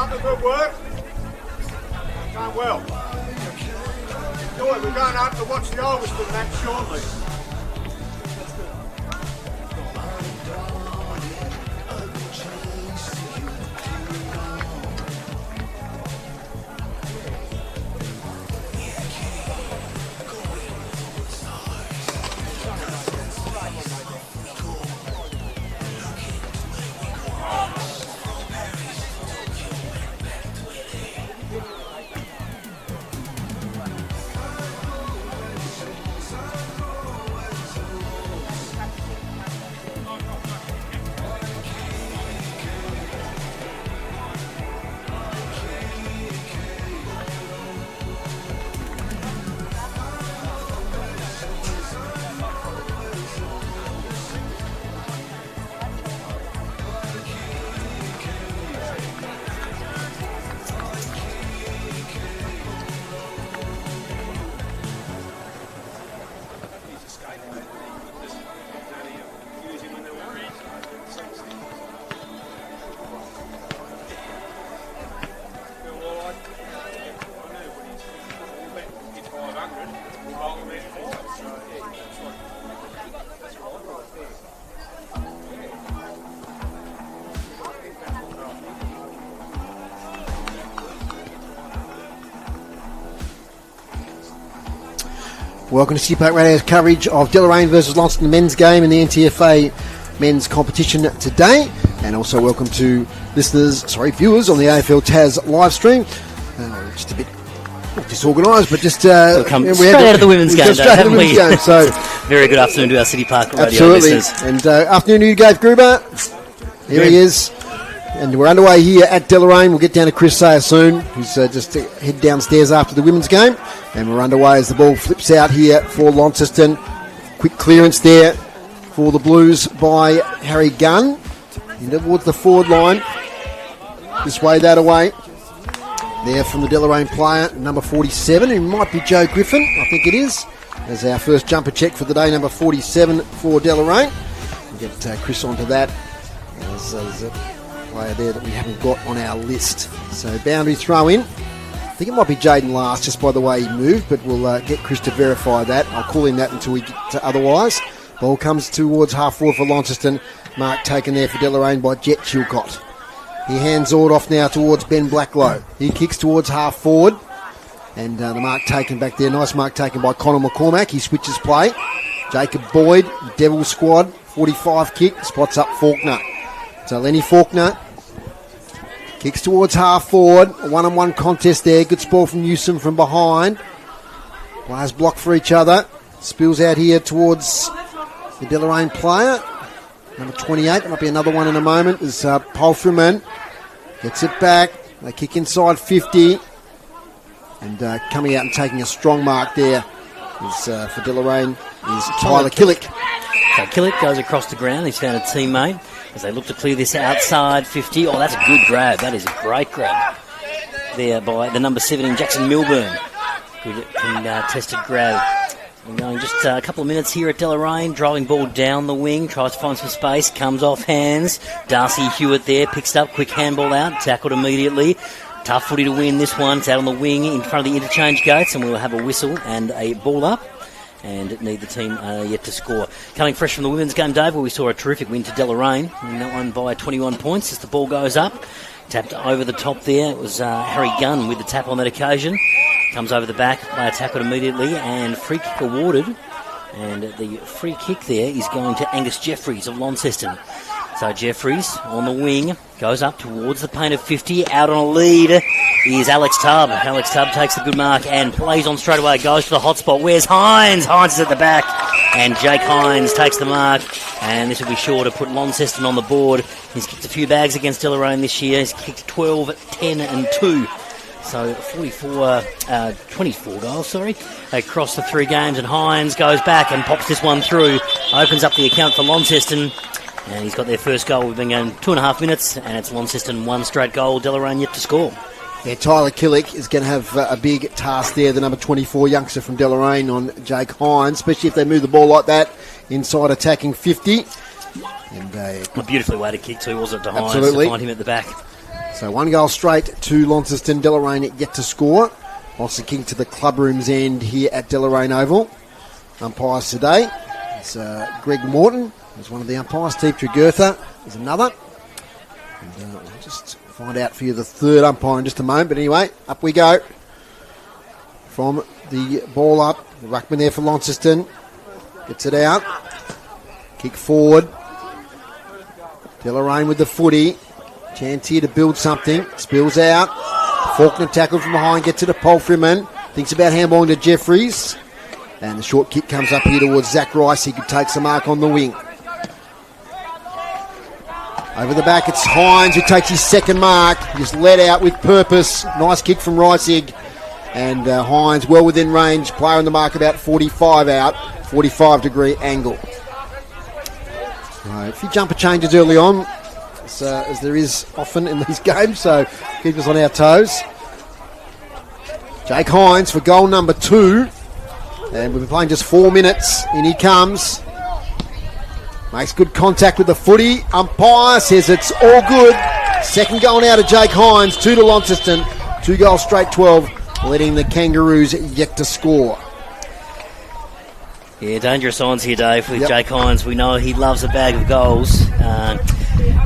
up the good work. Going well. We're going up to watch the Launceston match shortly. Welcome to City Park Radio's coverage of Deloraine versus Launceston men's game in the NTFA men's competition today, and also welcome to viewers on the AFL Tas live stream. Just a bit disorganised, but just we'll come straight out of the women's game, haven't we? So very good afternoon to our City Park Radio absolutely. Listeners. And afternoon to you, Dave Gruber. Here he is. And we're underway here at Deloraine. We'll get down to Chris Sayer soon, who's just head downstairs after the women's game. And we're underway as the ball flips out here for Launceston. Quick clearance there for the Blues by Harry Gunn. In towards the forward line. This way, that away. There from the Deloraine player, number 47, who might be Joe Griffin. I think it is. As our first jumper check for the day, number 47 for Deloraine. We'll get Chris onto that. As a player there that we haven't got on our list. So boundary throw in. I think it might be Jaden Last just by the way he moved, but we'll get Chris to verify that. I'll call him that until we get to otherwise. Ball comes towards half forward for Launceston. Mark taken there for Deloraine by Jet Chilcott. He hands it off now towards Ben Blacklow. He kicks towards half forward. And the mark taken back there. Nice mark taken by Connor McCormack. He switches play. Jacob Boyd, the Devil squad, 45 kick, spots up Faulkner. So Lenny Faulkner kicks towards half forward. A one-on-one contest there. Good ball from Newsom from behind. Players block for each other. Spills out here towards the Deloraine player. Number 28. There might be another one in a moment. Is Polfreman. Gets it back. They kick inside 50. And coming out and taking a strong mark there is for Deloraine is Tyler Killick. So Killick goes across the ground. He's found a teammate as they look to clear this outside 50. Oh, that's a good grab. That is a great grab there by the number 17, Jackson Milburn. Good contested grab. We're going just a couple of minutes here at Deloraine. Driving ball down the wing. Tries to find some space. Comes off hands. Darcy Hewitt there. Picks up. Quick handball out. Tackled immediately. Tough footy to win this one. It's out on the wing in front of the interchange gates, and we'll have a whistle and a ball up. And neither team yet to score. Coming fresh from the women's game, Dave, where we saw a terrific win to Deloraine. And that one by 21 points as the ball goes up. Tapped over the top there. It was Harry Gunn with the tap on that occasion. Comes over the back, player tackled immediately, and free kick awarded. And the free kick there is going to Angus Jeffries of Launceston. So Jeffries on the wing, goes up towards the paint of 50, out on a lead is Alex Tubb. Alex Tubb takes the good mark and plays on straight away, goes to the hot spot. Where's Hines? Hines is at the back, and Jake Hines takes the mark, and this will be sure to put Launceston on the board. He's kicked a few bags against Deloraine this year. He's kicked 12, 10 and 2. So 24 goals, across the 3 games, and Hines goes back and pops this one through, opens up the account for Launceston. And he's got their first goal. We've been going 2.5 minutes, and it's Launceston 1 straight goal. Deloraine yet to score. Yeah, Tyler Killick is going to have a big task there, the number 24 youngster from Deloraine on Jake Hines, especially if they move the ball like that inside attacking 50. And a beautiful way to kick too, wasn't it, to Hines? Absolutely. To find him at the back. So 1 goal straight to Launceston. Deloraine yet to score. Launceston kicking to the club room's end here at Deloraine Oval. Umpires today. It's Greg Morton. There's one of the umpires. Steve Tregurtha is another. And we'll just find out for you the third umpire in just a moment. But anyway, up we go. From the ball up. The ruckman there for Launceston. Gets it out. Kick forward. Deloraine with the footy. Chance here to build something. Spills out. Faulkner tackled from behind. Gets it to Palfreyman. Thinks about handballing to Jeffries. And the short kick comes up here towards Zach Rice. He could take some mark on the wing. Over the back, it's Hines who takes his second mark. He's led out with purpose. Nice kick from Riceig. And Hines well within range. Player on the mark about 45 out. 45-degree angle. A few jumper changes early on, as there is often in these games, so keep us on our toes. Jake Hines for goal number 2. And we've been playing just 4 minutes. In he comes. Makes good contact with the footy. Umpire says it's all good. Second goal now to Jake Hines. 2 to Launceston. 2 goals straight, 12. Letting the Kangaroos yet to score. Yeah, dangerous signs here, Dave, with Jake Hines. We know he loves a bag of goals.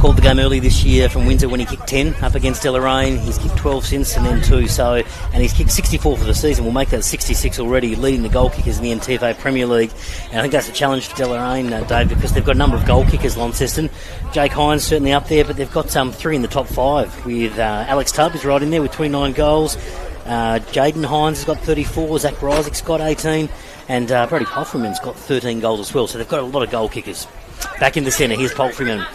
Called the game early this year from Windsor when he kicked 10 up against Deloraine. He's kicked 12 since and then 2. And he's kicked 64 for the season. We'll make that 66 already, leading the goal kickers in the NTFA Premier League. And I think that's a challenge for Deloraine, Dave, because they've got a number of goal kickers, Launceston. Jake Hines certainly up there, but they've got 3 in the top 5 with Alex Tubb is right in there with 29 goals. Jaden Hines has got 34. Zach Riceig's got 18. And Brody Palfreyman's got 13 goals as well. So they've got a lot of goal kickers. Back in the centre, here's Palfreyman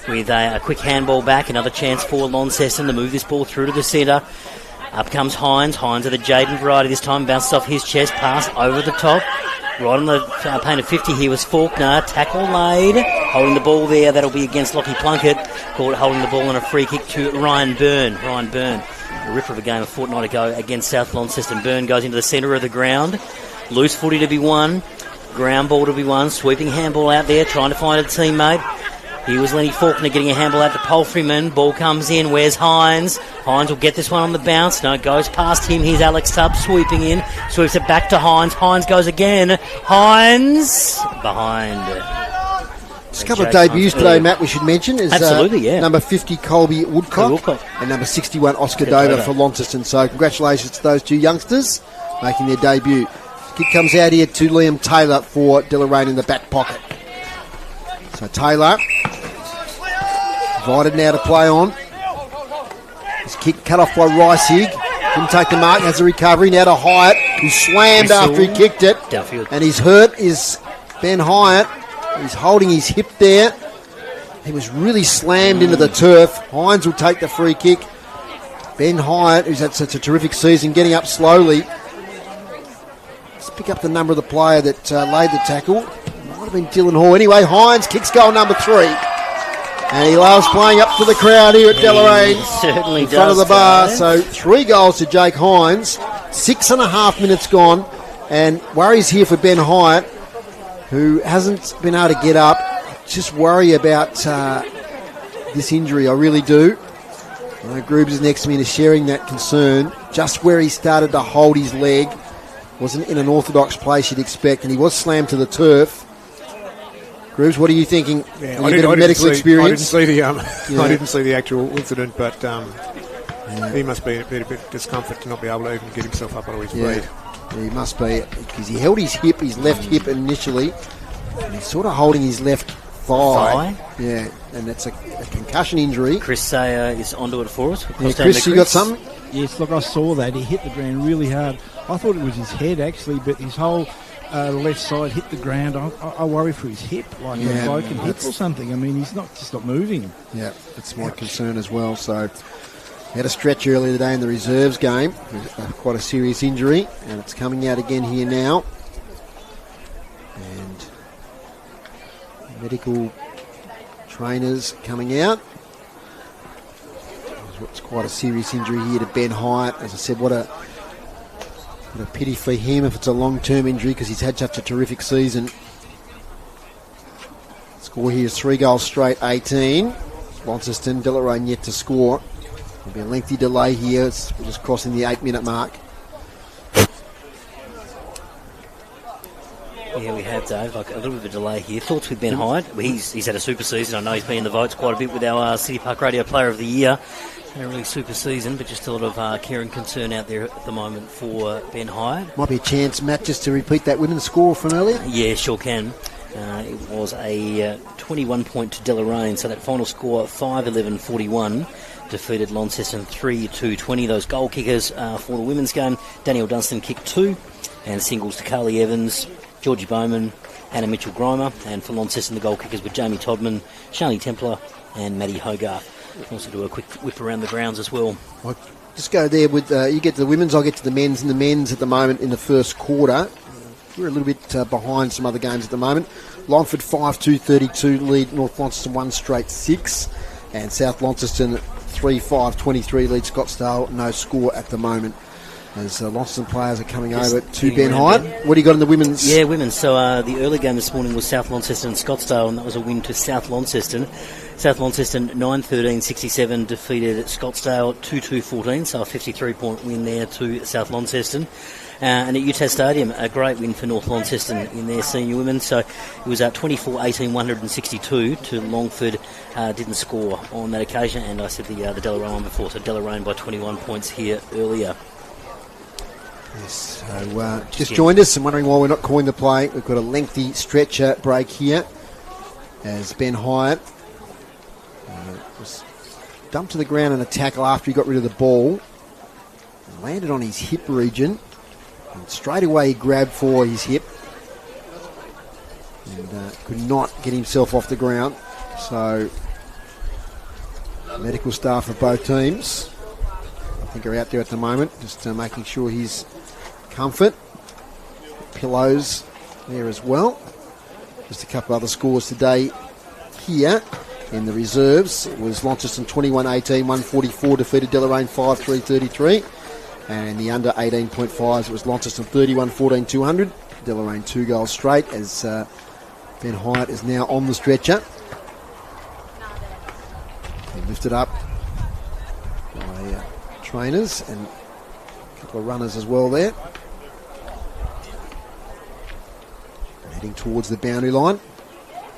with a quick handball back. Another chance for Launceston to move this ball through to the centre. Up comes Hines. Hines of the Jaden variety this time. Bounces off his chest. Pass over the top. Right on the paint of 50 here was Faulkner. Tackle made. Holding the ball there. That'll be against Lockie Plunkett. Called holding the ball on a free kick to Ryan Byrne. Ryan Byrne, a ripper of a game a fortnight ago against South Launceston. Byrne goes into the centre of the ground. Loose footy to be won. Ground ball to be won. Sweeping handball out there. Trying to find a teammate. Here was Lenny Faulkner getting a handball out to Palfreyman. Ball comes in. Where's Hines? Hines will get this one on the bounce. No, it goes past him. Here's Alex Tubb sweeping in. Sweeps it back to Hines. Hines goes again. Hines behind. Just a couple of debuts today, Matt, we should mention. Is, absolutely, yeah. Number 50, Colby Woodcock. And number 61, Oscar Dover for Launceston. So congratulations to those 2 youngsters making their debut. Kick comes out here to Liam Taylor for Deloraine in the back pocket. So Taylor, invited now to play on. His kick cut off by Riceig. Didn't take the mark, has a recovery. Now to Hyatt, who slammed after he kicked it. Downfield. And his hurt is Ben Hyatt. He's holding his hip there. He was really slammed into the turf. Hines will take the free kick. Ben Hyatt, who's had such a terrific season, getting up slowly. Let's pick up the number of the player that laid the tackle. Might have been Dylan Hall. Anyway, Hines kicks goal number 3. And he loves playing up to the crowd here at Deloraine. He certainly in front does, of the bar. guys. So 3 goals to Jake Hines. 6.5 minutes gone. And worries here for Ben Hyatt, who hasn't been able to get up. Just worry about this injury, I really do. I know Groobs is next to me and is sharing that concern. Just where he started to hold his leg wasn't in an orthodox place you'd expect, and he was slammed to the turf. Groobs, what are you thinking? Yeah, I didn't see the actual incident, but he must be a bit discomfort to not be able to even get himself up on his feet. Yeah, he must be, because he held his left hip initially, and he's sort of holding his left thigh. Yeah, and that's a concussion injury. Chris Sayer is onto it for us. Yeah, Chris, you got something? Yes, look, I saw that. He hit the ground really hard. I thought it was his head, actually, but his whole left side hit the ground. I worry for his hip, like a broken hip or something. I mean, he's just not moving. Yeah, that's my concern as well. So he had a stretch earlier today in the reserves game. Quite a serious injury, and it's coming out again here now. And medical trainers coming out. It's quite a serious injury here to Ben Hyatt. As I said, what a pity for him if it's a long-term injury, because he's had such a terrific season. Score here is 3 goals straight, 18. Launceston, Deloraine yet to score. There'll be a lengthy delay here. We're just crossing the 8-minute mark. Yeah, we have, Dave, like a little bit of a delay here. Thoughts with Ben Hyde. He's had a super season. I know he's been in the votes quite a bit with our City Park Radio Player of the Year. Had a really super season, but just a lot of care and concern out there at the moment for Ben Hyde. Might be a chance, Matt, just to repeat that women's score from earlier. Yeah, sure can. It was a 21-point to Deloraine, so that final score 5-11-41 defeated Launceston 3-2-20. Those goal kickers for the women's game: Danielle Dunstan kicked 2, and singles to Carly Evans, Georgie Bowman, Hannah Mitchell-Grimer, and for Launceston the goal kickers were Jamie Todman, Charlie Templar, and Maddie Hogarth. Also do a quick whip around the grounds as well. I'll just go there with you get to the women's, I'll get to the men's. And the men's at the moment in the first quarter, we're a little bit behind some other games at the moment. Longford 5-2-32 lead North Launceston 1 straight 6, and South Launceston 3-5-23 lead Scottsdale, no score at the moment. As Launceston players are coming over to Ben Hyde. What do you got in the women's? Yeah, women's. So the early game this morning was South Launceston and Scottsdale, and that was a win to South Launceston. South Launceston 9-13-67 defeated Scottsdale 2-2-14, so a 53-point win there to South Launceston. And at Utah Stadium, a great win for North Launceston in their senior women. So it was 24-18-162 to Longford. Didn't score on that occasion, and I said the Deloraine one before, so Deloraine by 21 points here earlier. Yes, so just joined us and wondering why we're not calling the play. We've got a lengthy stretcher break here as Ben Hyatt was dumped to the ground in a tackle after he got rid of the ball. Landed on his hip region, and straight away he grabbed for his hip and could not get himself off the ground. So medical staff of both teams, I think, are out there at the moment, just making sure he's comfort. Pillows there as well. Just a couple other scores today here in the reserves. It was Launceston 21-18, 144 defeated Deloraine 5-3-33. And in the under 18.5s, it was Launceston 31-14, 200. Deloraine 2 goals straight as Ben Hyatt is now on the stretcher. He lifted up by trainers and a couple of runners as well there. Heading towards the boundary line.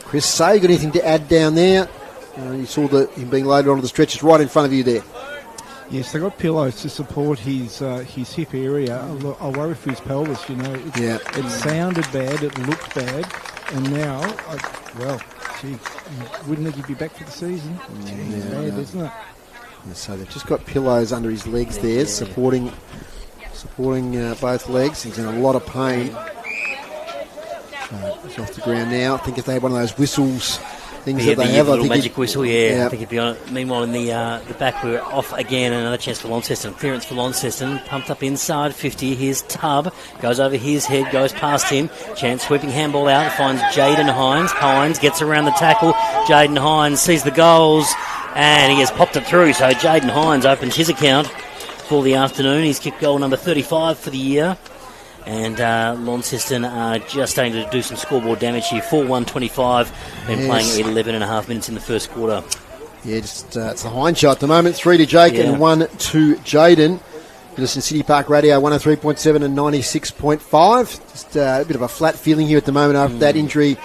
Chris Say, got anything to add down there? You saw him being loaded onto the stretchers right in front of you there. Yes, they got pillows to support his hip area. I worry for his pelvis, It sounded bad, it looked bad, and now, wouldn't think he'd be back for the season? It's bad, isn't it? Yeah, so they've just got pillows under his legs there, supporting both legs. He's in a lot of pain. He's off the ground now. I think if they had one of those whistles things that they have, I think magic whistle, I think he'd be on it. Meanwhile, in the back, we're off again. Another chance for Launceston. Clearance for Launceston. Pumped up inside 50. Here's Tubb. Goes over his head. Goes past him. Chance sweeping handball out. Finds Jaden Hines. Hines gets around the tackle. Jaden Hines sees the goals, and he has popped it through. So Jaden Hines opens his account for the afternoon. He's kicked goal number 35 for the year. And Launceston are just starting to do some scoreboard damage here. 4-1-25. Been playing 11 and a half minutes in the first quarter. Yeah, just it's the Hines shot at the moment. 3 to Jake and 1 to Jaden. You listen to City Park Radio 103.7 and 96.5. Just a bit of a flat feeling here at the moment after that injury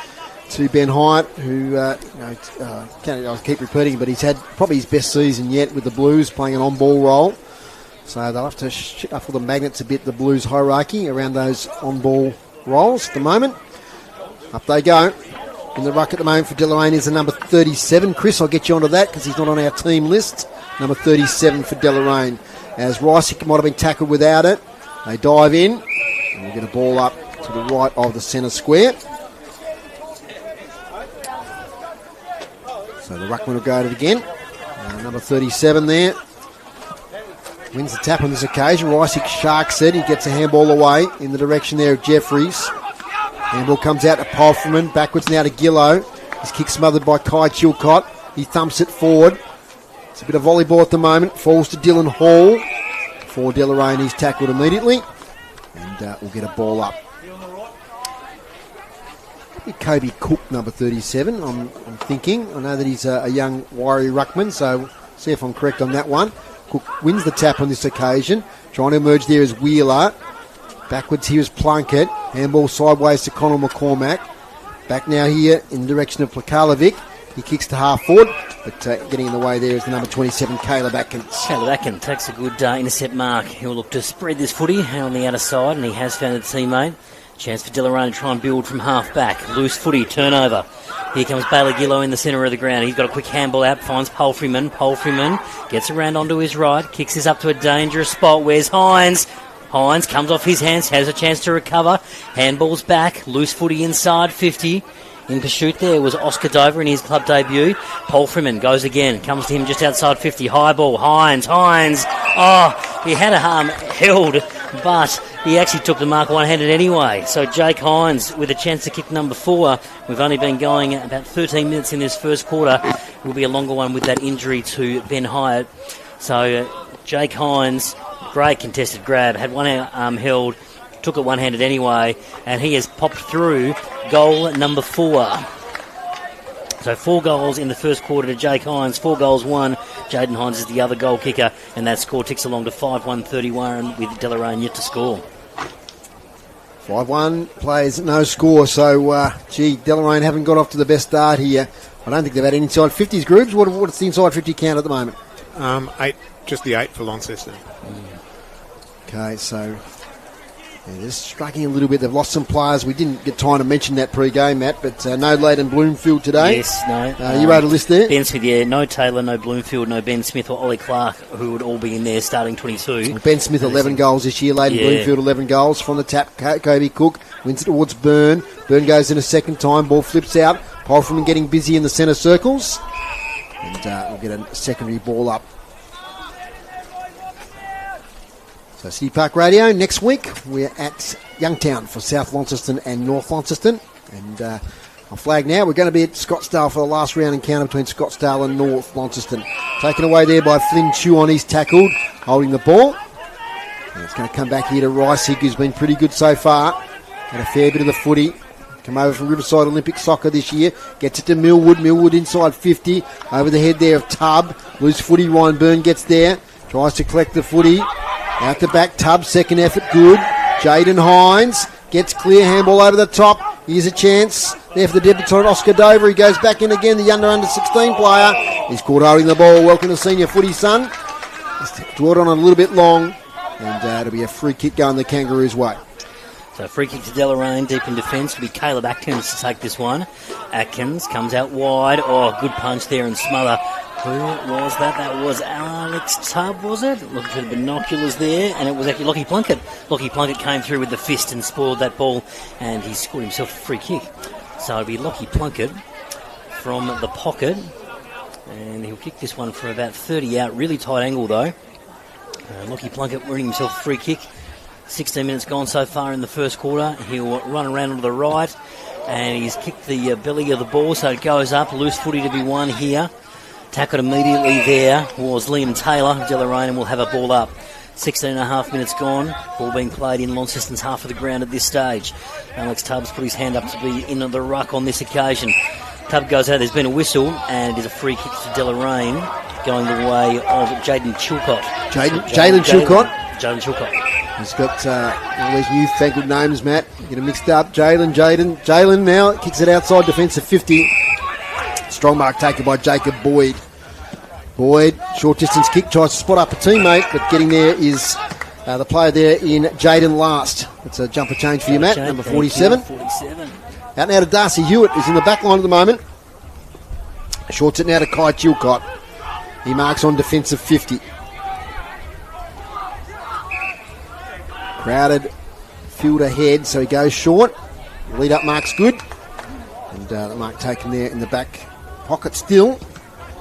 to Ben Hyatt, who I'll keep repeating, but he's had probably his best season yet with the Blues, playing an on-ball role. So they'll have to shuffle the magnets a bit, the Blues hierarchy, around those on-ball roles at the moment. Up they go. In the ruck at the moment for Deloraine is the number 37. Chris, I'll get you onto that because he's not on our team list. Number 37 for Deloraine. As Rice might have been tackled without it. They dive in and we'll get a ball up to the right of the centre square. So the ruckman will go at it again. Number 37 there. Wins the tap on this occasion. Rysick Shark said he gets a handball away in the direction there of Jeffries. Handball comes out to Pofferman. Backwards now to Gillow. His kick smothered by Kai Chilcott. He thumps it forward. It's a bit of volleyball at the moment. Falls to Dylan Hall. For Deloraine, he's tackled immediately. And we'll get a ball up. Probably Kobe Cook, number 37, I'm thinking. I know that he's a young Warrior ruckman, so see if I'm correct on that one. Cook wins the tap on this occasion. Trying to emerge there is Wheeler. Backwards here is Plunkett. Handball sideways to Connell McCormack. Back now here in the direction of Plakalovic. He kicks to half forward, but getting in the way there is the number 27, Caleb Atkins. Caleb Atkins takes a good intercept mark. He'll look to spread this footy on the outer side, and he has found a teammate. Chance for Deloraine to try and build from half back. Loose footy, turnover. Here comes Bailey Gillow in the centre of the ground. He's got a quick handball out, finds Palfreyman. Palfreyman gets around onto his right, kicks this up to a dangerous spot. Where's Hines? Hines comes off his hands, has a chance to recover. Handball's back, loose footy inside 50. In pursuit there was Oscar Dover in his club debut. Palfreyman goes again, comes to him just outside 50. High ball, Hines. Oh, he had a arm held, but he actually took the mark one-handed anyway. So Jake Hines with a chance to kick number 4. We've only been going about 13 minutes in this first quarter. It will be a longer one with that injury to Ben Hyatt. So Jake Hines, great contested grab, had one arm held, took it one-handed anyway, and he has popped through goal number 4. So 4 goals in the first quarter to Jake Hines, 4 goals, 1. Jaden Hines is the other goal kicker, and that score ticks along to 5-1-31 with Deloraine yet to score. 5-1 plays no score, so Deloraine haven't got off to the best start here. I don't think they've had any inside 50s groups. What's the inside 50 count at the moment? 8, just the 8 for Launceston. Okay, so they're just struggling a little bit. They've lost some players. We didn't get time to mention that pre-game, Matt, but no Leighton Bloomfield today. Yes, no. You wrote a list there? Ben Smith, yeah. No Taylor, no Bloomfield, no Ben Smith or Ollie Clark, who would all be in there starting 22. Well, Ben Smith, 11 goals this year. Leighton Bloomfield, 11 goals. From the tap, Kobe Cook wins it towards Byrne. Byrne goes in a second time. Ball flips out. Palfreyman getting busy in the centre circles. And we'll get a secondary ball up. So City Park Radio, next week we're at Youngtown for South Launceston and North Launceston. And on flag now, we're going to be at Scottsdale for the last round encounter between Scottsdale and North Launceston. Taken away there by Flynn Chew on his tackled, holding the ball. And it's going to come back here to Riceig, who's been pretty good so far. Had a fair bit of the footy. Come over from Riverside Olympic Soccer this year. Gets it to Millwood. Millwood inside 50. Over the head there of Tubb. Loose footy, Ryan Byrne gets there. Tries to collect the footy. Out the back, Tubb, second effort, good. Jaden Hines gets clear, handball over the top. Here's a chance there for the debutant Oscar Dover. He goes back in again, the under 16 player. He's caught holding the ball. Welcome to senior footy, son. He's dwelled on it a little bit long, and it'll be a free kick going the Kangaroos' way. So free kick to Deloraine, deep in defence. It'll be Caleb Atkins to take this one. Atkins comes out wide. Oh, good punch there and smother. Who was that? That was Alex Tubb, was it? Looking through the binoculars there, and it was actually Lockie Plunkett. Lockie Plunkett came through with the fist and spoiled that ball, and he scored himself a free kick. So it'll be Lockie Plunkett from the pocket, and he'll kick this one for about 30 out. Really tight angle, though. Lockie Plunkett winning himself a free kick. 16 minutes gone so far in the first quarter. He'll run around to the right, and he's kicked the belly of the ball, so it goes up. Loose footy to be won here. Tackled immediately there was Liam Taylor. Deloraine will have a ball up. 16 and a half minutes gone. Ball being played in Launceston's half of the ground at this stage. Alex Tubbs put his hand up to be in the ruck on this occasion. Tubb goes out. There's been a whistle, and it is a free kick to Deloraine going the way of Jaden Chilcott. Jalen Chilcott. Jaden Chilcott. He's got all these newfangled names, Matt. Get them mixed up. Jalen now kicks it outside defensive 50. Strong mark taken by Jacob Boyd. Boyd, short distance kick, tries to spot up a teammate, but getting there is the player there in Jaden Last. It's a jumper change for you, Matt, number 47. 47. Out now to Darcy Hewitt, who's in the back line at the moment. Shorts it now to Kai Chilcott. He marks on defensive 50. Crowded field ahead, so he goes short. Lead up mark's good. And the mark taken there in the back pocket still.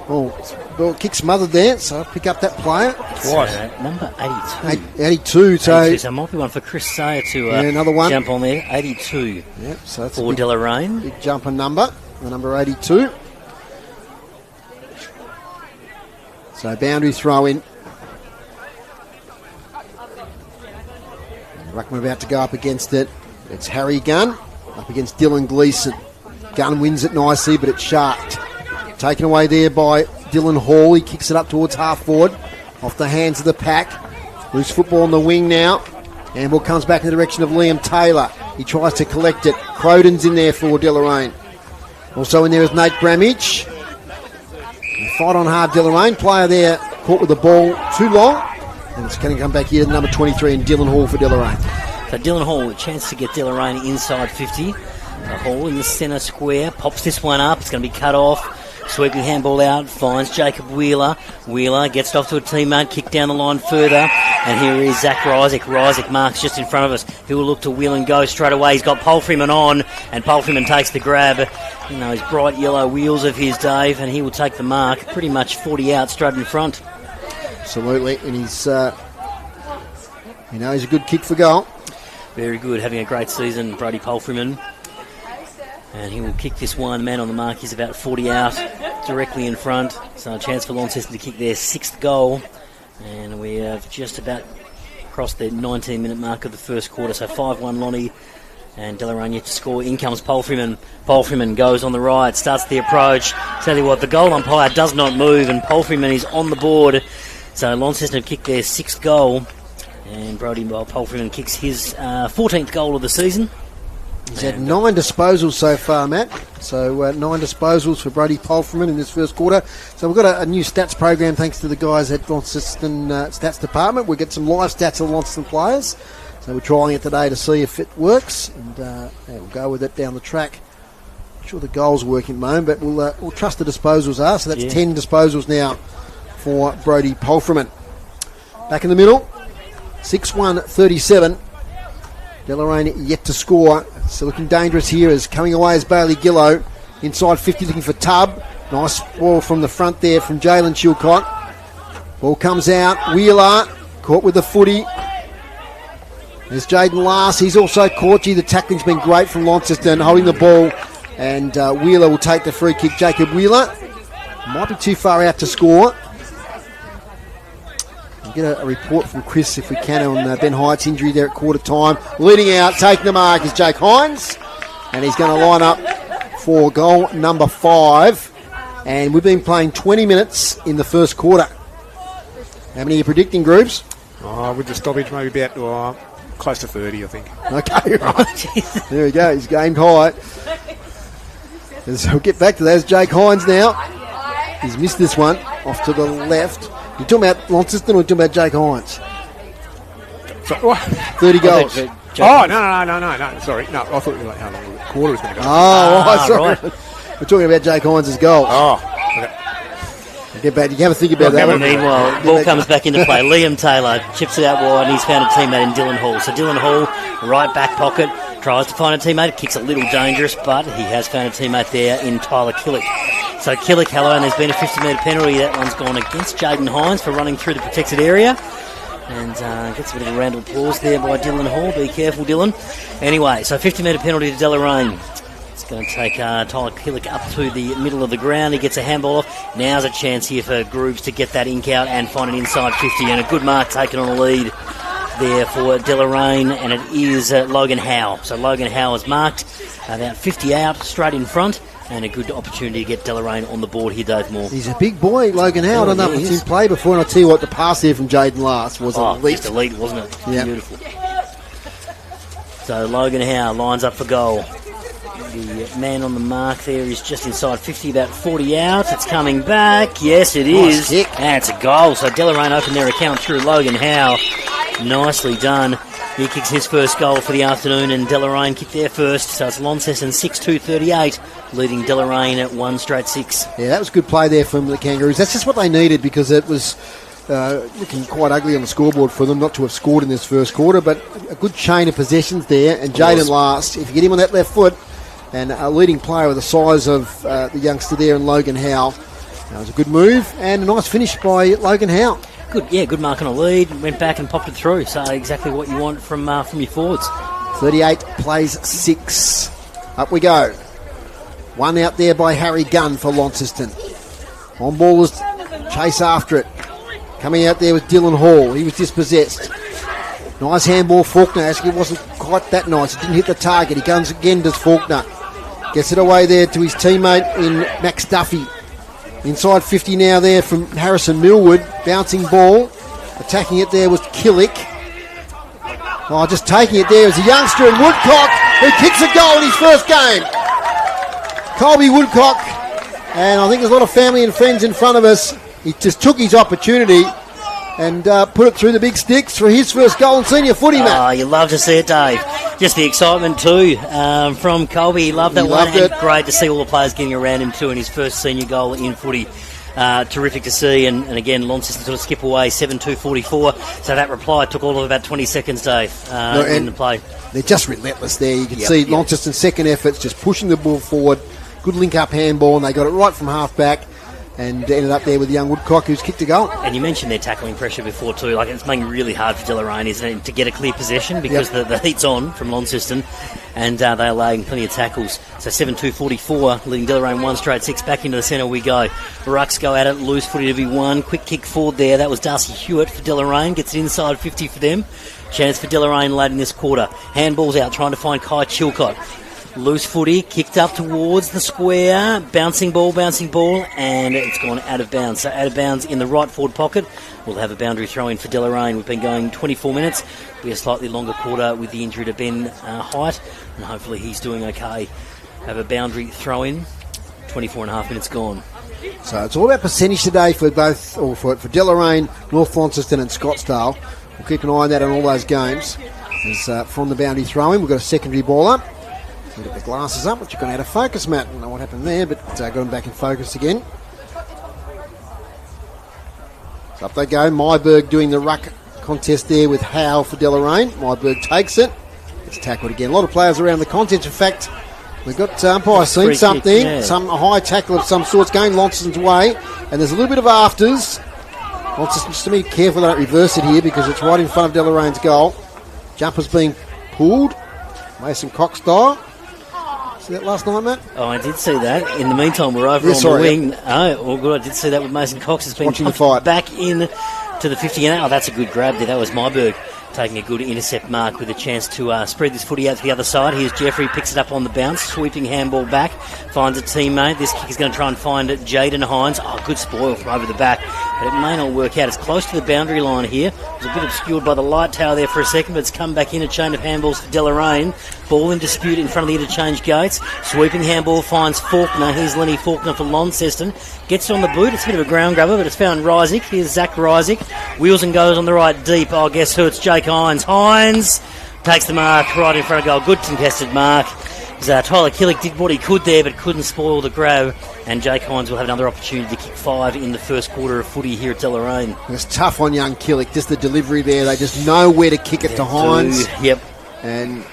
Well, kick smothered there, so I'll pick up that player. Twice. Number 82. 82, so... 82, so it might be one for Chris Sayer to another one. Jump on there. 82 yep, so that's for Deloraine. Big jumper number, the number 82. So boundary throw in. Ruckman about to go up against it. It's Harry Gunn up against Dylan Gleeson. Gunn wins it nicely, but it's sharked. Taken away there by Dylan Hall. He kicks it up towards half forward. off the hands of the pack. Loose football on the wing now. Handball comes back in the direction of Liam Taylor. He tries to collect it. Croden's in there for Deloraine. Also in there is Nate Bramage. Fight on hard, Deloraine. Player there caught with the ball too long. And it's going to come back here to number 23 and Dylan Hall for Deloraine. So Dylan Hall, a chance to get Deloraine inside 50. Hall in the centre square, pops this one up. It's going to be cut off. Sweeping handball out, finds Jacob Wheeler. Wheeler gets it off to a teammate, kick down the line further. And here is Zach Rysick. Rysick marks just in front of us. He will look to wheel and go straight away. He's got Paul Freeman on, and Paul Freeman takes the grab. You know, his bright yellow wheels of his, Dave, and he will take the mark. Pretty much 40 out, straight in front. Absolutely, and he's, he's a good kick for goal. Very good, having a great season, Brody Paul Freeman. And he will kick this one. Man on the mark is about 40 out, directly in front. So a chance for Launceston to kick their 6th goal. And we have just about crossed the 19-minute mark of the first quarter. So 5-1 Lonnie and Deloraine yet to score. In comes Paul Freeman. Paul Freeman goes on the right, starts the approach. Tell you what, the goal umpire does not move, and Paul Freeman is on the board. So Launceston have kicked their 6th goal. And Paul Freeman kicks his 14th goal of the season. He's had 9 disposals so far, Matt. So 9 disposals for Brody Polfreman in this first quarter. So we've got a new stats program thanks to the guys at Launceston Stats Department. We'll get some live stats of Launceston players. So we're trying it today to see if it works. And we'll go with it down the track. Not sure the goals are working at the moment, but we'll trust the disposals are. So that's 10 disposals now for Brody Polfreman. Back in the middle, 6-1-37. Deloraine yet to score. So looking dangerous here as coming away is Bailey Gillow. Inside 50 looking for Tubb. Nice ball from the front there from Jalen Chilcott. Ball comes out. Wheeler caught with the footy. There's Jaden Last. He's also caught. The tackling's been great from Launceston holding the ball. And Wheeler will take the free kick. Jacob Wheeler might be too far out to score. Get a report from Chris if we can on Ben Hyatt's injury there at quarter time. Leading out, taking the mark is Jake Hines, and he's going to line up for goal number 5. And we've been playing 20 minutes in the first quarter. How many are you predicting, Groups? With the stoppage, maybe about close to 30, I think. Okay, right. There we go. He's gamed high. So we'll get back to that. There's Jake Hines now. He's missed this one off to the left. You talking about Launceston or you talking about Jake Hines? So, what? 30 goals. No. Sorry. No, I thought it was like how long the quarter was going to go. Sorry. Right. We're talking about Jake Hines' goals. Okay. Get back. You have a think about that one. Meanwhile, ball comes back into play. Liam Taylor chips it out wide, and he's found a teammate in Dylan Hall. So Dylan Hall, right back pocket, tries to find a teammate. Kicks a little dangerous, but he has found a teammate there in Tyler Killick. So Killick, hello, and there's been a 50-metre penalty. That one's gone against Jaden Hines for running through the protected area. And gets a bit of a round of applause there by Dylan Hall. Be careful, Dylan. Anyway, so 50-metre penalty to Deloraine. It's going to take Tyler Killick up to the middle of the ground. He gets a handball off. Now's a chance here for Grooves to get that ink out and find an inside 50. And a good mark taken on the lead there for Deloraine. And it is Logan Howe. So Logan Howe is marked about 50 out, straight in front. And a good opportunity to get Deloraine on the board here, Dave Moore. He's a big boy, Logan Howe. I don't know if it's in play before. And I'll tell you what, the pass there from Jaden Last was elite. Just elite, wasn't it? Yeah. Beautiful. So Logan Howe lines up for goal. The man on the mark there is just inside 50, about 40 out. It's coming back. Yes, it is. Kick. And it's a goal. So Deloraine opened their account through Logan Howe. Nicely done. He kicks his first goal for the afternoon, and Deloraine kicked their first. So it's Launceston 6-2-38, leading Deloraine at 1 straight 6. Yeah, that was good play there from the Kangaroos. That's just what they needed because it was looking quite ugly on the scoreboard for them not to have scored in this first quarter, but a good chain of possessions there. And Jaden Last, if you get him on that left foot, and a leading player with the size of the youngster there in Logan Howe, that was a good move and a nice finish by Logan Howe. Good mark on a lead. Went back and popped it through. So exactly what you want from your forwards. 38 plays 6. Up we go. One out there by Harry Gunn for Launceston. On ballers chase after it. Coming out there with Dylan Hall. He was dispossessed. Nice handball, Faulkner. Actually, it wasn't quite that nice. It didn't hit the target. He comes again, does Faulkner. Gets it away there to his teammate in Max Duffy. Inside 50 now there from Harrison Millwood. Bouncing ball. Attacking it there was Killick. Oh, just taking it there was a youngster in Woodcock who kicks a goal in his first game. Colby Woodcock, and I think there's a lot of family and friends in front of us. He just took his opportunity and put it through the big sticks for his first goal in senior footy, Matt. Oh, you love to see it, Dave. Just the excitement too from Colby. He loved that He one. loved it. And great to see all the players getting around him too in his first senior goal in footy. Terrific to see, and again, Launceston sort of skip away 7-2-44. So that reply took all of about 20 seconds, Dave, in the play. They're just relentless there. You can see Launceston's second efforts just pushing the ball forward. Good link-up handball, and they got it right from half-back and ended up there with young Woodcock, who's kicked a goal. And you mentioned their tackling pressure before too. Like, it's making it really hard for Deloraine, isn't it, to get a clear possession because the heat's on from Launceston, and they're laying plenty of tackles. So 7-2-44, leading Deloraine 1-6. Back into the centre we go. Rucks go at it, loose footy to be won. Quick kick forward there. That was Darcy Hewitt for Deloraine. Gets it inside 50 for them. Chance for Deloraine late in this quarter. Handballs out, trying to find Kai Chilcott. Loose footy, kicked up towards the square, bouncing ball, and it's gone out of bounds. So out of bounds in the right forward pocket. We'll have a boundary throw in for Deloraine. We've been going 24 minutes. Be a slightly longer quarter with the injury to Ben Height, and hopefully he's doing okay. Have a boundary throw in. 24 and a half minutes gone. So it's all about percentage today for both, or for Deloraine, North Launceston and Scottsdale. We'll keep an eye on that on all those games. As from the boundary throw in, we've got a secondary ball up. We'll get the glasses up, which you're going to out of focus, Matt. I don't know what happened there, but got them back in focus again. So up they go. Myberg doing the ruck contest there with Howe for Deloraine. Myberg takes it. It's tackled again. A lot of players around the contest. In fact, we've got umpire seen something. A high tackle of some sorts going Launceston's way. And there's a little bit of afters. Launceston just to be careful they don't reverse it here because it's right in front of Deloraine's goal. Jumper's being pulled. Mason Cox style. See that last night, Matt? Oh, I did see that. In the meantime, we're over on the wing. Oh, all good. I did see that with Mason Cox. Has been watching the fight back in to the 50. Oh, that's a good grab there. That was Myberg taking a good intercept mark with a chance to spread this footy out to the other side. Here's Jeffrey, picks it up on the bounce, sweeping handball back, finds a teammate. This kick is going to try and find Jaden Hines. Oh, good spoil from over the back, but it may not work out. It's close to the boundary line here. It was a bit obscured by the light tower there for a second, but it's come back in. A chain of handballs for Deloraine. Ball in dispute in front of the interchange gates. Sweeping handball finds Faulkner. Here's Lenny Faulkner for Launceston. Gets it on the boot. It's a bit of a ground grabber, but it's found Rysick. Here's Zach Rysick. Wheels and goes on the right deep. Oh, guess who? It's Jake Hines. Hines takes the mark right in front of goal. Good contested mark. Tyler Killick did what he could there, but couldn't spoil the grab. And Jake Hines will have another opportunity to kick 5 in the first quarter of footy here at Deloraine. It's tough on young Killick. Just the delivery there. They just know where to kick it to Hines. Yep. And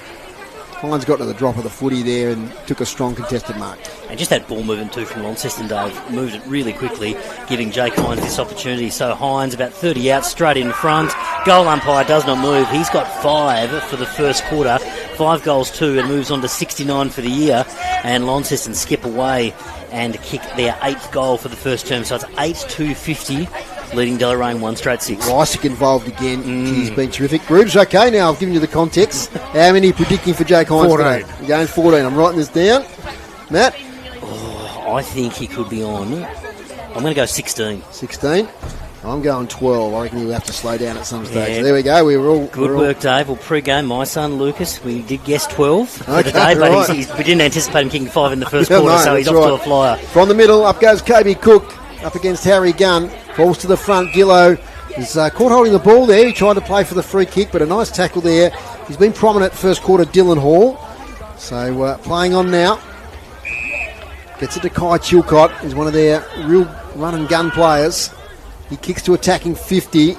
Hines got to the drop of the footy there and took a strong contested mark. And just that ball movement too from Launceston, Dave. Moved it really quickly, giving Jake Hines this opportunity. So Hines about 30 out, straight in front. Goal umpire does not move. He's got 5 for the first quarter. 5 goals too, and moves on to 69 for the year. And Launceston skip away and kick their 8th goal for the first term. So it's 8-2-50. Leading Deloraine 1-6. Rysick involved again. He's been terrific. Group's okay now. I've given you the context. How many predicting for Jake Hines 14. today? You're going 14. I'm writing this down. Matt? I think he could be on. I'm going to go 16. 16. I'm going 12. I reckon he'll have to slow down at some stage. Yeah. So there we go. We were all Good work, Dave. Well, pre-game, my son Lucas, we did guess 12 for Okay, the day, but right. we didn't anticipate him kicking 5 in the first Yeah, quarter, no, so he's that's off to right. a flyer. From the middle, up goes Kobe Cook. Up against Harry Gunn. Falls to the front. Gillo is caught holding the ball there. He tried to play for the free kick, but a nice tackle there. He's been prominent first quarter, Dylan Hall. So playing on now. Gets it to Kai Chilcott. He's one of their real run and gun players. He kicks to attacking 50.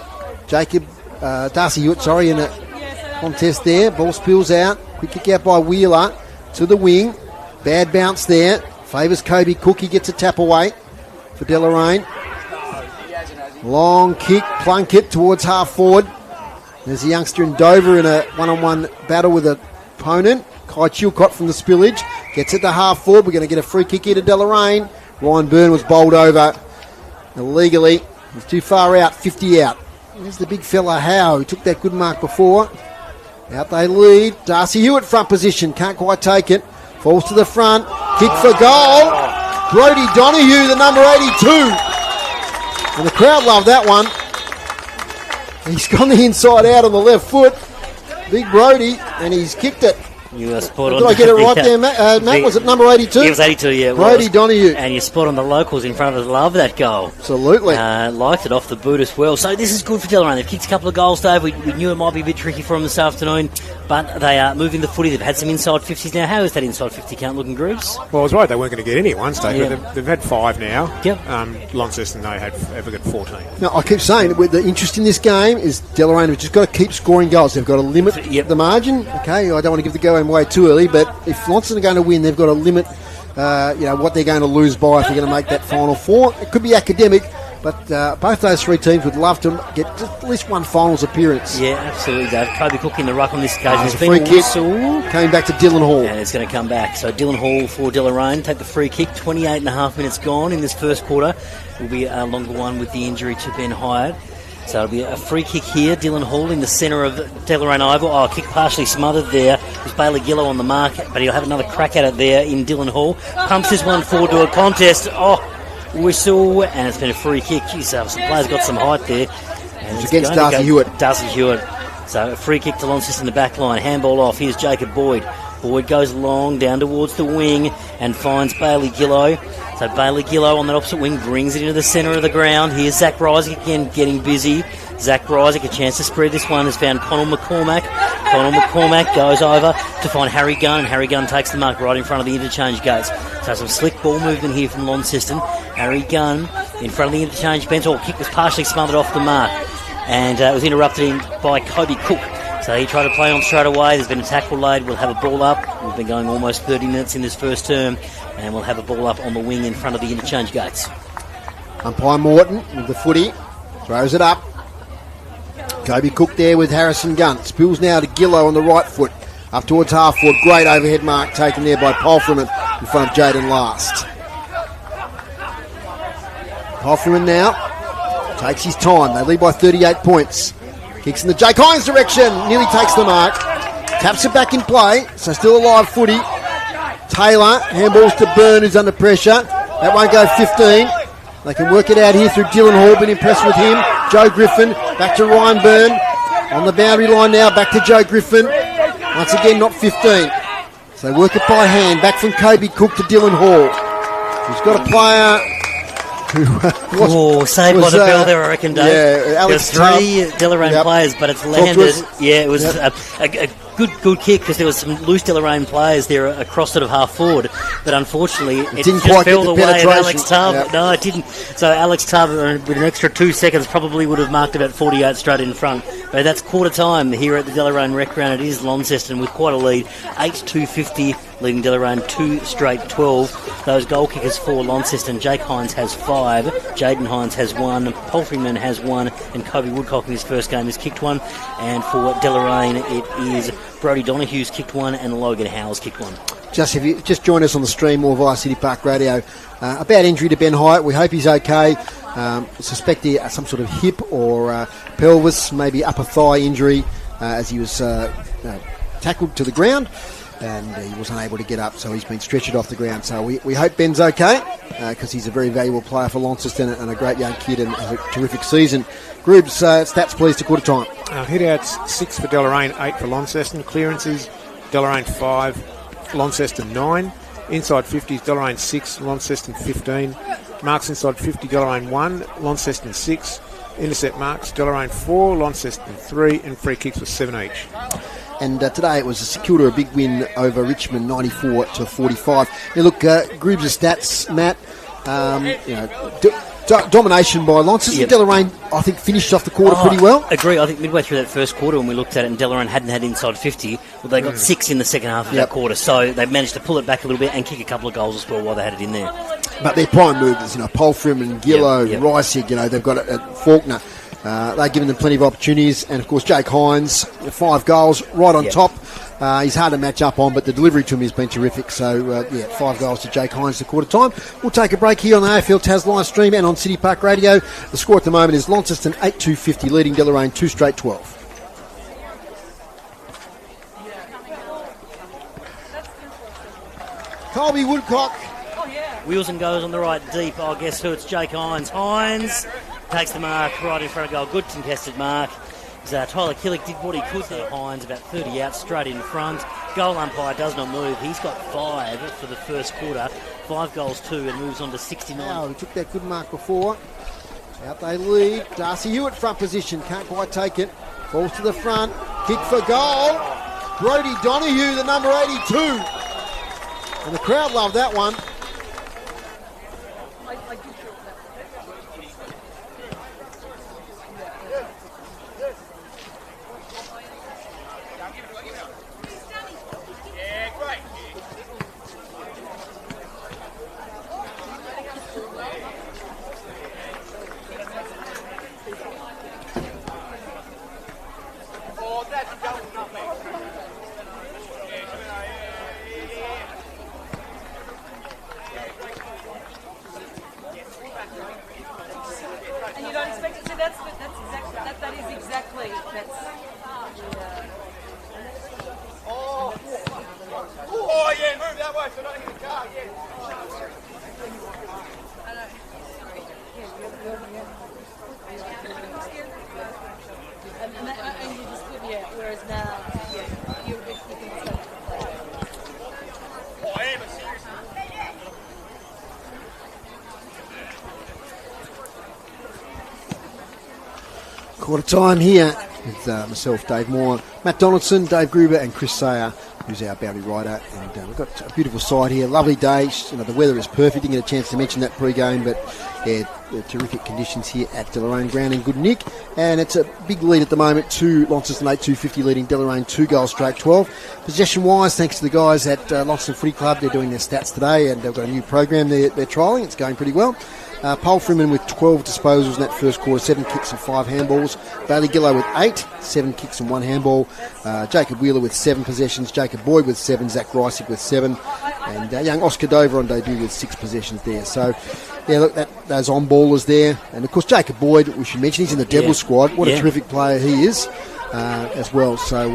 Darcy Hewitt, in a contest there. Ball spills out. Quick kick out by Wheeler to the wing. Bad bounce there. Favours Kobe Cook. He gets a tap away for Deloraine. Long kick, plunk it towards half forward. There's a youngster in Dover in a one-on-one battle with an opponent. Kai Chilcott from the spillage. Gets it to half forward. We're going to get a free kick here to Deloraine. Ryan Byrne was bowled over illegally. He's too far out, 50 out. There's the big fella Howe, who took that good mark before. Out they lead. Darcy Hewitt front position. Can't quite take it. Falls to the front. Kick for goal. Brodie Donoghue, the number 82. And the crowd loved that one. He's gone the inside out on the left foot. Big Brody, and he's kicked it. You were spot on. Did I get it right there, Matt? Matt, was it number 82? It was 82, yeah. Brody Donahue. And you spot on the locals in front of us. Love that goal. Absolutely. Liked it off the boot as well. So this is good for Deloraine. They've kicked a couple of goals, Dave. We knew it might be a bit tricky for them this afternoon, but they are moving the footy. They've had some inside 50s now. How is that inside 50 count looking, Groups? Well, I was right, they weren't going to get any at one stage, Yeah. but they've had 5 now. Yep. Launceston, they have got 14. Now, I keep saying with the interest in this game is Deloraine have just got to keep scoring goals. They've got to limit the margin. Okay, I don't want to give the go away too early, but if Launceston are going to win, they've got to limit what they're going to lose by if they're going to make that final 4. It could be academic, but both those 3 teams would love to get just at least one finals appearance. Yeah, absolutely, Dave. Kobe Cook in the ruck on this occasion. It's a free kick. Came back to Dylan Hall. And it's going to come back. So Dylan Hall for Deloraine. Take the free kick. 28 and a half minutes gone in this first quarter. Will be a longer one with the injury to Ben Hyatt. So it'll be a free kick here. Dylan Hall in the centre of Deloraine Oval. Oh, kick partially smothered there. There's Bailey Gillow on the mark, but he'll have another crack at it there in Dylan Hall. Pumps this one forward to a contest. Oh, whistle, and it's been a free kick. Jeez, some players got some height there. And it's against Darcy Hewitt. Darcy Hewitt. So a free kick to Launceston in the back line. Handball off. Here's Jacob Boyd. Boyd goes long down towards the wing and finds Bailey Gillow. So Bailey Gillow on that opposite wing brings it into the centre of the ground. Here's Zach Rysick again getting busy. Zach Rysick, a chance to spread this one, has found Connell McCormack. Connell McCormack goes over to find Harry Gunn, and Harry Gunn takes the mark right in front of the interchange gates. So some slick ball movement here from Launceston. Harry Gunn in front of the interchange bench. Oh, kick was partially smothered off the mark, and it was interrupted by Kobe Cook. So he tried to play on straight away. There's been a tackle laid. We'll have a ball up. We've been going almost 30 minutes in this first term, and we'll have a ball up on the wing in front of the interchange gates. Umpire Morton with the footy. Throws it up. Kobe Cook there with Harrison Gunn. Spills now to Gillow on the right foot. Up towards half forward. Great overhead mark taken there by Polfreman in front of Jaden Last. Polfreman now takes his time. They lead by 38 points. Kicks in the Jake Hines direction. Nearly takes the mark. Taps it back in play. So still a live footy. Taylor handballs to Byrne, who's under pressure. That won't go 15. They can work it out here through Dylan Hall. Been impressed with him. Joe Griffin back to Ryan Byrne. On the boundary line now. Back to Joe Griffin. Once again, not 15. So they work it by hand. Back from Kobe Cook to Dylan Hall. He's got a player who saved by the bell there, I reckon, Dave. Yeah, Alex There's 3 Deloraine players, but it's landed. Yeah, it was a good kick because there was some loose Deloraine players there across sort of half forward, but unfortunately it didn't just quite fell get the the way of penetration. Alex Tarver. Yep. No, it didn't. So Alex Tarver, with an extra 2 seconds, probably would have marked about 48 straight in front. But that's quarter time here at the Deloraine Rec Ground. It is Launceston with quite a lead, 8-2-50, leading Deloraine 2 straight 12. Those goal kickers for Launceston, Jake Hines has 5, Jaden Hines has 1, Polfreman has 1, and Kobe Woodcock in his first game has kicked 1. And for Deloraine, it is Brody Donahue's kicked 1 and Logan Howell's kicked 1. If you just join us on the stream or via City Park Radio, a bad injury to Ben Hyatt. We hope he's okay. Suspect some sort of hip or pelvis, maybe upper thigh injury as he was tackled to the ground, and he was unable to get up, so he's been stretchered off the ground. So we hope Ben's okay because he's a very valuable player for Launceston and a great young kid and has a terrific season. Groups, stats please to quarter time. Hit-outs 6 for Deloraine, 8 for Launceston. Clearances, Deloraine 5, Launceston 9. Inside 50s, Deloraine 6, Launceston 15. Marks inside 50, Deloraine 1, Launceston 6. Intercept marks, Deloraine 4, Launceston 3, and free kicks were 7 each. And today it was a Security, a big win over Richmond, 94-45. Now look, groups of stats, Matt. Domination by Launceston. Yep. Deloraine, I think, finished off the quarter pretty well. Agree. I think midway through that first quarter when we looked at it and Deloraine hadn't had inside 50, well, they got 6 in the second half of that quarter. So they managed to pull it back a little bit and kick a couple of goals as well while they had it in there. But their prime movers, Polfreman, Gillow, Rysick, they've got it at Faulkner. They've given them plenty of opportunities. And, of course, Jake Hines, 5 goals right on top. He's hard to match up on, but the delivery to him has been terrific. So, 5 goals to Jake Hines at quarter time. We'll take a break here on the AFL Tas live stream and on City Park Radio. The score at the moment is Launceston 8-2-50, leading Deloraine 2 straight 12. Colby Woodcock. Wheels and goes on the right deep. Guess who? It's Jake Hines. Hines takes the mark right in front of goal. Good contested mark. Tyler Killick did what he could there. Hines about 30 out, straight in front. Goal umpire does not move. He's got 5 for the first quarter. 5 goals, 2, and moves on to 69. Now, he took that good mark before. Out they lead. Darcy Hewitt front position. Can't quite take it. Falls to the front. Kick for goal. Brodie Donahue, the number 82. And the crowd loved that one. And you don't expect it. So that's exactly. Oh, yeah, move that way so I don't hit the car, yeah. And you just put, whereas now, you can say. Oh, I am a serious. Quarter time here with myself, Dave Moore, Matt Donaldson, Dave Gruber and Chris Sayer, who's our boundary rider. And we've got a beautiful side here, lovely day. The weather is perfect. Didn't get a chance to mention that pre-game, but terrific conditions here at Deloraine Ground in Good Nick. And it's a big lead at the moment to Launceston 8-250 leading Deloraine 2 goals straight 12. Possession-wise, thanks to the guys at Launceston Footy Club, they're doing their stats today and they've got a new program they're trialling. It's going pretty well. Paul Freeman with 12 disposals in that first quarter, 7 kicks and 5 handballs. Bailey Gillow with 8, 7 kicks and 1 handball. Jacob Wheeler with 7 possessions. Jacob Boyd with 7. Zach Reisick with 7. And young Oscar Dover on debut with 6 possessions there. So, look, those on-ballers there. And, of course, Jacob Boyd, we should mention, he's in the Devils squad. What a terrific player he is as well. So,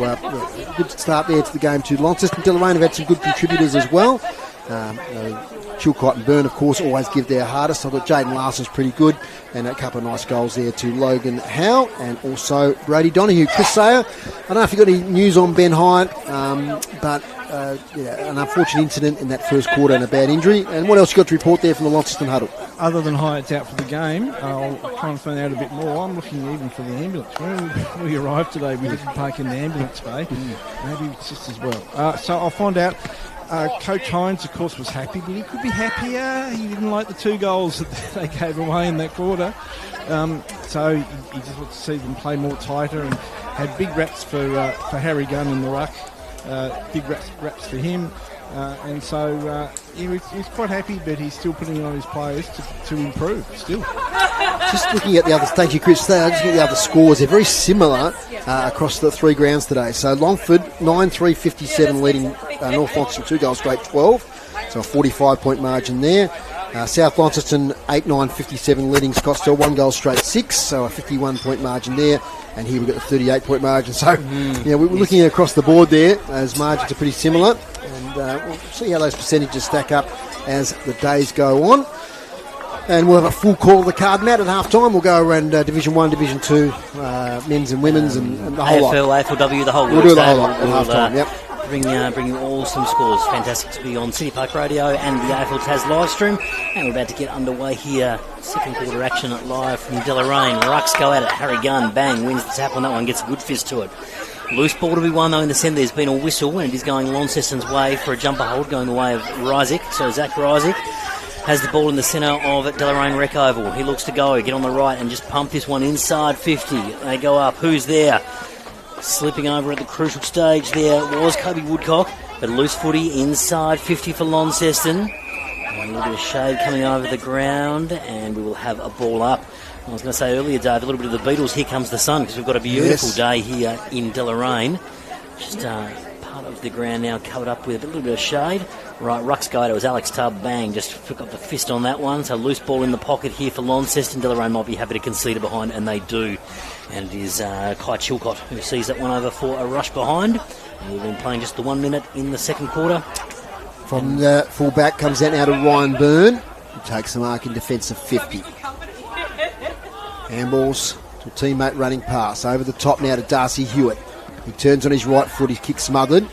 good start there to the game too. Launceston and Deloraine have had some good contributors as well. Chilcott and Byrne, of course, always give their hardest. I thought Jaden Larson's pretty good, and a couple of nice goals there to Logan Howe and also Brodie Donahue. Chris Sayer, I don't know if you got any news on Ben Hyatt, but an unfortunate incident in that first quarter and a bad injury. And what else you got to report there from the Launceston huddle? Other than Hyatt's out for the game, I'll try and find out a bit more. I'm looking even for the ambulance. When we arrived today, we didn't park in the ambulance bay. Maybe it's just as well. So I'll find out. Coach Hines, of course, was happy, but he could be happier. He didn't like the 2 goals that they gave away in that quarter. So he just wants to see them play more tighter and had big raps for Harry Gunn in the ruck. Big raps for him. And so he's quite happy, but he's still putting it on his players to improve still. Just looking at the others, thank you, Chris. Just looking at the other scores, they're very similar across the 3 grounds today. So Longford 9-3-57 leading North Launceston 2 goals straight 12, so a 45-point margin there. South Launceston 8-9-57 leading Scottsdale 1 goal straight 6, so a 51-point margin there. And here we've got the 38-point margin. So we're looking across the board there. Those margins are pretty similar, and we'll see how those percentages stack up as the days go on. And we'll have a full call of the card, Matt, at half-time. We'll go around Division 1, Division 2, men's and women's, and the whole lot. AFL, AFLW, the whole lot. We'll do the whole lot at half-time, yep. Bring you all some scores. Fantastic to be on City Park Radio and the AFL Tas live stream. And we're about to get underway here. Second quarter action live from Deloraine. Rucks go at it. Harry Gunn, bang, wins the tap on that one, gets a good fist to it. Loose ball to be won, though, in the centre. There's been a whistle, and it is going Launceston's way for a jumper hold, going the way of Reisick. So Zach Reisick has the ball in the centre of Deloraine Rec Oval. He looks to go, get on the right and just pump this one inside 50. They go up. Who's there? Slipping over at the crucial stage there was Kobe Woodcock, but loose footy inside 50 for Launceston. And a little bit of shade coming over the ground, and we will have a ball up. I was going to say earlier, Dave, a little bit of the Beatles, Here Comes the Sun, because we've got a beautiful day here in Deloraine. Just part of the ground now covered up with a little bit of shade. Right, Ruck's guy, it was Alex Tubb, bang, just took up the fist on that one. So loose ball in the pocket here for Launceston. Deloraine might be happy to concede it behind, and they do. And it is Kai Chilcott who sees that one over for a rush behind. And we've been playing just the 1 minute in the second quarter. From the full back comes out now to Ryan Byrne, who takes the mark in defence of 50. Handballs to a teammate running past. Over the top now to Darcy Hewitt. He turns on his right foot, his kick smothered.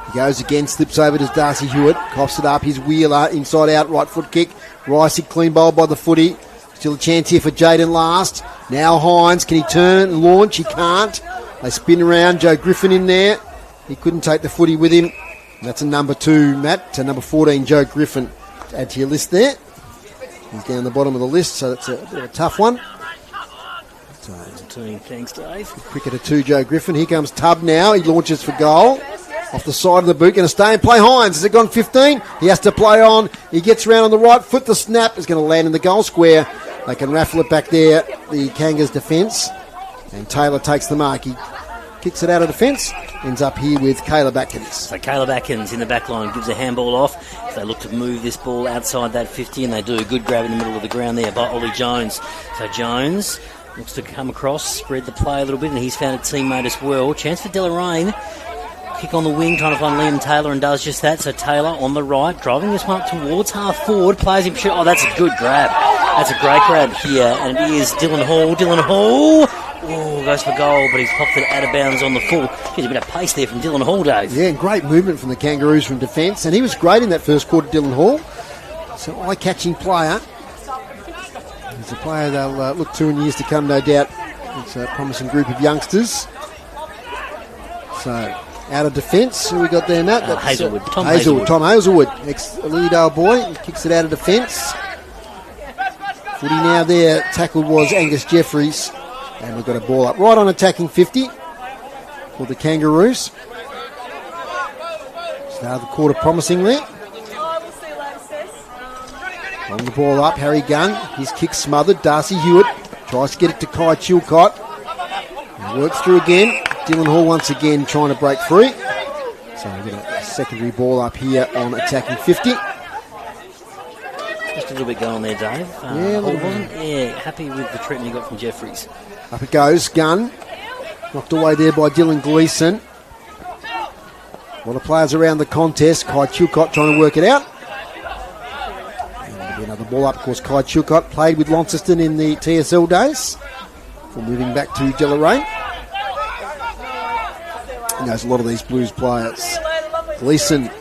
He goes again, slips over to Darcy Hewitt, coughs it up, his Wheeler, inside out, right foot kick. Ricey clean bowl by the footy. Still a chance here for Jaden last. Now Hines, can he turn and launch? He can't. They spin around, Joe Griffin in there. He couldn't take the footy with him. That's a number 2, Matt, to number 14, Joe Griffin. Add to your list there. He's down the bottom of the list, so that's a bit of a tough one. Thanks, Dave. Cricketer 2, Joe Griffin. Here comes Tubb now. He launches for goal. Off the side of the boot, going to stay and play Hines. Has it gone 15? He has to play on. He gets around on the right foot. The snap is going to land in the goal square. They can raffle it back there, the Kangas defence. And Taylor takes the mark. He kicks it out of defence. Ends up here with Caleb Atkins. So Caleb Atkins in the back line gives a handball off. They look to move this ball outside that 50, and they do a good grab in the middle of the ground there by Ollie Jones. So Jones looks to come across, spread the play a little bit, and he's found a teammate as well. Chance for Deloraine. Kick on the wing, trying to find Liam Taylor, and does just that. So Taylor on the right, driving this one up towards half forward, plays him short. Oh, that's a good grab. That's a great grab here, and it is Dylan Hall. Dylan Hall, oh, goes for goal, but he's popped it out of bounds on the full. There's a bit of pace there from Dylan Hall, Dave. Yeah, and great movement from the Kangaroos from defence, and he was great in that first quarter, Dylan Hall. So eye-catching player. He's a player they'll look to in years to come, no doubt. It's a promising group of youngsters. So, out of defence, who we got there, Matt? That's, Hazelwood. Tom Hazelwood, ex-Lilydale boy. He kicks it out of defence. Footy now there. Tackled was Angus Jeffries. And we've got a ball up right on attacking 50 for the Kangaroos. Started the quarter promisingly. On the ball up, Harry Gunn. His kick smothered. Darcy Hewitt tries to get it to Kai Chilcott. Works through again. Dylan Hall once again trying to break free. So we've got a secondary ball up here on attacking 50. Just a little bit going there, Dave. Hall wasn't happy with the treatment he got from Jeffries. Up it goes. Gunn. Knocked away there by Dylan Gleeson. A lot of players around the contest. Kai Chilcott trying to work it out. And another ball up. Of course, Kai Chilcott played with Launceston in the TSL days. Before moving back to Deloraine. He knows a lot of these Blues players. Gleeson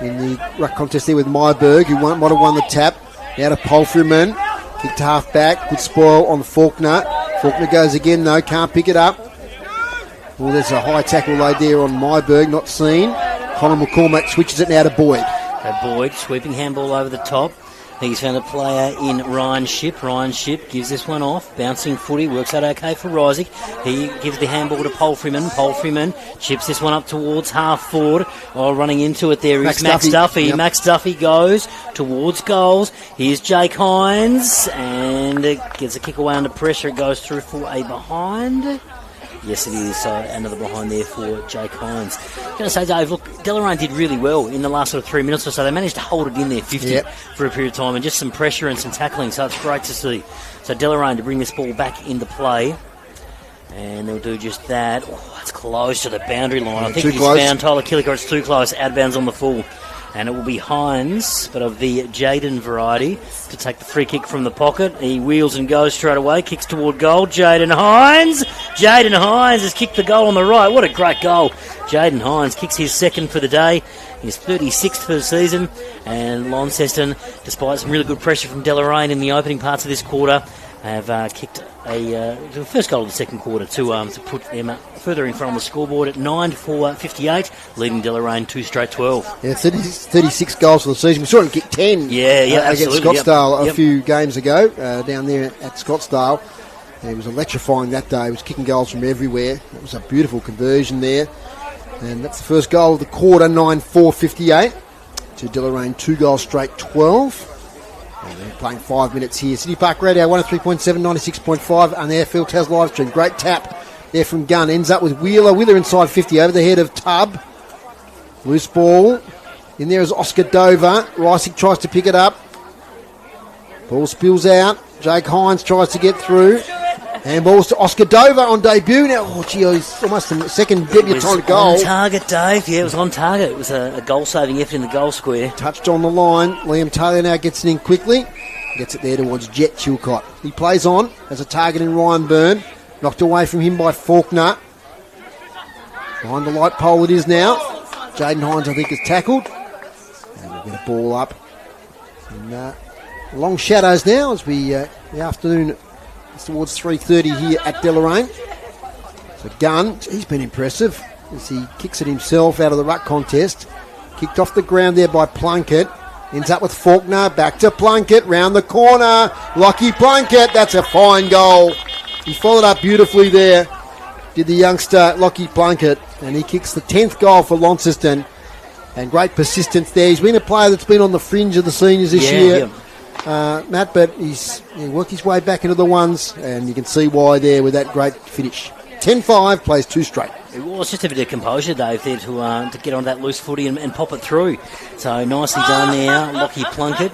in the ruck contest there with Myberg, who might have won the tap. Now to Palfreyman. Kicked half back. Good spoil on Faulkner. Faulkner goes again though. Can't pick it up. Well, there's a high tackle laid there on Myberg. Not seen. Colin McCormack switches it now to Boyd. So Boyd, sweeping handball over the top. He's found a player in Ryan Shipp. Ryan Shipp gives this one off. Bouncing footy. Works out okay for Rysick. He gives the handball to Palfreyman. Palfreyman chips this one up towards half forward. Oh, running into it there is Max Duffy. Yep. Max Duffy goes towards goals. Here's Jake Hines. And gets a kick away under pressure. It goes through for a behind. Yes, it is. So another behind there for Jake Hines. I'm going to say, Dave, look, Deloraine did really well in the last sort of 3 minutes or so. They managed to hold it in there 50 for a period of time, and just some pressure and some tackling. So it's great to see. So Deloraine to bring this ball back into play. And they'll do just that. Oh, it's close to the boundary line. I think he's found Tyler Killicker. It's too close. Out of bounds on the full. And it will be Hines, but of the Jaden variety, to take the free kick from the pocket. He wheels and goes straight away, kicks toward goal. Jaden Hines has kicked the goal on the right. What a great goal. Jaden Hines kicks his second for the day. He's 36th for the season. And Launceston, despite some really good pressure from Deloraine in the opening parts of this quarter, have kicked the first goal of the second quarter to put them further in front on the scoreboard at 9-4-58, leading Deloraine 2 straight 12. Yeah, 36 goals for the season. We saw him kick 10 against Scottsdale a few games ago down there at Scottsdale. It was electrifying that day. He was kicking goals from everywhere. It was a beautiful conversion there. And that's the first goal of the quarter, 9-4-58 to Deloraine, 2 goals straight 12. And they're playing 5 minutes here. City Park Radio 103.7, 96.5 on the Airfield Taz live stream. Great tap there from Gunn. Ends up with Wheeler. Wheeler inside 50 over the head of Tubb. Loose ball. In there is Oscar Dover. Rysick tries to pick it up. Ball spills out. Jake Hines tries to get through. Handballs to Oscar Dover on debut. Now, he's almost the second debutant goal. On target, Dave. Yeah, it was on target. It was a goal-saving effort in the goal square. Touched on the line. Liam Taylor now gets it in quickly. Gets it there towards Jet Chilcott. He plays on as a target in Ryan Byrne. Knocked away from him by Faulkner. Behind the light pole it is now. Jaden Hines, I think, is tackled. And we'll get a ball up. And long shadows now as the afternoon is towards 3:30 here at Deloraine. So Gunn, he's been impressive as he kicks it himself out of the ruck contest. Kicked off the ground there by Plunkett. Ends up with Faulkner. Back to Plunkett. Round the corner. Lockie Plunkett. That's a fine goal. He followed up beautifully there. Did the youngster Lockie Plunkett. And he kicks the 10th goal for Launceston. And great persistence there. He's been a player that's been on the fringe of the seniors this year. Matt, but he worked his way back into the ones. And you can see why there with that great finish. 10-5, plays 2 straight. It was just a bit of composure, Dave, there to get on that loose footy and pop it through. So nicely done there, Lockie Plunkett.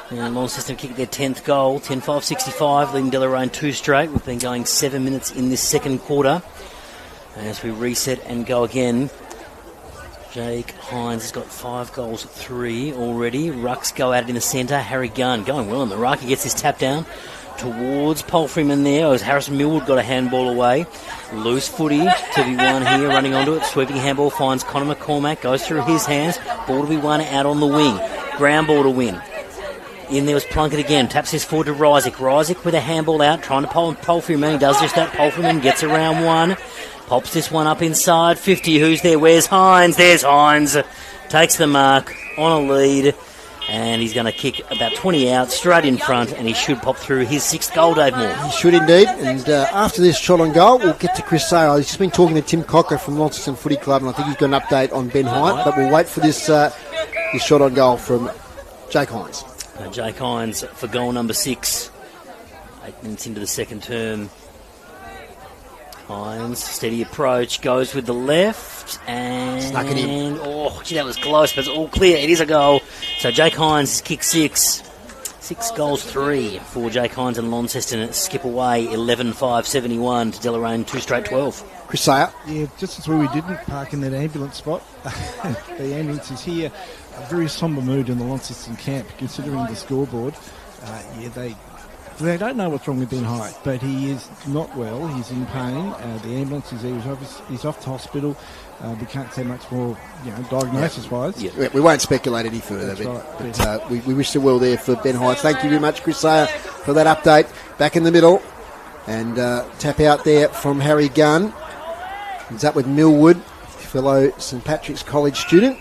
And Launceston kicked their 10th goal, 10-5-65, leading Deloraine 2 straight. We've been going 7 minutes in this second quarter. As we reset and go again, Jake Hines has got 5 goals, 3 already. Rucks go at it in the centre. Harry Gunn going well in the ruck. He gets his tap down towards Palfreyman there as Harrison Millwood got a handball away. Loose footy to be won here, running onto it. Sweeping handball finds Connor McCormack, goes through his hands. Ball to be won out on the wing. Ground ball to win. In there was Plunkett again, taps his forward to Rysick. Rysick with a handball out, trying to pull Palfreyman. He does just that. Palfreyman gets around one. Pops this one up inside 50. Who's there? Where's Hines? There's Hines. Takes the mark on a lead. And he's going to kick about 20 out, straight in front, and he should pop through his 6th goal, Dave Moore. He should indeed. And after this shot on goal, we'll get to Chris Sale. He's just been talking to Tim Cocker from Launceston Footy Club, and I think he's got an update on Ben Hyatt. But we'll wait for this shot on goal from Jake Hines. Jake Hines for goal number 6. 8 minutes into the second term. Hines, steady approach, goes with the left, and snuck it in. Oh, gee, that was close, but it's all clear. It is a goal. So Jake Hines has kicked 6. 6 goals, 3 for Jake Hines and Launceston. Skip away 11-5-71 to Deloraine 2 straight 12. Chris Sayer. Yeah, just as we didn't park in that ambulance spot. The ambulance is here. A very sombre mood in the Launceston camp, considering the scoreboard. They don't know what's wrong with Ben Hyatt, but he is not well. He's in pain. The ambulance is there. He's off to hospital. We can't say much more, diagnosis-wise. Yeah, we won't speculate any further. But we wish the well there for Ben Hyatt. Thank you very much, Chris Sayer, for that update. Back in the middle. And tap out there from Harry Gunn. He's up with Millwood, fellow St Patrick's College student.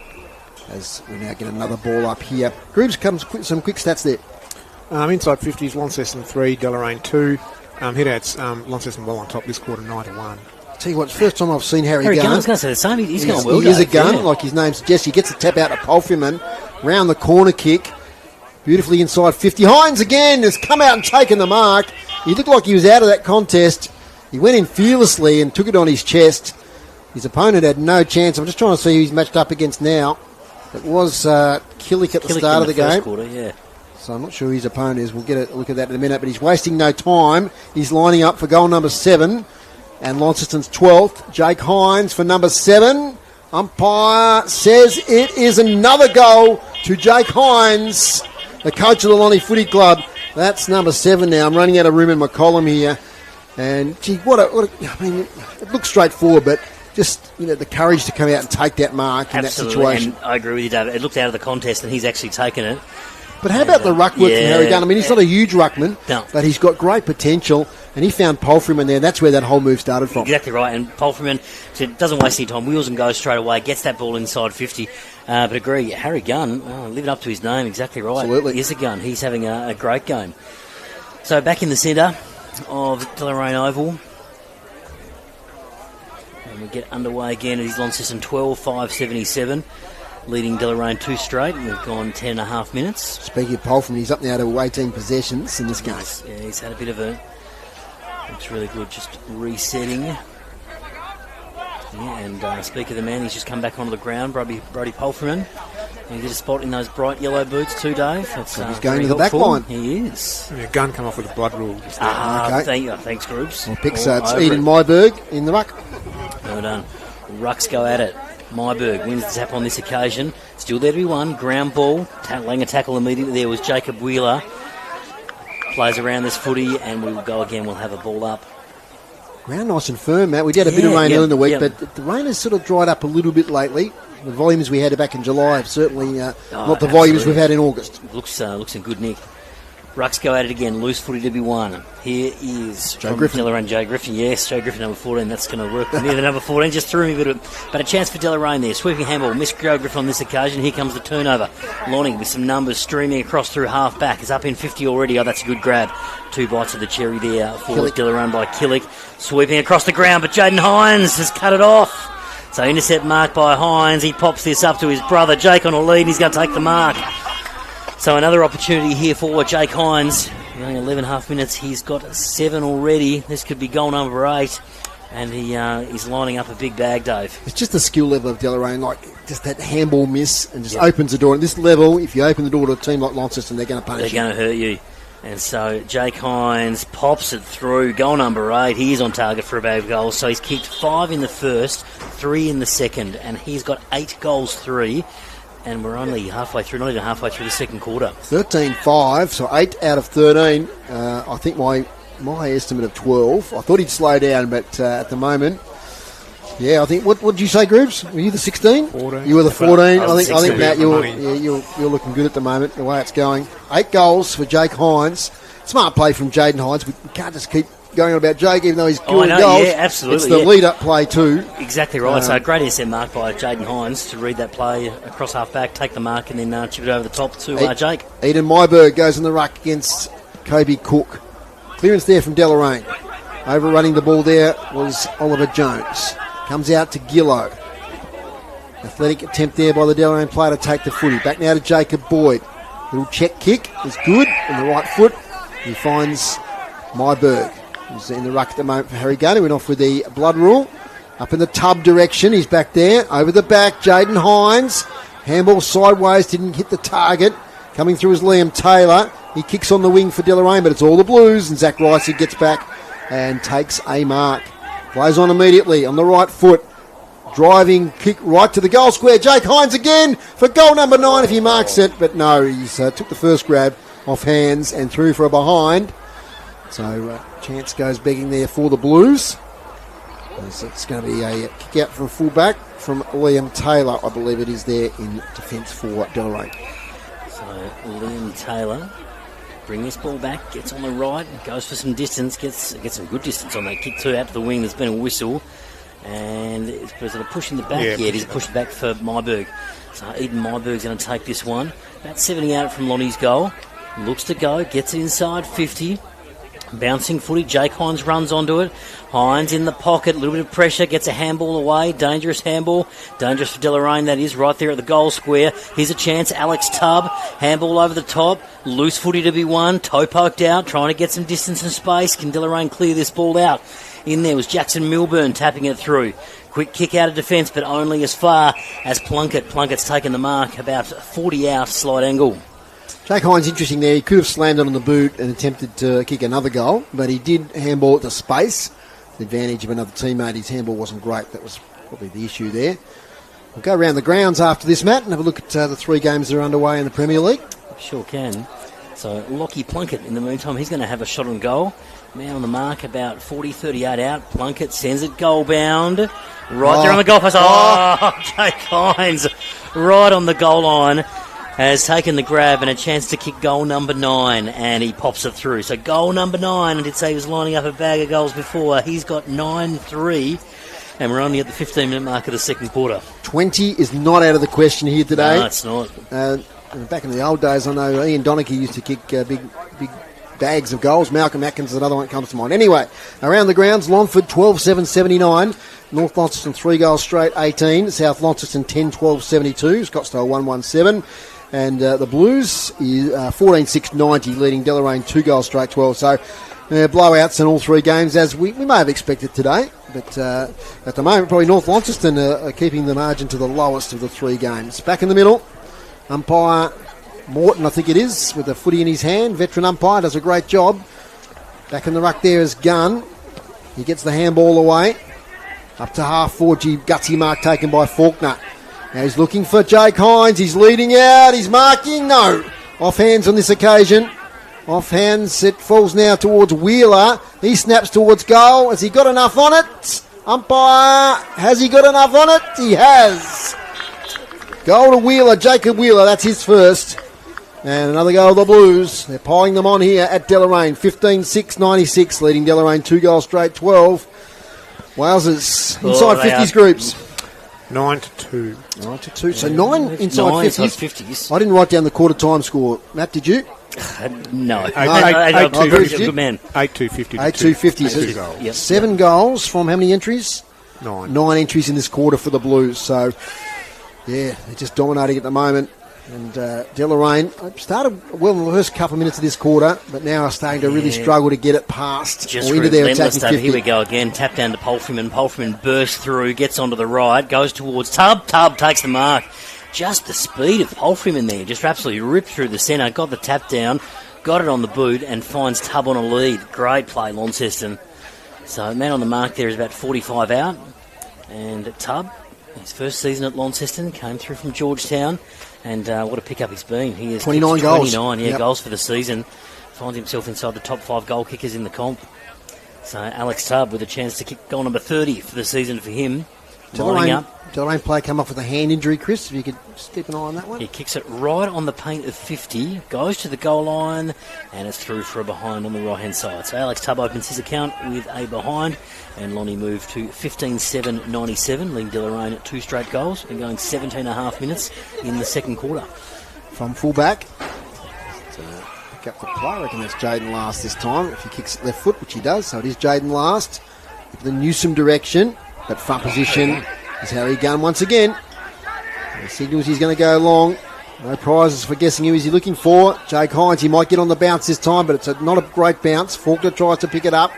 As we now get another ball up here. Grooves, some quick stats there. Inside 50s, Launceston 3, Deloraine 2. Hit-outs, Launceston well on top this quarter, 9-1. Tell you what, it's the first time I've seen Harry Gunn. I was going to say the same. He's going well. He is a gun, like his name suggests. He gets the tap out to Palfreyman. Round the corner kick. Beautifully inside 50. Hines again has come out and taken the mark. He looked like he was out of that contest. He went in fearlessly and took it on his chest. His opponent had no chance. I'm just trying to see who he's matched up against now. It was Killick at the start of the game. Quarter, yeah. So I'm not sure who his opponent is. We'll get a look at that in a minute. But he's wasting no time. He's lining up for goal number 7. And Launceston's 12th. Jake Hines for number 7. Umpire says it is another goal to Jake Hines, the coach of the Lonnie Footy Club. That's number 7 now. I'm running out of room in my column here. And, gee, it looks straightforward, but just, the courage to come out and take that mark in Absolutely. that situation. And I agree with you, David. It looked out of the contest, and he's actually taken it. But how about the ruck work from Harry Gunn? I mean, he's not a huge ruckman, but he's got great potential, and he found Palfreyman there, and that's where that whole move started from. Exactly right, and Palfreyman doesn't waste any time, wheels and goes straight away, gets that ball inside 50. But agree, Harry Gunn, living up to his name, exactly right. Absolutely. He is a gun. He's having a great game. So back in the centre of Deloraine Oval. And we get underway again. It is Launceston 12-5-77. Leading Deloraine 2 straight. We've gone 10.5 minutes. Speaking of Palfreyman, he's up now to 18 possessions in this game. Yeah, he's had a bit of a... Looks really good, just resetting. Yeah, and speak of the man, he's just come back onto the ground, Brody Palfreyman. And he did a spot in those bright yellow boots too, Dave. That's, he's going to the back line. He is. Yeah, Gunn come off with a blood rule. Okay. Thanks, groups. Well, picks it's Eden Myberg in the ruck. Well done. Rucks go at it. Myberg wins the tap on this occasion. Still there to be won. Ground ball. Laying a tackle immediately there was Jacob Wheeler. Plays around this footy and we will go again. We'll have a ball up. Ground nice and firm, Matt. We did a bit of rain earlier in the week, yeah. but the rain has sort of dried up a little bit lately. The volumes we had back in July have certainly not the volumes we've had in August. Looks in good nick. Rucks go at it again. Loose footy to be won. Here is Joe Griffin. Deloraine, Joe Griffin. Yes, Joe Griffin, number 14. That's going to work near the number 14. Just threw me a bit of but a chance for Deloraine there. Sweeping handball. Missed Joe Griffin on this occasion. Here comes the turnover. Lonnie with some numbers streaming across through half back. Is up in 50 already. Oh, that's a good grab. 2 bites of the cherry there for Deloraine by Killick. Sweeping across the ground, but Jaden Hines has cut it off. So intercept mark by Hines. He pops this up to his brother. Jake on a lead. He's going to take the mark. So another opportunity here for Jake Hines. Only 11.5 minutes. He's got 7 already. This could be goal number 8. And he's lining up a big bag, Dave. It's just the skill level of Deloraine, like just that handball miss and just opens the door. At this level, if you open the door to a team like Launceston, they're going to punish you. They're going to hurt you. And so Jake Hines pops it through. Goal number 8. He is on target for a bag of goals. So he's kicked 5 in the first, 3 in the second. And he's got 8 goals, 3. And we're only halfway through, not even halfway through the second quarter. 13-5, so 8 out of 13. I think my estimate of 12. I thought he'd slow down, but at the moment, I think. What did you say, Grooves? Were you the 16? 14. You were the 14. I think 16. Matt, you're looking good at the moment. The way it's going. 8 goals for Jake Hines. Smart play from Jaden Hines. We can't just keep going on about Jake, even though he's good goals. Yeah, absolutely. It's the lead-up play too. Exactly right. So a great intercept mark by Jaden Hines to read that play across half-back, take the mark, and then chip it over the top to Jake. Eden Myberg goes in the ruck against Kobe Cook. Clearance there from Deloraine. Overrunning the ball there was Oliver Jones. Comes out to Gillow. Athletic attempt there by the Deloraine player to take the footy. Back now to Jacob Boyd. Little check kick is good on the right foot. He finds Myberg. He's in the ruck at the moment for Harry Gunn. He went off with the blood rule. Up in the tub direction. He's back there. Over the back, Jaden Hines. Handball sideways. Didn't hit the target. Coming through is Liam Taylor. He kicks on the wing for Deloraine, but it's all the Blues. And Zach Ricey gets back and takes a mark. Plays on immediately on the right foot. Driving kick right to the goal square. Jake Hines again for goal number 9 if he marks it. But no, he's took the first grab off hands and through for a behind. So chance goes begging there for the Blues. It's going to be a kick out for a fullback from Liam Taylor, I believe it is there in defence for Deloraine. So Liam Taylor bring this ball back, gets on the right, goes for some distance, gets some good distance on that kick too, out to the wing. There's been a whistle. And is it a push in the back? Yeah, it is a push back for Myberg. So Eden Myberg's going to take this one. About 70 out from Lonnie's goal. Looks to go, gets it inside 50. Bouncing footy, Jake Hines runs onto it. Hines in the pocket, a little bit of pressure, gets a handball away. Dangerous handball. Dangerous for Deloraine, that is, right there at the goal square. Here's a chance, Alex Tubb. Handball over the top. Loose footy to be won. Toe poked out, trying to get some distance and space. Can Deloraine clear this ball out? In there was Jackson Milburn tapping it through. Quick kick out of defence, but only as far as Plunkett. Plunkett's taken the mark, about 40 out, slight angle. Jake Hines, interesting there. He could have slammed it on the boot and attempted to kick another goal, but he did handball it to space. The advantage of another teammate, his handball wasn't great. That was probably the issue there. We'll go around the grounds after this, Matt, and have a look at the 3 games that are underway in the Premier League. Sure can. So Lockie Plunkett, in the meantime, he's going to have a shot on goal. Man on the mark, about 40, 38 out. Plunkett sends it goal bound. Right there on the goal post. Jake Hines, right on the goal line. Has taken the grab and a chance to kick goal number 9, and he pops it through. So goal number 9, I did say he was lining up a bag of goals before. He's got 9-3, and we're only at the 15-minute mark of the second quarter. 20 is not out of the question here today. No, it's not. Back in the old days, I know Ian Donachie used to kick big bags of goals. Malcolm Atkins is another one that comes to mind. Anyway, around the grounds, Longford 12-7-79. North Launceston 3 goals straight, 18. South Launceston 10-12-72. Scottsdale 1-1-7. And the Blues is 14-6-90, leading Deloraine 2 goals straight, 12. So blowouts in all 3 games, as we may have expected today. But at the moment, probably North Launceston are keeping the margin to the lowest of the 3 games. Back in the middle, umpire Morton, I think it is, with the footy in his hand. Veteran umpire, does a great job. Back in the ruck there is Gunn. He gets the handball away. Up to half forward, gutsy mark taken by Faulkner. Now he's looking for Jake Hines. He's leading out. He's marking. No. Off hands on this occasion. Off hands, it falls now towards Wheeler. He snaps towards goal. Has he got enough on it? Umpire, has he got enough on it? He has. Goal to Wheeler, Jacob Wheeler, that's his first. And another goal of the Blues. They're piling them on here at Deloraine. 15-6-96, leading Deloraine 2 goals straight, 12. Walesers inside 50s groups. 9-2. 9-2. So 9 inside 50s. 50s. I didn't write down the quarter time score. Matt, did you? No. Eight, Good man. 8-2-50. 8-2-50. goals. Yep. 7 goals from how many entries? 9. 9 entries in this quarter for the Blues. So, yeah, they're just dominating at the moment. And Deloraine started well in the first couple of minutes of this quarter, but now are starting to really struggle to get it past Just or into their attacking relentless. 50. Here we go again. Tap down to Polfreeman. Polfreeman bursts through, gets onto the right, goes towards Tubb. Tubb takes the mark. Just the speed of Polfreeman there. Just absolutely ripped through the centre, got the tap down, got it on the boot, and finds Tubb on a lead. Great play, Launceston. So, man on the mark there is about 45 out. And Tubb, his first season at Launceston, came through from Georgetown. And what a pickup he's been. He is 29 goals. 29, goals for the season. Finds himself inside the top 5 goal kickers in the comp. So Alex Tubb with a chance to kick goal number 30 for the season for him. Lining up. Deloraine player come off with a hand injury, Chris, if you could just keep an eye on that one. He kicks it right on the paint of 50, goes to the goal line, and it's through for a behind on the right-hand side. So Alex Tubb opens his account with a behind, and Lonnie moved to 15-7-97, leading Deloraine at 2 straight goals, and going 17.5 minutes in the second quarter. From fullback. To pick up the play. I reckon that's Jaden Last this time. If he kicks it left foot, which he does, so it is Jaden Last. The Newsom direction, but front position is Harry Gunn once again. He signals he's going to go long. No prizes for guessing who is he looking for. Jake Hines, he might get on the bounce this time, but it's not a great bounce. Faulkner tries to pick it up.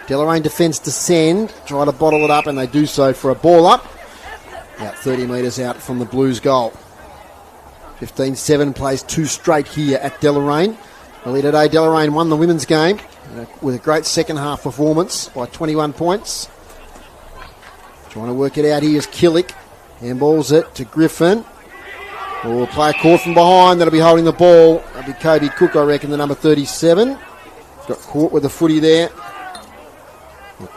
Deloraine defence to send, try to bottle it up, and they do so for a ball up. About 30 metres out from the Blues goal. 15-7 plays 2 straight here at Deloraine. Earlier today, Deloraine won the women's game with a great second half performance by 21 points. Trying to work it out here is Killick. Handballs it to Griffin. We'll play a court from behind. That'll be holding the ball. That'll be Kobe Cook, I reckon, the number 37. Got caught with the footy there.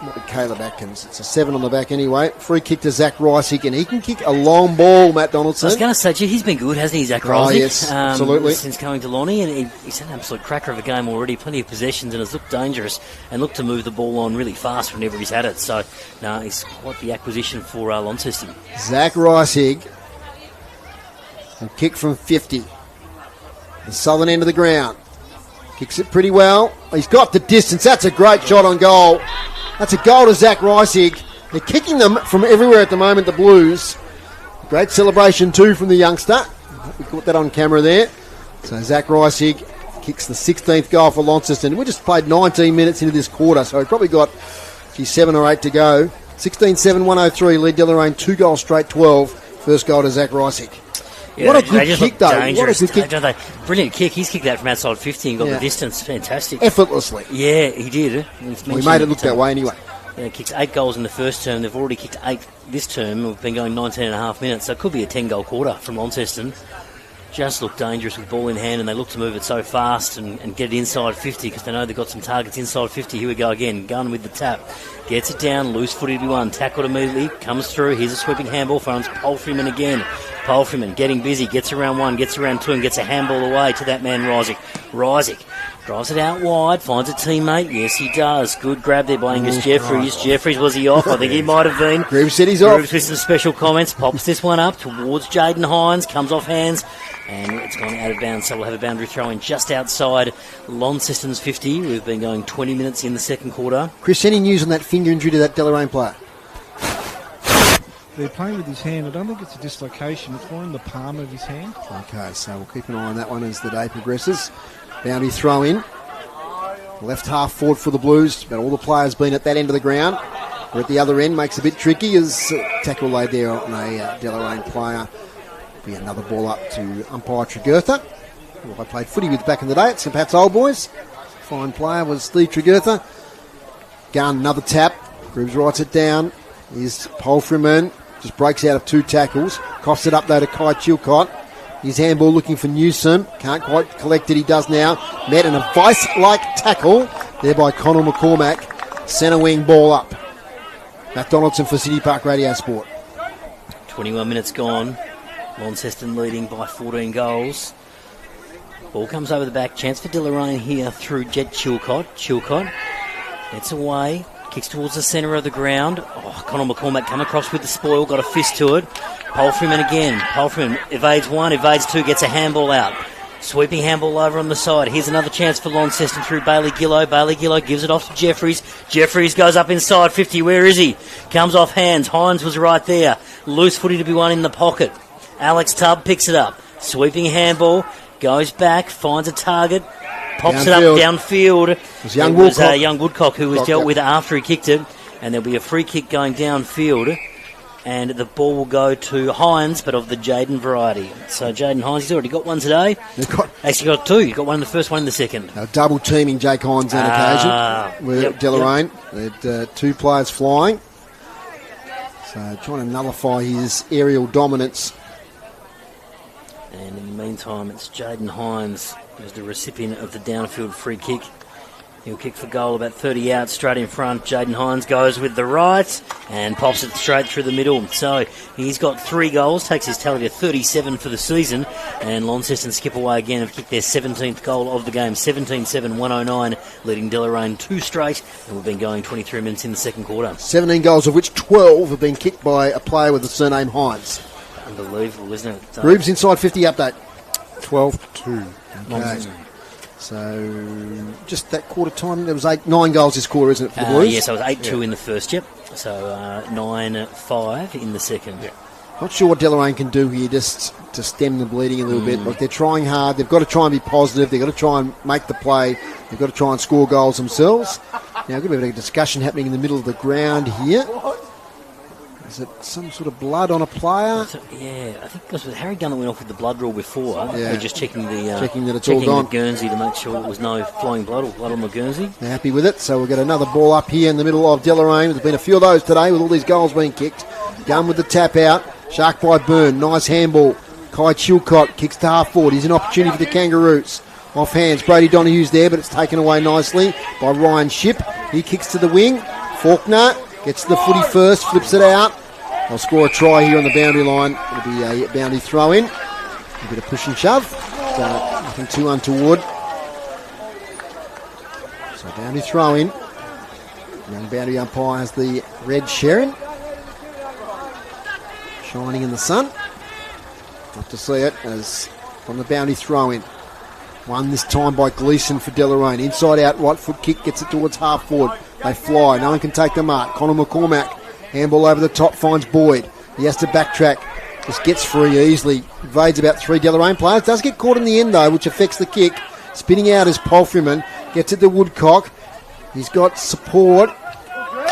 Might be Caleb Atkins. It's a 7 on the back anyway. Free kick to Zach Riesick, and he can kick a long ball, Matt Donaldson. I was going to say, gee, he's been good, hasn't he, Zach Riesick? Oh, yes, absolutely. Since coming to Lonnie, and he's an absolute cracker of a game already. Plenty of possessions, and has looked dangerous and looked to move the ball on really fast whenever he's had it. So, no, he's quite the acquisition for Launceston. Zach Riesick will kick from 50. The southern end of the ground. Kicks it pretty well. He's got the distance. That's a great shot on goal. That's a goal to Zach Riesick. They're kicking them from everywhere at the moment, the Blues. Great celebration too from the youngster. We got that on camera there. So Zach Riesick kicks the 16th goal for Launceston. We just played 19 minutes into this quarter, so we've probably got 7 or 8 to go. 16-7-103, lead Deloraine 2 goals straight, 12. First goal to Zach Riesick. Yeah, what a good kick, though. Dangerous. What a good kick. Brilliant kick. He's kicked that from outside 50 and got the distance. Fantastic. Effortlessly. Yeah, he did. We made it look that way anyway. Yeah, kicked 8 goals in the first term. They've already kicked 8 this term. We've been going 19.5 minutes. So it could be a 10-goal quarter from Launceston. Just look dangerous with ball in hand, and they look to move it so fast and get it inside 50 because they know they've got some targets inside 50. Here we go again. Gunn with the tap. Gets it down. Loose footed to one. Tackled immediately. Comes through. Here's a sweeping handball. Finds Polfreeman again. Polfreeman getting busy. Gets around 1. Gets around 2 and gets a handball away to that man Riesick. Riesick drives it out wide. Finds a teammate. Yes, he does. Good grab there by Angus Jeffries. Jeffries, was he off? I think he might have been. Groove said he's off. With some special comments. Pops this one up towards Jaden Hines. Comes off hands. And it's gone out of bounds, so we'll have a boundary throw in just outside Launceston's 50. We've been going 20 minutes in the second quarter. Chris, any news on that finger injury to that Deloraine player? They're playing with his hand. I don't think it's a dislocation. It's more in the palm of his hand. Okay, so we'll keep an eye on that one as the day progresses. Boundary throw in. Left half forward for the Blues, but all the players been at that end of the ground. We're at the other end, makes it a bit tricky as tackle laid there on a Deloraine player. Be another ball up to umpire Tregurtha, who I played footy with back in the day at St Pat's Old Boys. Fine player was Steve Tregurtha. Gunn, another tap. Grooves writes it down. Here's Polfreeman. Just breaks out of 2 tackles. Coughs it up though to Kai Chilcott. His handball looking for Newsom. Can't quite collect it. He does now. Met and a vice-like tackle there by Connell McCormack. Centre wing ball up. Matt Donaldson for City Park Radio Sport. 21 minutes gone. Launceston leading by 14 goals. Ball comes over the back. Chance for Deloraine here through Jet Chilcott. Chilcott gets away. Kicks towards the centre of the ground. Oh, Connell McCormack come across with the spoil. Got a fist to it. Polfreeman again. Polfreeman evades one, evades two, gets a handball out. Sweeping handball over on the side. Here's another chance for Launceston through Bailey Gillow. Bailey Gillow gives it off to Jeffries. Jeffries goes up inside 50. Where is he? Comes off hands. Hines was right there. Loose footy to be won in the pocket. Alex Tubb picks it up. Sweeping handball. Goes back. Finds a target. Pops it up downfield. It was young Woodcock who was dealt with after he kicked it. And there'll be a free kick going downfield. And the ball will go to Hines, but of the Jaden variety. So Jaden Hines, he's already got one today. Actually got two. He got one in the first, one in the second. Double teaming Jake Hines on occasion with Deloraine. They had two players flying. So trying to nullify his aerial dominance. And in the meantime, it's Jaden Hines who's the recipient of the downfield free kick. He'll kick for goal about 30 out, straight in front. Jaden Hines goes with the right and pops it straight through the middle. So he's got 3 goals, takes his tally to 37 for the season. And Launceston skip away again, have kicked their 17th goal of the game. 17-7-109, leading Deloraine 2 straight. And we've been going 23 minutes in the second quarter. 17 goals, of which 12 have been kicked by a player with the surname Hines. Unbelievable, isn't it? Rubes inside 50 update. 12-2. Okay. So, just that quarter time, there was 9 goals this quarter, isn't it, for the Blues? Yes, it was 8-2 in the first, yep. So, 9-5 in the second. Yeah. Not sure what Deloraine can do here just to stem the bleeding a little bit. Like, they're trying hard. They've got to try and be positive. They've got to try and make the play. They've got to try and score goals themselves. Now, we've got a bit of a discussion happening in the middle of the ground here. Is it some sort of blood on a player? Yeah, I think it was Harry Gunn that went off with the blood rule before. Yeah. We're just checking that it's all gone. The Guernsey to make sure there was no flowing blood or blood on the Guernsey. They're happy with it, so we'll get another ball up here in the middle of Deloraine. There's been a few of those today with all these goals being kicked. Gunn with the tap out. Shark by Byrne. Nice handball. Kai Chilcott kicks to half forward. He's an opportunity for the Kangaroos. Off hands. Brady Donohue's there, but it's taken away nicely by Ryan Shipp. He kicks to the wing. Faulkner gets the footy first, flips it out. They'll score a try here on the boundary line. It'll be a boundary throw in. A bit of push and shove. Nothing too untoward. So boundary throw in. Young boundary umpire has the red Sharon. Shining in the sun. Love to see it as from the boundary throw in. Won this time by Gleeson for Deloraine. Inside out, right foot kick, gets it towards half forward. They fly. No one can take the mark. Connor McCormack. Handball over the top, finds Boyd. He has to backtrack. Just gets free easily. Evades about 3 Deloraine players. Does get caught in the end, though, which affects the kick. Spinning out is Polfreeman. Gets it to Woodcock. He's got support.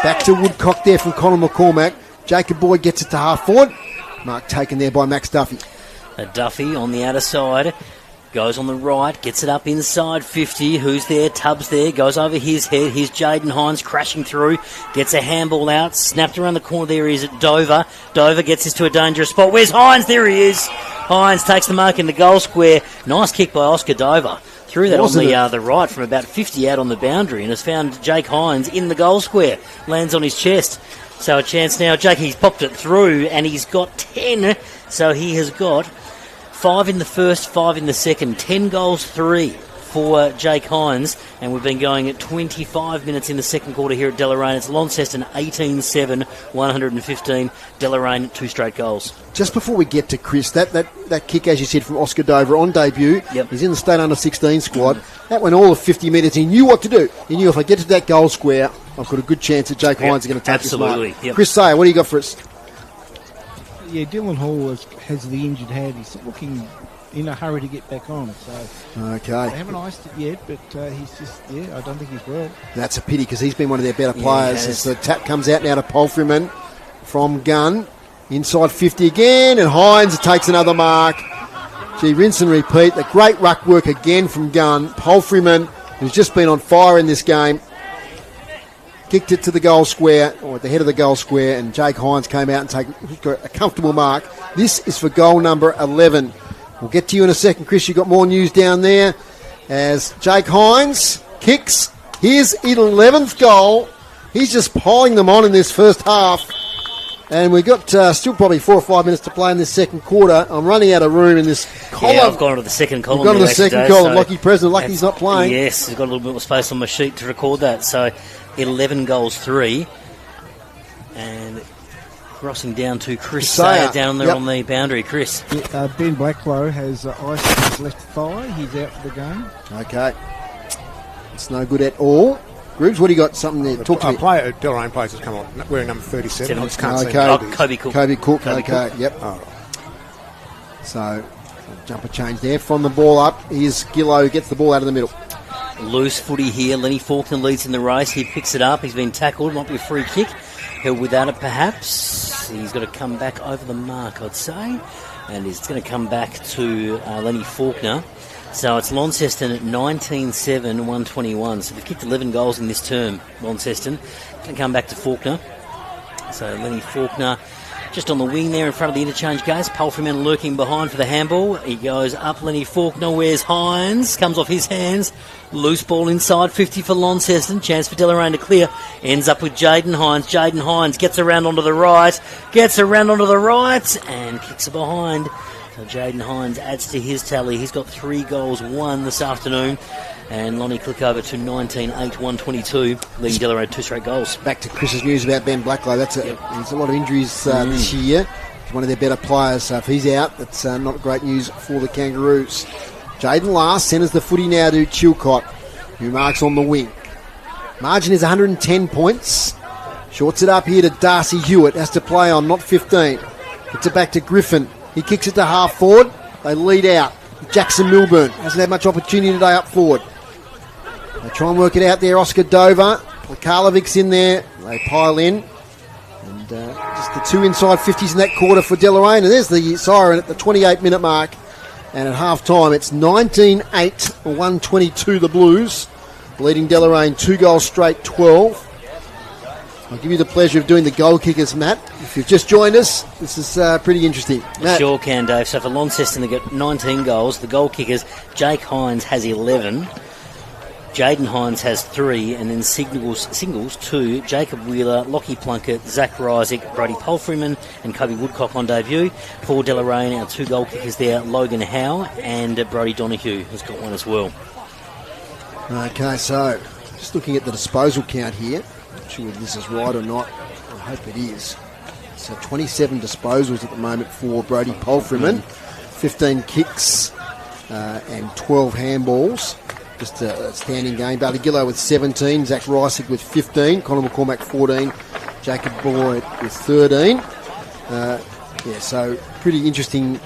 Back to Woodcock there from Connor McCormack. Jacob Boyd gets it to half forward. Mark taken there by Max Duffy. Duffy on the outer side. Goes on the right, gets it up inside 50. Who's there? Tubbs there. Goes over his head. Here's Jaden Hines crashing through. Gets a handball out. Snapped around the corner. There he is at Dover. Dover gets this to a dangerous spot. Where's Hines? There he is. Hines takes the mark in the goal square. Nice kick by Oscar Dover. Threw that on the right from about 50 out on the boundary and has found Jake Hines in the goal square. Lands on his chest. So a chance now. Jake, he's popped it through and he's got 10. So he has got 5 in the first, 5 in the second. 10 goals, 3 for Jake Hines. And we've been going at 25 minutes in the second quarter here at Deloraine. It's Launceston 18-7, 115. Deloraine, 2 straight goals. Just before we get to Chris, that kick, as you said, from Oscar Dover on debut. Yep. He's in the state under-16 squad. That went all of 50 minutes. He knew what to do. He knew if I get to that goal square, I've got a good chance that Jake Hines is going to take this mark. Absolutely. Yep. Chris Sayer, what do you got for us? Yeah, Dylan Hall has the injured hand. He's looking in a hurry to get back on. So Okay. they haven't iced it yet, but he's just, I don't think he's well. That's a pity because he's been one of their better players. As the tap comes out now to Polfreeman from Gunn. Inside 50 again, and Hines takes another mark. Gee, rinse and repeat. The great ruck work again from Gunn. Polfreeman, who's just been on fire in this game, kicked it to the goal square, or at the head of the goal square, and Jake Hines came out and got a comfortable mark. This is for goal number 11 We'll get to you in a second, Chris. You've got more news down there as Jake Hines kicks his 11th goal. He's just piling them on in this first half. And we've got still probably 4 or 5 minutes to play in this second quarter. I'm running out of room in this column. Yeah, I've gone to the second column. We've gone to the second column. Lockie President, Lucky's not playing. Yes, he's got a little bit more space on my sheet to record that. So 11 goals, 3. And crossing down to Chris Sayer down there on the boundary. Chris. Yeah, Ben Blacklow has ice on his left thigh. He's out for the game. Okay. It's no good at all. Grooves, what do you got? Something there? Talk to me. Deloraine players has come on. Wearing number 37. I just can't see Kobe Cook. Kobe Cook. Okay, yep. Oh. So, jumper change there. From the ball up, here's Gillow, gets the ball out of the middle. Loose footy here. Lenny Faulkner leads in the race. He picks it up. He's been tackled. Might be a free kick. Held without it, perhaps. He's got to come back over the mark, I'd say. And he's going to come back to Lenny Faulkner. So it's Launceston at 19-7, 121. So they've kicked 11 goals in this term, Launceston. Going to come back to Faulkner. So Lenny Faulkner just on the wing there in front of the interchange guys. Palfreyman lurking behind for the handball. He goes up, Lenny Faulkner. Where's Hines? Comes off his hands. Loose ball inside 50 for Launceston. Chance for Deloraine to clear. Ends up with Jaden Hines. Jaden Hines gets around onto the right. And kicks it behind. So Jaden Hines adds to his tally. He's got 3 goals, 1 this afternoon. And Lonnie click over to 19-8, 122, leading Deloraine 2 straight goals. Back to Chris's news about Ben Blacklow. There's a lot of injuries this year. He's one of their better players. So if he's out, that's not great news for the Kangaroos. Jaden Last centres the footy now to Chilcott, who marks on the wing. Margin is 110 points. Shorts it up here to Darcy Hewitt. Has to play on, not 15. Gets it back to Griffin. He kicks it to half forward. They lead out. Jackson Milburn hasn't had much opportunity today up forward. They try and work it out there. Oscar Dover. Karlovic's in there. They pile in. And just the 2 inside 50s in that quarter for Deloraine. And there's the siren at the 28-minute mark. And at half-time, it's 19-8, 122 the Blues. Leading Deloraine 2 goals straight, 12. I'll give you the pleasure of doing the goal kickers, Matt. If you've just joined us, this is pretty interesting. Matt. Sure can, Dave. So for Launceston, they get 19 goals. The goal kickers, Jake Hines has 11. Jaden Hines has 3, and then singles 2. Jacob Wheeler, Lockie Plunkett, Zach Rysick, Brody Palfreyman, and Kobe Woodcock on debut. For Deloraine, our 2 goal kickers there, Logan Howe and Brody Donoghue has got 1 as well. Okay, so just looking at the disposal count here. Not sure if this is right or not. I hope it is. So 27 disposals at the moment for Brody Palfreyman. 15 kicks and 12 handballs. Just a standing game. Barty Gillow with 17, Zach Rysick with 15, Conor McCormack 14, Jacob Boyd with 13. So pretty interesting.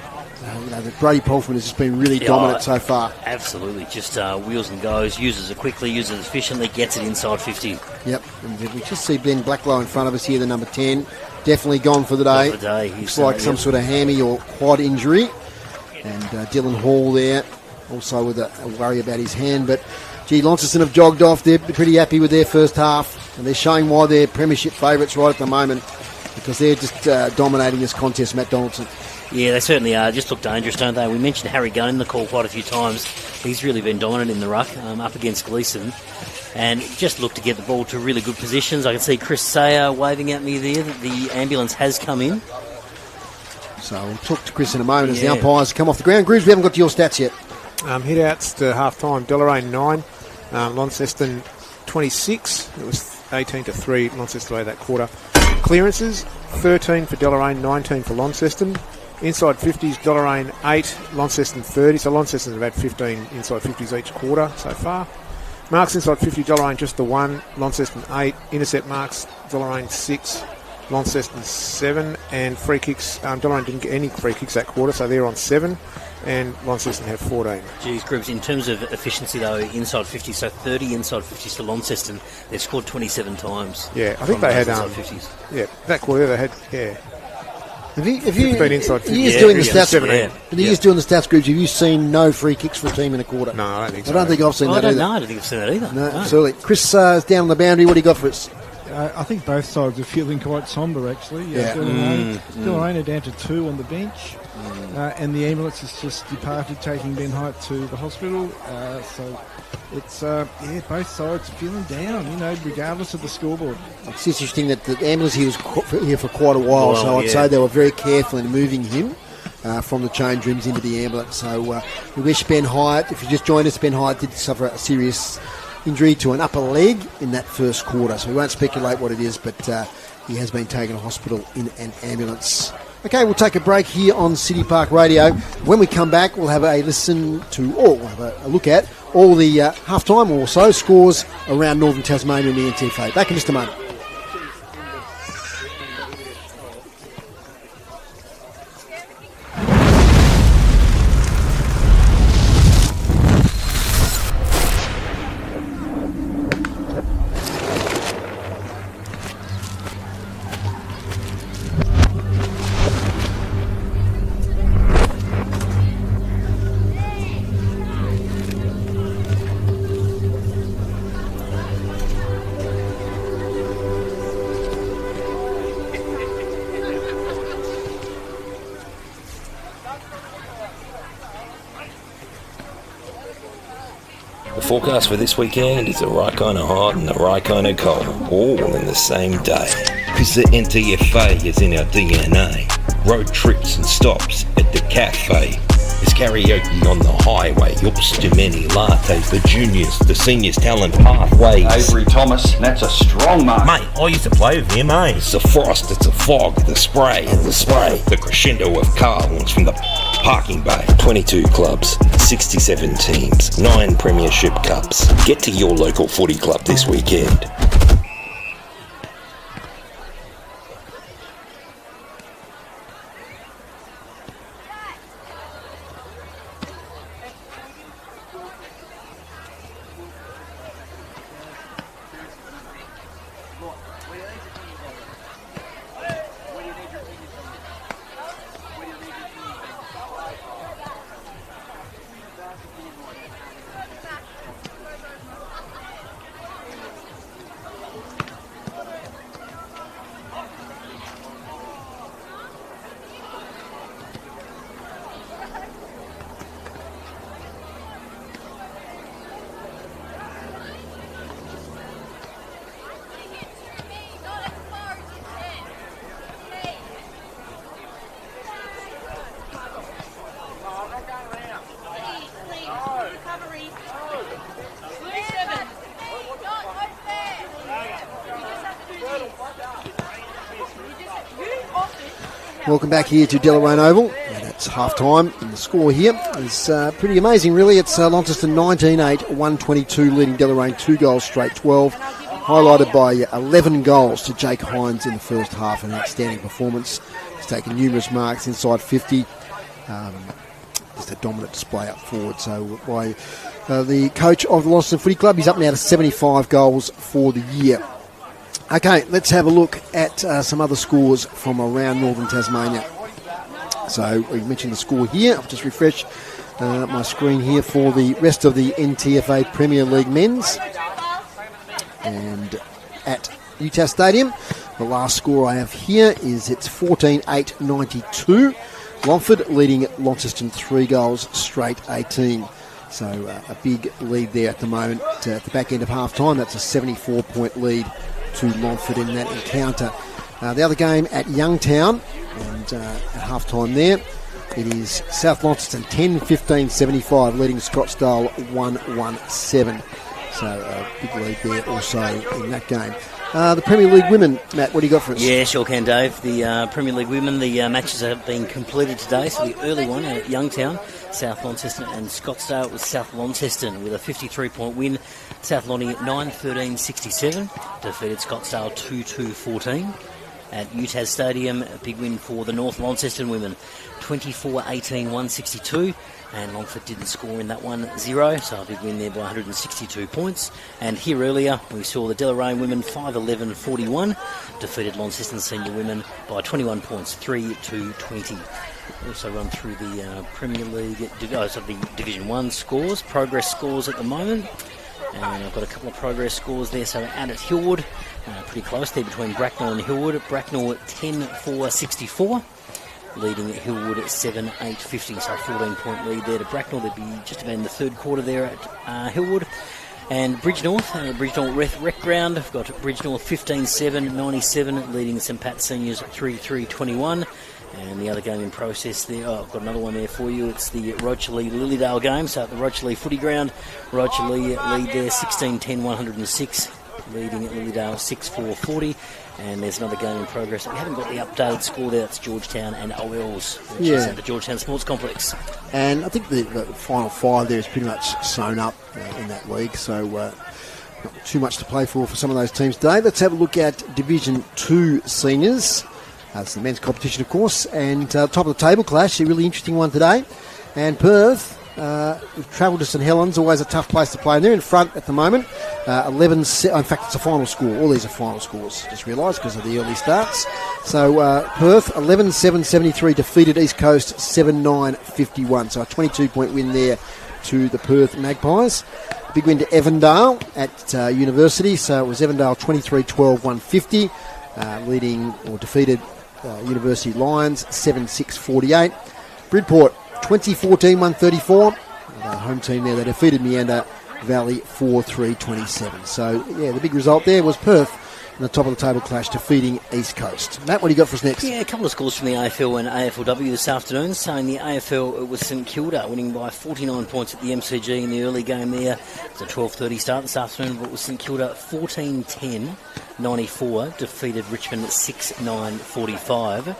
The Brady Palfreyman has just been really dominant so far. Absolutely. Just wheels and goes, uses it quickly, uses it efficiently, gets it inside 50. Yep. And we just see Ben Blacklow in front of us here, the number 10. Definitely gone for the day. Looks like some sort of hammy or quad injury. And Dylan Hall there. Also with a worry about his hand. But, Launceston have jogged off. They're pretty happy with their first half. And they're showing why they're premiership favourites right at the moment. Because they're just dominating this contest, Matt Donaldson. Yeah, they certainly are. Just look dangerous, don't they? We mentioned Harry Gunn in the call quite a few times. He's really been dominant in the ruck up against Gleeson. And just look to get the ball to really good positions. I can see Chris Sayer waving at me there that the ambulance has come in. So we'll talk to Chris in a moment as the umpires come off the ground. Grooves, we haven't got to your stats yet. Hit-outs to half-time, Deloraine 9, Launceston 26. It was 18-3, Launceston away that quarter. Clearances, 13 for Deloraine, 19 for Launceston. Inside 50s, Deloraine 8, Launceston 30. So Launceston have had 15 inside 50s each quarter so far. Marks inside 50, Deloraine just the 1, Launceston 8. Intercept marks, Deloraine 6, Launceston 7. And free kicks, Deloraine didn't get any free kicks that quarter, so they're on 7. And Launceston have 14. Geez, Groups, in terms of efficiency, though, inside 50, so 30 inside 50s for Launceston. They've scored 27 times. Yeah, I think they had... inside 50s. Yeah, that quarter they had... Yeah. Have you been inside 50. doing the stats, 17. But he is doing the stats, Groups. Have you seen no free kicks for a team in a quarter? No, I don't think so. I don't think I've seen that either. I don't think I've seen that either. No, absolutely. Chris is down on the boundary. What do you got for us? I think both sides are feeling quite sombre, actually. Yeah. Deloraine are down to 2 on the bench, and the ambulance has just departed, taking Ben Height to the hospital. So it's, both sides feeling down, regardless of the scoreboard. It's interesting that the ambulance here was here for quite a while, so I'd say they were very careful in moving him from the change rooms into the ambulance. So we wish Ben Hyatt, if you just joined us, Ben Hyatt did suffer a serious injury to an upper leg in that first quarter. So we won't speculate what it is, but he has been taken to hospital in an ambulance. Okay, we'll take a break here on City Park Radio. When we come back, we'll have a listen to, or we'll have a look at all the half-time or so scores around Northern Tasmania and the NTFA. Back in just a moment. Forecast for this weekend is the right kind of hot and the right kind of cold, all in the same day. Cause the NTFA is in our DNA. Road trips and stops at the cafe. There's karaoke on the highway, oops too many lattes. The juniors, the seniors, talent pathways. Avery Thomas, that's a strong mark. Mate, I used to play with him, eh? It's the frost, it's the fog, the spray and the spray. The crescendo of car horns from the parking bay. 22 clubs, 67 teams, 9 premiership cups. Get to your local footy club this weekend. Welcome back here to Deloraine Oval. That's half-time, and the score here is pretty amazing, really. It's Launceston 19-8, 122, leading Deloraine 2 goals straight, 12, highlighted by 11 goals to Jake Hines in the first half, an outstanding performance. He's taken numerous marks inside 50. Just a dominant display up forward. So by the coach of the Launceston Footy Club, he's up now to 75 goals for the year. Okay, let's have a look at some other scores from around Northern Tasmania. So we mentioned the score here. I'll just refresh my screen here for the rest of the NTFA Premier League men's. And at UTAS Stadium, the last score I have here is it's 14-8-92. Longford leading Launceston 3 goals straight, 18. So a big lead there at the moment. At the back end of half-time, that's a 74-point lead to Longford in that encounter. The other game at Youngtown, and at half-time there, it is South Launceston 10-15-75, leading Scottsdale 1-1-7. So a big lead there also in that game. The Premier League women, Matt, what do you got for us? Yeah, sure can, Dave. The Premier League women, the matches have been completed today. So the early one at Youngtown, South Launceston and Scottsdale, was South Launceston with a 53-point win. South Lonnie 9-13-67, defeated Scottsdale 2-2-14. At UTAS Stadium, a big win for the North Launceston women, 24-18-162. And Longford didn't score in that 1-0, so a big win there by 162 points. And here earlier, we saw the Deloraine women 5-11-41, defeated Launceston senior women by 21 points, 3-20. Also run through the Premier League, the Division 1 scores, progress scores at the moment. And I've got a couple of progress scores there. So out at Hillwood, pretty close there between Bracknell and Hillwood. Bracknell 10-4-64. Leading at Hillwood at 7-8-50, so a 14-point lead there to Bracknell. They'd be just about in the third quarter there at Hillwood. And Bridge North Rec Ground. I've got Bridge North 15-7-97, leading St Pat Seniors 3-3-21. And the other game in process there, I've got another one there for you. It's the Rocherley-Lilydale game. So at the Rocherley Footy Ground, Rocherley lead there 16-10-106, leading at Lilydale 6-4-40. And there's another game in progress. We haven't got the updated score there. It's Georgetown and OLs, which is at the Georgetown Sports Complex. And I think the final five there is pretty much sewn up in that league, so not too much to play for some of those teams today. Let's have a look at Division 2 seniors. It's the men's competition, of course, and top of the table clash, a really interesting one today. And Perth, we've travelled to St Helens, always a tough place to play, and they're in front at the moment. 11, in fact, it's a final score. All these are final scores, just realised, because of the early starts. So Perth, 11-7-73, defeated East Coast 7-9-51. So a 22-point win there to the Perth Magpies. Big win to Evandale at University. So it was Evandale 23-12-150, leading or defeated University Lions 7-6-48. Bridport 2014-134. Home team there, they defeated Meander Valley 4-3-27. So, yeah, the big result there was Perth in the top of the table clash, defeating East Coast. Matt, what do you got for us next? Yeah, a couple of scores from the AFL and AFLW this afternoon. So in the AFL, it was St Kilda winning by 49 points at the MCG in the early game there. It's a 12:30 start this afternoon, but it was St Kilda 14-10-94, defeated Richmond at 6-9-45.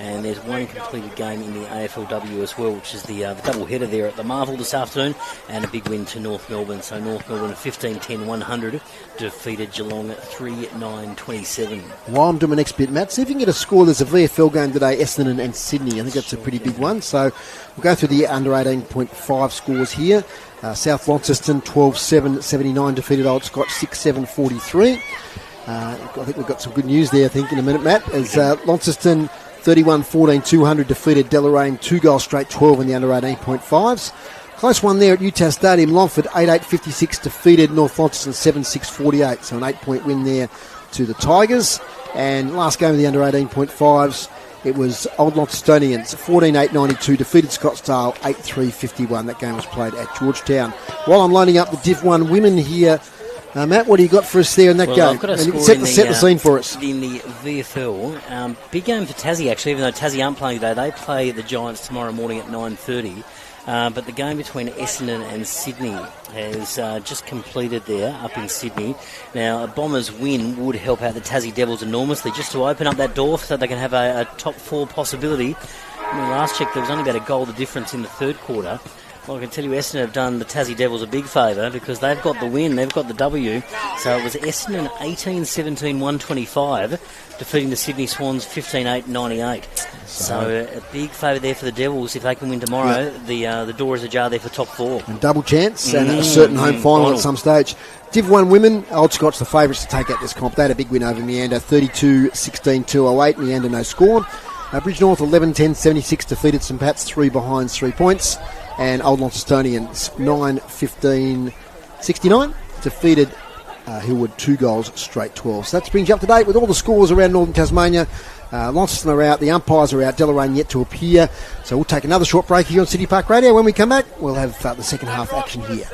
And there's one completed game in the AFLW as well, which is the double header there at the Marvel this afternoon, and a big win to North Melbourne. So North Melbourne 15-10-100 defeated Geelong at 3-9-27. While I'm doing my next bit, Matt, see if you can get a score. There's a VFL game today, Essendon and Sydney. I think that's a pretty big one. So we'll go through the under 18.5 scores here. South Launceston 12-7-79 defeated Old Scotch 6-7-43. I think we've got some good news there, I think, in a minute, Matt, as Launceston 31-14-200 defeated Deloraine 2 goals straight 12 in the under 18.5s. Close one there at Utah Stadium. Longford 8-8-56 defeated North Launceston 7-6-48. So an 8-point win there to the Tigers. And last game of the under 18.5s, it was Old Launcestonians 14-8-92 defeated Scottsdale 8-3-51. That game was played at Georgetown. While I'm lining up the Div 1 women here, Matt, what do you got for us there in that game? I've got a score set the scene for us. In the VFL, big game for Tassie, actually, even though Tassie aren't playing today. They play the Giants tomorrow morning at 9:30. But the game between Essendon and Sydney has just completed there up in Sydney. Now, a Bombers win would help out the Tassie Devils enormously, just to open up that door so they can have a top 4 possibility. I mean, last check, there was only about a goal the difference in the third quarter. Well, I can tell you Essendon have done the Tassie Devils a big favour because they've got the win, they've got the W. So it was Essendon 18-17-125, defeating the Sydney Swans 15-8-98. So a big favour there for the Devils. If they can win tomorrow, the door is ajar there for top 4. And double chance and a certain home final at some stage. Div 1 women, Old Scotch the favourites to take out this comp. They had a big win over Meander, 32-16-208. Meander no score. Bridge North 11-10-76 defeated St Pat's 3 behinds 3 points. And Old Launcestonians 9-15-69 defeated Hillwood 2 goals straight 12. So that brings you up to date with all the scores around Northern Tasmania. Launceston are out, the umpires are out, Deloraine yet to appear. So we'll take another short break here on City Park Radio. When we come back, we'll have the second half action here.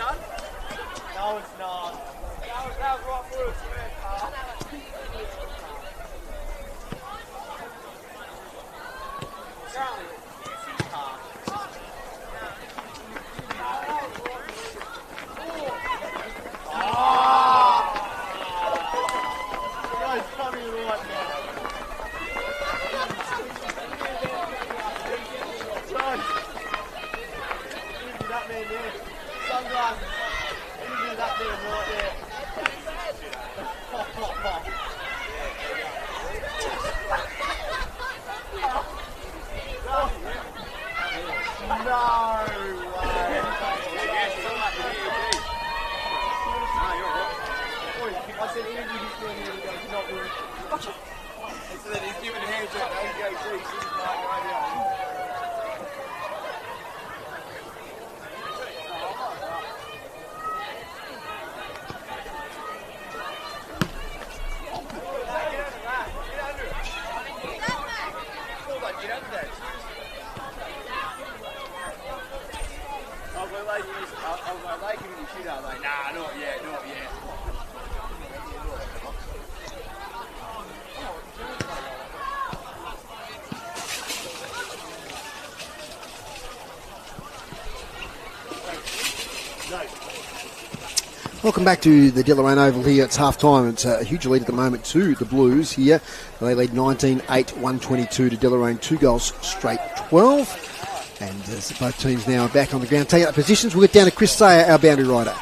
Welcome back to the Deloraine Oval here. It's half-time. It's a huge lead at the moment to the Blues here. They lead 19-8, 122 to Deloraine. 2 goals straight, 12. And both teams now are back on the ground. Taking up positions. We'll get down to Chris Sayer, our boundary rider.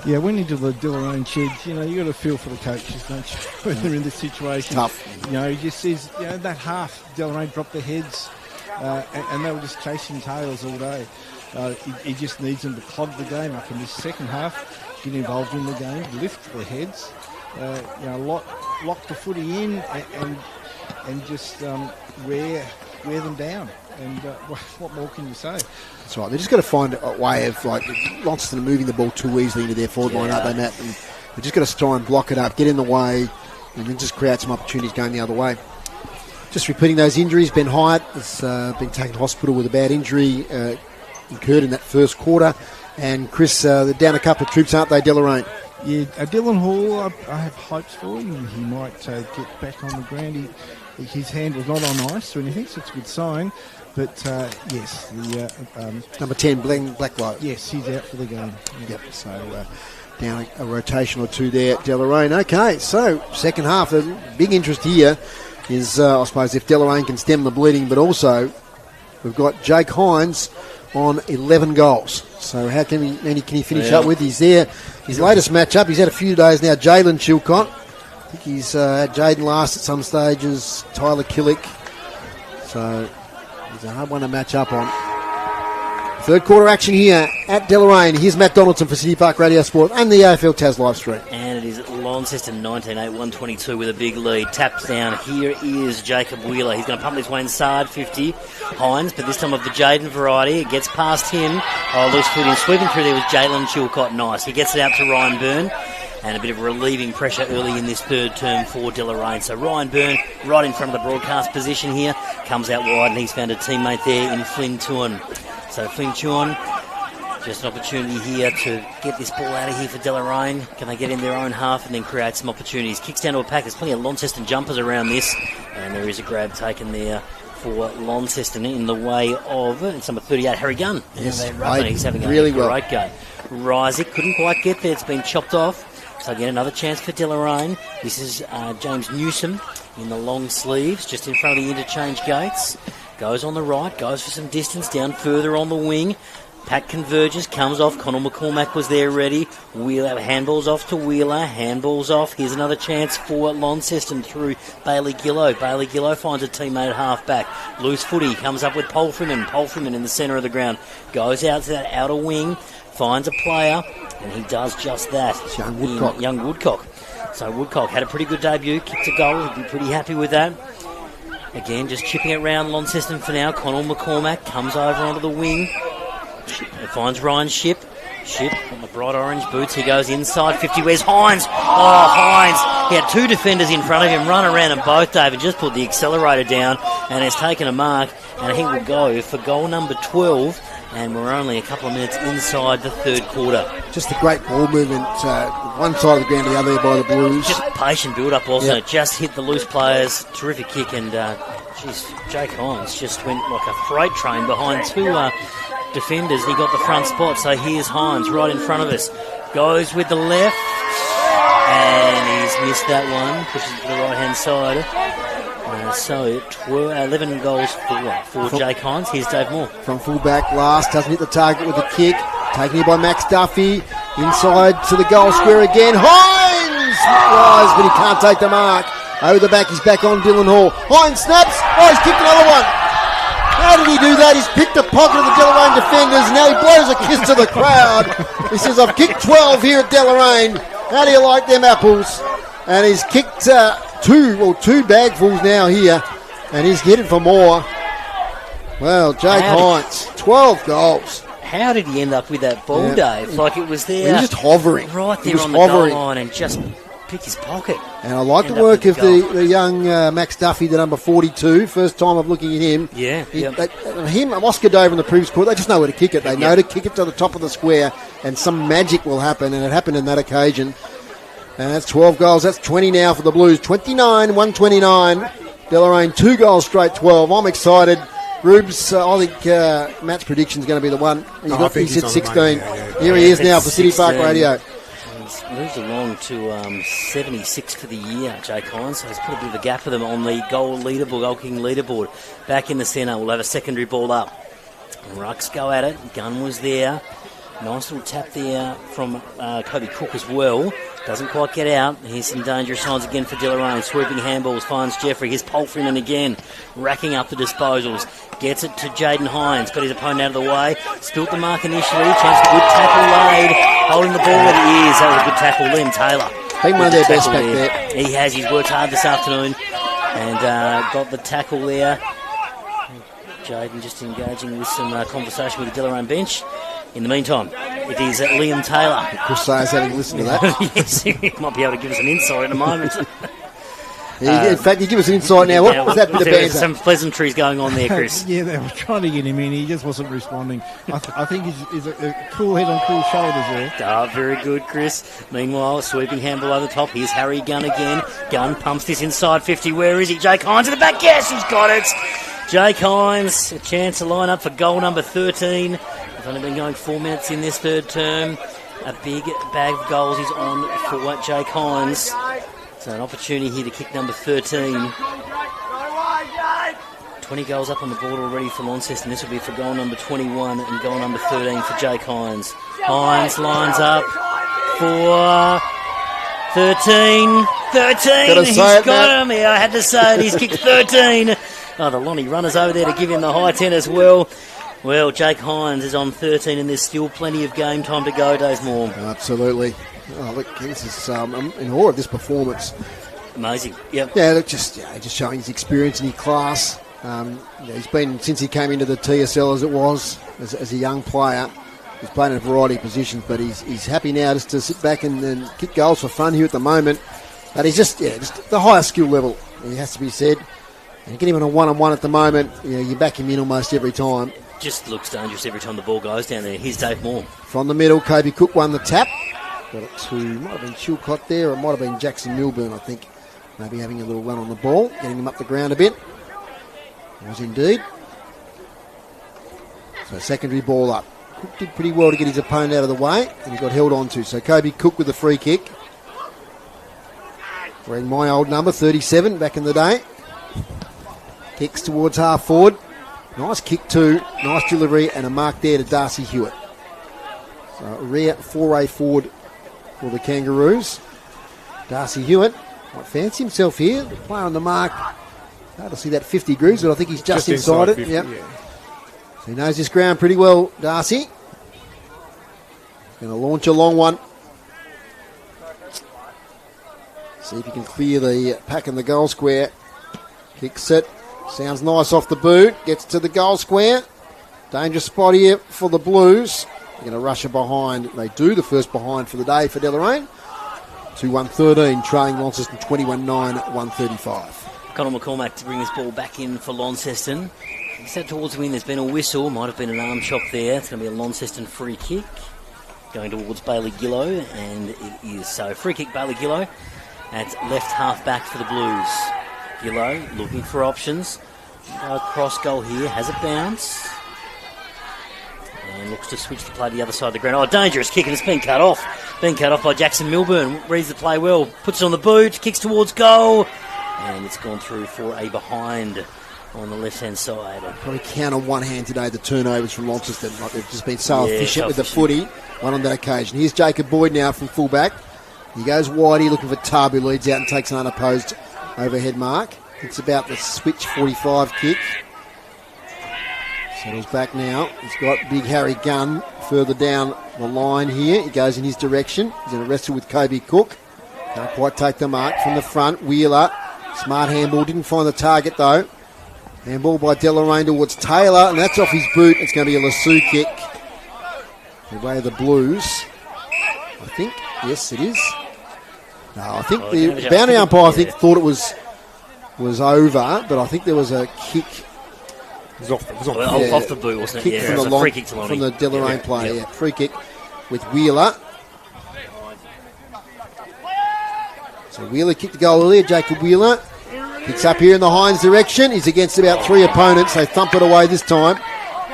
Yeah, went into the Deloraine sheds. You got to feel for the coaches, don't you, when they're in this situation. Tough. He just says, that half, Deloraine dropped their heads, and they were just chasing tails all day. He just needs them to clog the game up in this second half, get involved in the game, lift their heads, lock the footy in, and just wear them down. And what more can you say? That's right. They've just got to find a way of, Launceston are moving the ball too easily into their forward line, aren't they, Matt? And they've just got to try and block it up, get in the way, and then just create some opportunities going the other way. Just repeating those injuries, Ben Hyatt has been taken to hospital with a bad injury incurred in that first quarter. And Chris, they're down a couple of troops, aren't they, Deloraine? Yeah, Dylan Hall, I have hopes for him. He might get back on the ground. His hand was not on ice or anything, so it's a good sign. But, yes, the... Number 10, Blacklight. Yes, he's out for the game. Yep, so down a rotation or two there at Deloraine. Okay, so second half, the big interest here is, I suppose, if Deloraine can stem the bleeding, but also we've got Jake Hines on 11 goals. So how can he finish up with? He's there. His latest matchup, he's had a few days now, Jalen Chilcott. I think he's had Jaden last at some stages, Tyler Killick. So he's a hard one to match up on. Third quarter action here at Deloraine. Here's Matt Donaldson for City Park Radio Sport and the AFL Tas live stream. And it is Launceston 19-8, 122 with a big lead. Taps down. Here is Jacob Wheeler. He's going to pump this way inside 50. Hines, but this time of the Jaden variety. It gets past him. Loose foot in. Sweeping through there was Jalen Chilcott. Nice. He gets it out to Ryan Byrne. And a bit of relieving pressure early in this third term for Deloraine. So Ryan Byrne right in front of the broadcast position here. Comes out wide and he's found a teammate there in Flynn Tuan. So Flynn Tuan, just an opportunity here to get this ball out of here for Deloraine. Can they get in their own half and then create some opportunities? Kicks down to a pack. There's plenty of Launceston jumpers around this. And there is a grab taken there for Launceston in the way of it's number 38, Harry Gunn. Yes, he's having a really great game. Rysick couldn't quite get there. It's been chopped off. So again, another chance for Deloraine. This is James Newsom in the long sleeves, just in front of the interchange gates. Goes on the right, goes for some distance, down further on the wing. Pack converges, comes off. Connell McCormack was there ready. Wheeler, handballs off to Wheeler, handballs off. Here's another chance for Launceston through Bailey Gillow. Bailey Gillow finds a teammate at half-back. Loose footy, comes up with Paul Freeman in the centre of the ground. Goes out to that outer wing, finds a player, and he does just that. It's young Woodcock. So Woodcock had a pretty good debut, kicked a goal. He'd be pretty happy with that. Again, just chipping it round Launceston for now. Connell McCormack comes over onto the wing. It finds Ryan Ship. Ship on the bright orange boots. He goes inside 50. Where's Hines? Oh, Hines. He had two defenders in front of him, run around them both, David. Just put the accelerator down and has taken a mark. And he will go for goal number 12. And we're only a couple of minutes inside the third quarter. Just a great ball movement, one side of the ground to the other by the Blues. Just patient build-up also. Yep. Just hit the loose players. Terrific kick. And, Jake Hines just went like a freight train behind two defenders. He got the front spot. So here's Hines right in front of us. Goes with the left. And he's missed that one. Pushes it to the right-hand side. So 11 goals for Jake Hines. Here's Dave Moore. From fullback, last, doesn't hit the target with a kick. Taken here by Max Duffy. Inside to the goal square again. Hines! Rise, but he can't take the mark. Over the back, he's back on Dylan Hall. Hines snaps. Oh, he's kicked another one. How did he do that? He's picked a pocket of the Deloraine defenders. Now he blows a kiss to the crowd. He says, I've kicked 12 here at Deloraine. How do you like them apples? And he's kicked two bagfuls now here, and he's headed for more. Well, Jake Hines, 12 goals. How did he end up with that ball, Dave? Like it was there. He was just hovering. Right there on the goal line and just picked his pocket. And I like the work of the young Max Duffy, the number 42. First time of looking at him. Yeah. Him and Oscar Dover in the previous quarter, they just know where to kick it. They know to kick it to the top of the square, and some magic will happen, and it happened in that occasion. And that's 12 goals. That's 20 now for the Blues. 29, 129. Deloraine, 2 goals straight, 12. I'm excited. Rubes, I think Matt's prediction is going to be the one. He said 16. Here he is now for City Park Radio. He's Moves along to 76 for the year, Jake Hines. So he's put a bit of a gap for them on the goal kicking leaderboard. Back in the centre, we'll have a secondary ball up. Rucks go at it. Gunn was there. Nice little tap there from Kobe Cook as well. Doesn't quite get out. Here's some dangerous signs again for Deloraine. Sweeping handballs, finds Jeffrey. Here's Polfrinan again, racking up the disposals. Gets it to Jaden Hines, got his opponent out of the way. Spilt the mark initially. Chance for good tackle laid. Holding the ball at the ears. That was a good tackle. Liam Taylor. Been one of their best back there. He has. He's worked hard this afternoon and got the tackle there. Jaden just engaging with some conversation with the Deloraine bench. In the meantime, it is Liam Taylor. Chris Sayers having listened to that. Yes, he might be able to give us an insight in a moment. In fact, you give us an insight now. What was that bit of There were banter? some pleasantries going on there, Chris. Yeah, they were trying to get him in. He just wasn't responding. I think he's a cool head on cool shoulders there. Very good, Chris. Meanwhile, sweeping handball over the top. Here's Harry Gunn again. Gunn pumps this inside 50. Where is he? Jake Hines at the back. Yes, he's got it. Jake Hines, a chance to line up for goal number 13. He's only been going 4 minutes in this third term. A big bag of goals is on for Jake Hines. So an opportunity here to kick number 13. 20 goals up on the board already for Launceston. This will be for goal number 21 and goal number 13 for Jake Hines. Hines lines up for 13. 13! He's got him. Yeah, I had to say it. He's kicked 13. Oh, the Lonnie runners over there to give him the high 10 as well. Well, Jake Hines is on 13 and there's still plenty of game time to go, Dave Moore. Absolutely. Oh, look, this is I'm in awe of this performance. Amazing. Yep. Yeah, look, just showing his experience and his class. He's been, since he came into the TSL as it was, as a young player, he's playing in a variety of positions, but he's happy now just to sit back and kick goals for fun here at the moment. But he's just the highest skill level, it has to be said. And get him on a one-on-one at the moment, you back him in almost every time. Just looks dangerous every time the ball goes down there. Here's Dave Moore. From the middle, Kobe Cook won the tap. Got it to, might have been Chilcott there, or it might have been Jackson Milburn, I think. Maybe having a little run on the ball, getting him up the ground a bit. Was indeed. So secondary ball up. Cook did pretty well to get his opponent out of the way, and he got held on to. So Kobe Cook with the free kick. Wearing my old number, 37, back in the day. Kicks towards half forward. Nice kick too, nice delivery, and a mark there to Darcy Hewitt. So a rare foray forward for the Kangaroos. Darcy Hewitt might fancy himself here. The player on the mark. Hard to see that 50 grooves, but I think he's just inside it. 50, yep. Yeah. So he knows this ground pretty well, Darcy. Going to launch a long one. See if he can clear the pack in the goal square. Kicks it. Sounds nice off the boot. Gets to the goal square. Dangerous spot here for the Blues. They're going to rush it behind. They do the first behind for the day for Deloraine. 2-1-13, trailing Launceston 21-9, 135. Conor McCormack to bring this ball back in for Launceston. He's out towards the win. There's been a whistle. Might have been an arm chop there. It's going to be a Launceston free kick. Going towards Bailey Gillow. And it is. So free kick Bailey Gillow at left half back for the Blues. Gillow looking for options. Cross goal here. Has a bounce. And looks to switch the play to the other side of the ground. Oh, dangerous kick, and it's been cut off. Been cut off by Jackson Milburn. Reads the play well. Puts it on the boot. Kicks towards goal. And it's gone through for a behind on the left-hand side. Probably count on one hand today the turnovers from Launceston. Like they've just been so efficient with the footy. One on that occasion. Here's Jacob Boyd now from fullback. He goes wide here looking for Tubb, who leads out and takes an unopposed overhead mark. It's about the switch 45 kick. Settles back now. He's got big Harry Gunn further down the line here. He goes in his direction. He's going to wrestle with Kobe Cook. Can't quite take the mark from the front. Wheeler. Smart handball. Didn't find the target though. Handball by Deloraine towards Taylor. And that's off his boot. It's going to be a Lasso kick. The way of the Blues. I think. Yes, it is. No, I think the boundary umpire thought it was over, but I think there was a kick. It was off, off the boot, wasn't it? From the free kick to Lonnie. From the Deloraine player. Yeah. Free kick with Wheeler. So Wheeler kicked the goal earlier. Jacob Wheeler kicks up here in the Hines direction. He's against about 3 opponents. They thump it away this time.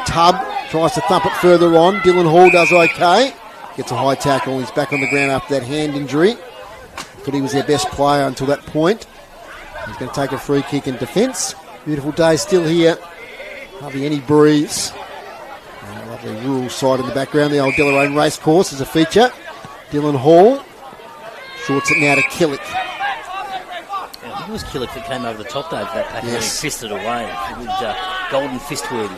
Tubb tries to thump it further on. Dylan Hall does okay. gets a high tackle. He's back on the ground after that hand injury. Thought he was their best player until that point. He's going to take a free kick in defence. Beautiful day still here. Hardly any breeze. And a lovely rural side in the background. The old Deloraine racecourse is a feature. Dylan Hall shorts it now to Killick. I think it was Killick that came over the top, Dave, that pack, Yes. and he fisted away with golden fist worthy.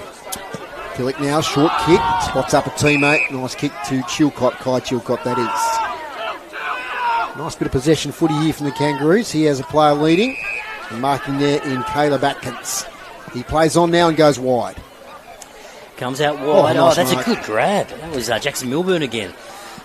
Killick now, short kick, spots up a teammate. Nice kick to Chilcott, Kai Chilcott that is. Nice bit of possession footy here from the Kangaroos. He has a player leading and marking there in Caleb Atkins. He plays on now and goes wide. Comes out wide. nice That's mark. a good grab. That was Jackson Milburn again.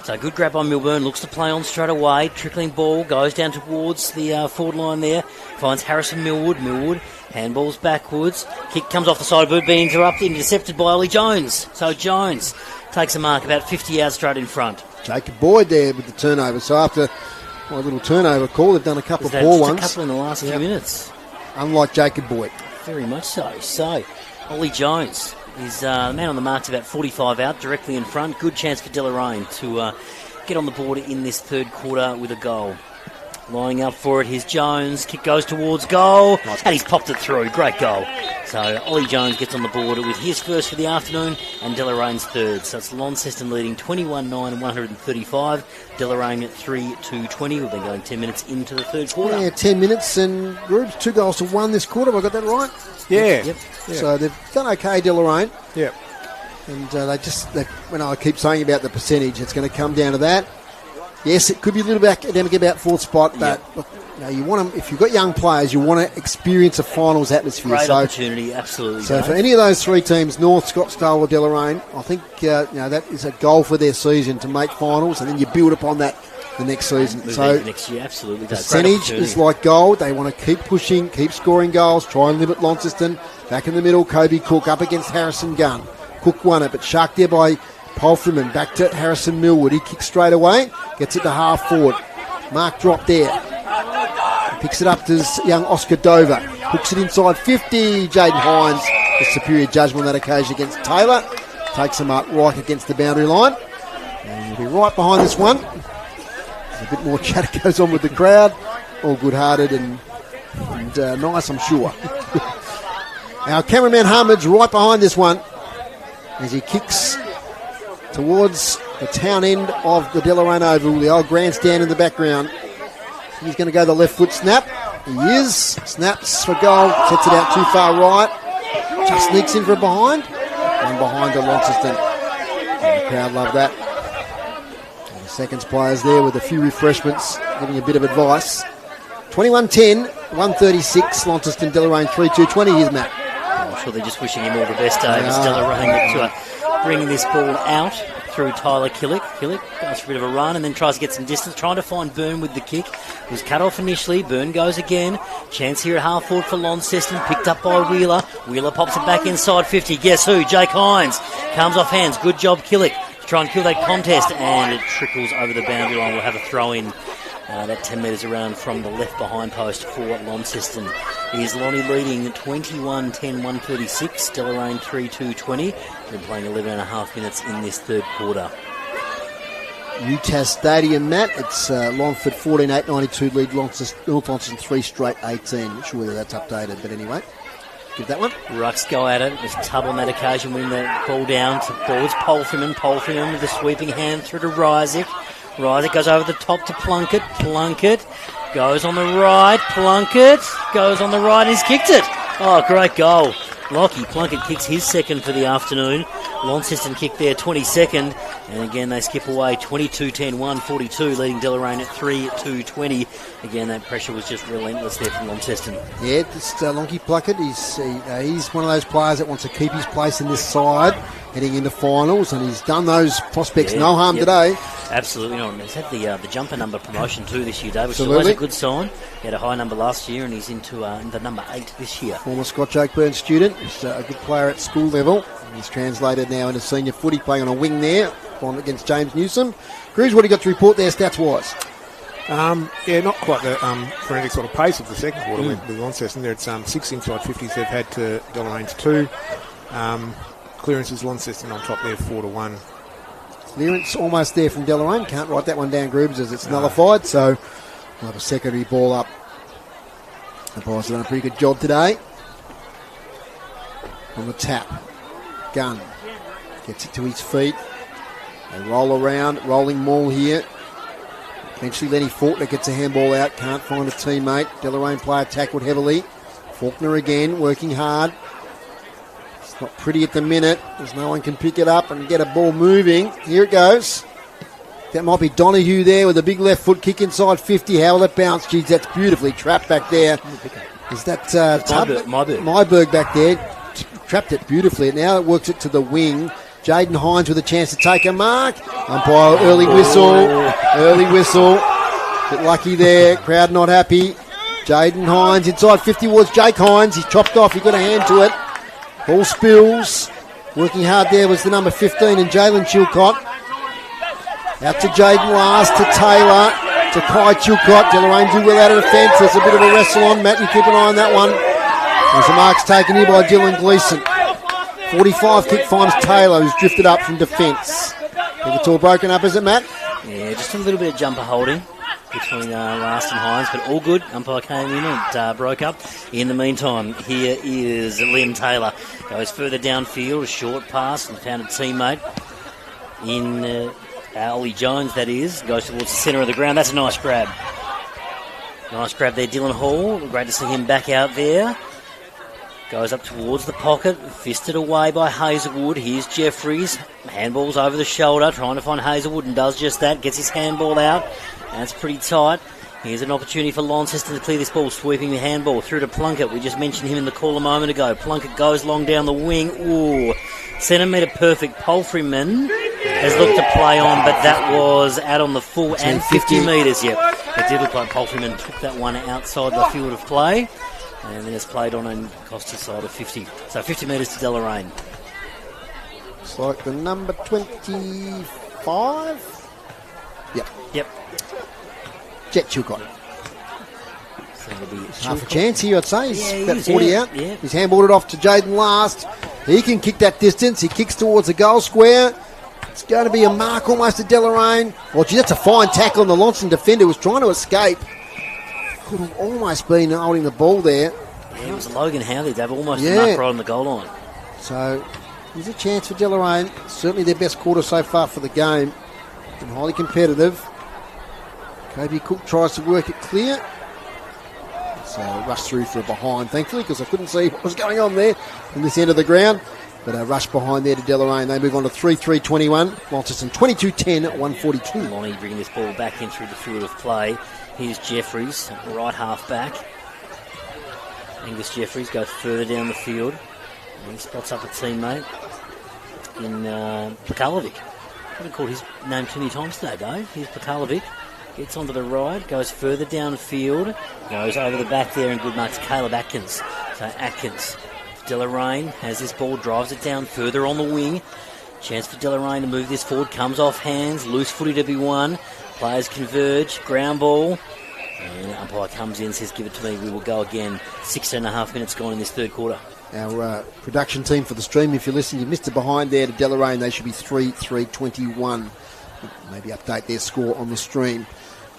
So good grab on Milburn. Looks to play on straight away. Trickling ball. Goes down towards the forward line there. Finds Harrison Millwood. Millwood handballs backwards. Kick comes off the side of it. Being intercepted by Ollie Jones. So Jones takes a mark about 50 yards straight in front. Jacob Boyd there with the turnover. So after a little turnover call, they've done a couple of poor ones. A couple in the last few minutes. Unlike Jacob Boyd. Very much so. So, Ollie Jones is the man on the mark to about 45 out, directly in front. Good chance for Deloraine to get on the board in this third quarter with a goal. Lining up for it, here's Jones. Kick goes towards goal, and he's popped it through. Great goal. So, Ollie Jones gets on the board with his first for the afternoon and Deloraine's third. So, it's Launceston leading 21-9 and 135. Deloraine at 3-2-20. We've been going 10 minutes into the third quarter. Yeah, 10 minutes and groups, 2 goals to 1 this quarter. Have I got that right? Yeah. Yep. So they've done okay, Deloraine. Yep. And when I keep saying about the percentage, it's going to come down to that. Yes, it could be a little bit academic about fourth spot, but look, you want them, if you've got young players, you want to experience a finals atmosphere. Great opportunity, absolutely. So for any of those three teams, North, Scottsdale or Deloraine, I think that is a goal for their season to make finals, and then you build upon that the next season. So next year, absolutely. Percentage is like gold. They want to keep pushing, keep scoring goals, try and limit Launceston. Back in the middle, Kobe Cook up against Harrison Gunn. Cook won it, but sharked there by Polfreman. Back to Harrison Millwood. He kicks straight away, gets it to half forward. Mark drop there. Picks it up to young Oscar Dover. Hooks it inside 50. Jaden Hines, the superior judgment on that occasion against Taylor. Takes him up right against the boundary line. And we'll be right behind this one. A bit more chatter goes on with the crowd. All good-hearted and nice, I'm sure. Our cameraman Hamid's right behind this one as he kicks towards the town end of the Deloraine Oval, the old grandstand in the background. He's going to go the left foot snap. He is. Snaps for goal. Sets it out too far right. Just sneaks in for a behind. And behind to Launceston. And the crowd love that. And the seconds players there with a few refreshments, giving a bit of advice. 21-10, 136, Launceston, Deloraine 3-2-20. Here's Matt. I'm sure they're just wishing him all the best, Dave. Deloraine bringing this ball out through Tyler Killick. Killick goes for a bit of a run and then tries to get some distance, trying to find Byrne with the kick. It was cut off initially. Byrne goes again. Chance here at half forward for Launceston, picked up by Wheeler. Wheeler pops it back inside 50. Guess who? Jake Hines. Comes off hands. Good job, Killick, to try and kill that contest, and it trickles over the boundary line. We'll have a throw in. That 10 metres around from the left behind post for Launceston. Here's Lonnie leading 21-10, 136. Deloraine 3-2-20. They're playing 11 and a half minutes in this third quarter. UTAS Stadium, Matt. It's Longford 14-8, 92 lead. North Launceston 3 straight 18. Not sure whether that's updated, but anyway. Give that one. Rucks go at it. There's Tubb on that occasion, winning the ball down towards Polfreman. Polfreman with a sweeping hand through to Rysick. Rysick goes over the top to Plunkett. Plunkett goes on the right. Plunkett goes on the right and he's kicked it. Oh, great goal. Lockie Plunkett kicks his second for the afternoon. Launceston kick their 22nd. And again, they skip away 22-10, 142, leading Deloraine at 3-2-20. Again, that pressure was just relentless there from Launceston. Yeah, just Lonky Plunkett. He's one of those players that wants to keep his place in this side heading into finals, and he's done those prospects no harm today. Absolutely not. He's had the jumper number promotion too this year, Dave, which Absolutely. is always a good sign. He had a high number last year, and he's into the number 8 this year. Former Scotch Oakburn student. He's a good player at school level. He's translated now into senior footy, playing on a wing there against James Newsom. Cruz, what do you got to report there stats-wise? Not quite the frenetic sort of pace of the second quarter with Launceston. There, it's 6 inside 50s they've had to Deloraine's 2. Clearances, Launceston on top there, 4-1. Clearance almost there from Deloraine. Can't write that one down, Groobs, as it's nullified. So we'll have a secondary ball up. The boys have done a pretty good job today. On the tap. Gunn gets it to his feet. They roll around, rolling maul here. Eventually Lenny Faulkner gets a handball out. Can't find a teammate. Deloraine player tackled heavily. Faulkner again, working hard. It's not pretty at the minute. There's no one can pick it up and get a ball moving. Here it goes. That might be Donahue there with a big left foot kick inside 50. How will it bounce? Geez, that's beautifully trapped back there. Is that Myberg back there? Trapped it beautifully. Now it works it to the wing. Jaden Hines with a chance to take a mark. Umpire, early whistle. Early whistle. Bit lucky there. Crowd not happy. Jaden Hines inside 50 was Jake Hines. He's chopped off. He got a hand to it. Ball spills. Working hard there was the number 15 and Jalen Chilcott. Out to Jaden last, to Taylor, to Kai Chilcott. Deloraine do well out of defence. There's a bit of a wrestle on. Matt, you keep an eye on that one. There's a marks taken here by Dylan Gleeson. 45 kick finds Taylor, who's drifted up from defence. Think it's all broken up, is it, Matt? Yeah, just a little bit of jumper holding between Last and Hines, but all good. Umpire came in and broke up. In the meantime, here is Liam Taylor. Goes further downfield, a short pass, and found a teammate in Ollie Jones, that is. Goes towards the centre of the ground. That's a nice grab. Nice grab there, Dylan Hall. Great to see him back out there. Goes up towards the pocket, fisted away by Hazelwood. Here's Jeffries. Handball's over the shoulder, trying to find Hazelwood, and does just that. Gets his handball out, and it's pretty tight. Here's an opportunity for Launceston to clear this ball, sweeping the handball through to Plunkett. We just mentioned him in the call a moment ago. Plunkett goes long down the wing. Ooh, centimetre perfect. Palfreyman has looked to play on, but that was out on the full and 50 metres. Yep, it did look like Palfreyman took that one outside the field of play. And then it's played on and cost his side of 50. So 50 metres to Deloraine. It's like the number 25. Yep. Jet Chilcott. So it'll be half a chance here, I'd say. He's about 40 yeah, out. Yeah. He's handballed it off to Jaden last. He can kick that distance. He kicks towards the goal square. It's going to be a mark almost to Deloraine. Well, gee, that's a fine tackle on the Launceston defender who was trying to escape. Could have almost been holding the ball there. Yeah, it was Logan Howley. They've almost marked right on the goal line. So there's a chance for Deloraine. Certainly their best quarter so far for the game. And highly competitive. Kobe Cook tries to work it clear. So rush through for a behind, thankfully, because I couldn't see what was going on there from this end of the ground. But a rush behind there to Deloraine. They move on to 3-3-21. Launceston 22-10 at 142. Lonnie bringing this ball back in through the field of play. Here's Jeffries, right half back. Angus Jeffries goes further down the field. And he spots up a teammate in Pekalovic. I haven't called his name too many times today, Dave. Here's Pekalovic. Gets onto the right, goes further downfield, goes over the back there, and good mark to Caleb Atkins. So Atkins, Deloraine has this ball, drives it down further on the wing. Chance for Deloraine to move this forward, comes off hands, loose footy to be won. Players converge, ground ball, and umpire comes in, says, give it to me, we will go again. 6.5 minutes gone in this third quarter. Our production team for the stream, if you're listening, you missed it behind there to Deloraine. They should be 3-3-21. Maybe update their score on the stream.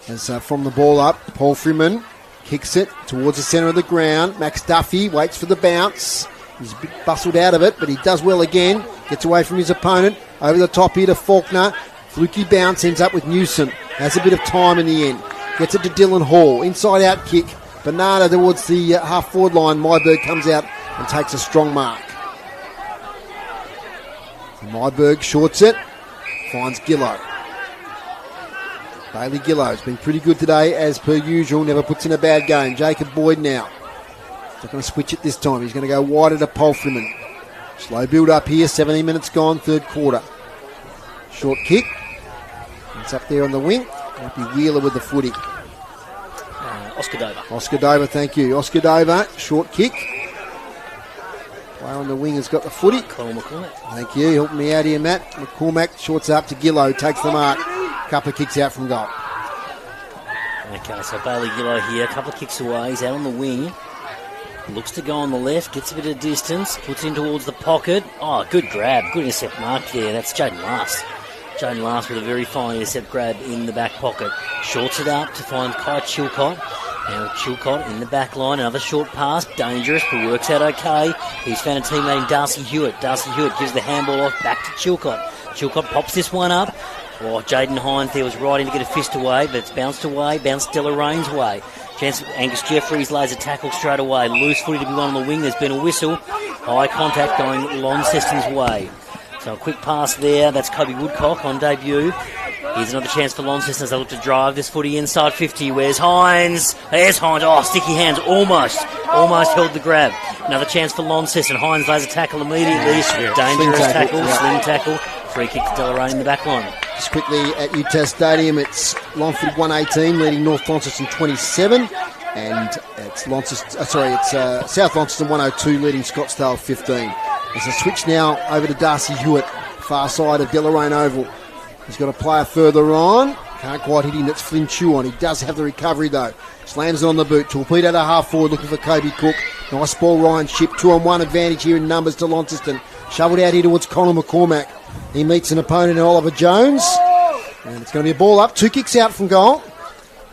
As from the ball up, Paul Freeman kicks it towards the centre of the ground. Max Duffy waits for the bounce. He's a bit bustled out of it, but he does well again. Gets away from his opponent. Over the top here to Faulkner. Fluky bounce ends up with Newsom. Has a bit of time in the end. Gets it to Dylan Hall. Inside out kick. Bernardo towards the half forward line. Myberg comes out and takes a strong mark. Myberg shorts it. Finds Gillow. Bailey Gillow's been pretty good today as per usual. Never puts in a bad game. Jacob Boyd now. He's not going to switch it this time. He's going to go wider to Palfreyman. Slow build up here. 17 minutes gone. Third quarter. Short kick. It's up there on the wing. Might be Wheeler with the footy. Oscar Dover. Oscar Dover, thank you. Oscar Dover, short kick. Player on the wing has got the footy. Colin McCormack. Thank you. Helping me out here, Matt. McCormack shorts up to Gillow. Takes the mark. Couple of kicks out from goal. Okay, so Bailey Gillow here. A couple of kicks away. He's out on the wing. Looks to go on the left. Gets a bit of distance. Puts in towards the pocket. Oh, good grab. Good intercept mark there. That's Jaden Last. Jaden Last with a very fine intercept grab in the back pocket. Shorts it up to find Kai Chilcott. Now Chilcott in the back line, another short pass, dangerous, but works out okay. He's found a teammate in Darcy Hewitt. Darcy Hewitt gives the handball off back to Chilcott. Chilcott pops this one up. Oh, Jaden Hines there was right in to get a fist away, but it's bounced Delaraine's way. Chance Angus Jeffries lays a tackle straight away. Loose footy to be won on the wing. There's been a whistle. High contact going Launceston's way. So a quick pass there. That's Kobe Woodcock on debut. Here's another chance for Launceston as they look to drive this footy inside 50. Where's Hines? There's Hines. Oh, sticky hands. Almost held the grab. Another chance for Launceston. Hines lays a tackle immediately. Dangerous tackle. Sling tackle. Free kick to Deloraine in the back line. Just quickly at Utah Stadium, it's Longford 118 leading North Launceston 27, and it's South Launceston 102 leading Scottsdale 15. There's a switch now over to Darcy Hewitt, far side of Deloraine Oval. He's got a player further on. Can't quite hit him. That's Flynn Chuon. He does have the recovery though. Slams it on the boot. Torpedo to half forward looking for Kobe Cook. Nice ball, Ryan Ship. 2-on-1 advantage here in numbers to Launceston. Shoveled out here towards Conor McCormack. He meets an opponent in Oliver Jones. And it's going to be a ball up. 2 kicks out from goal.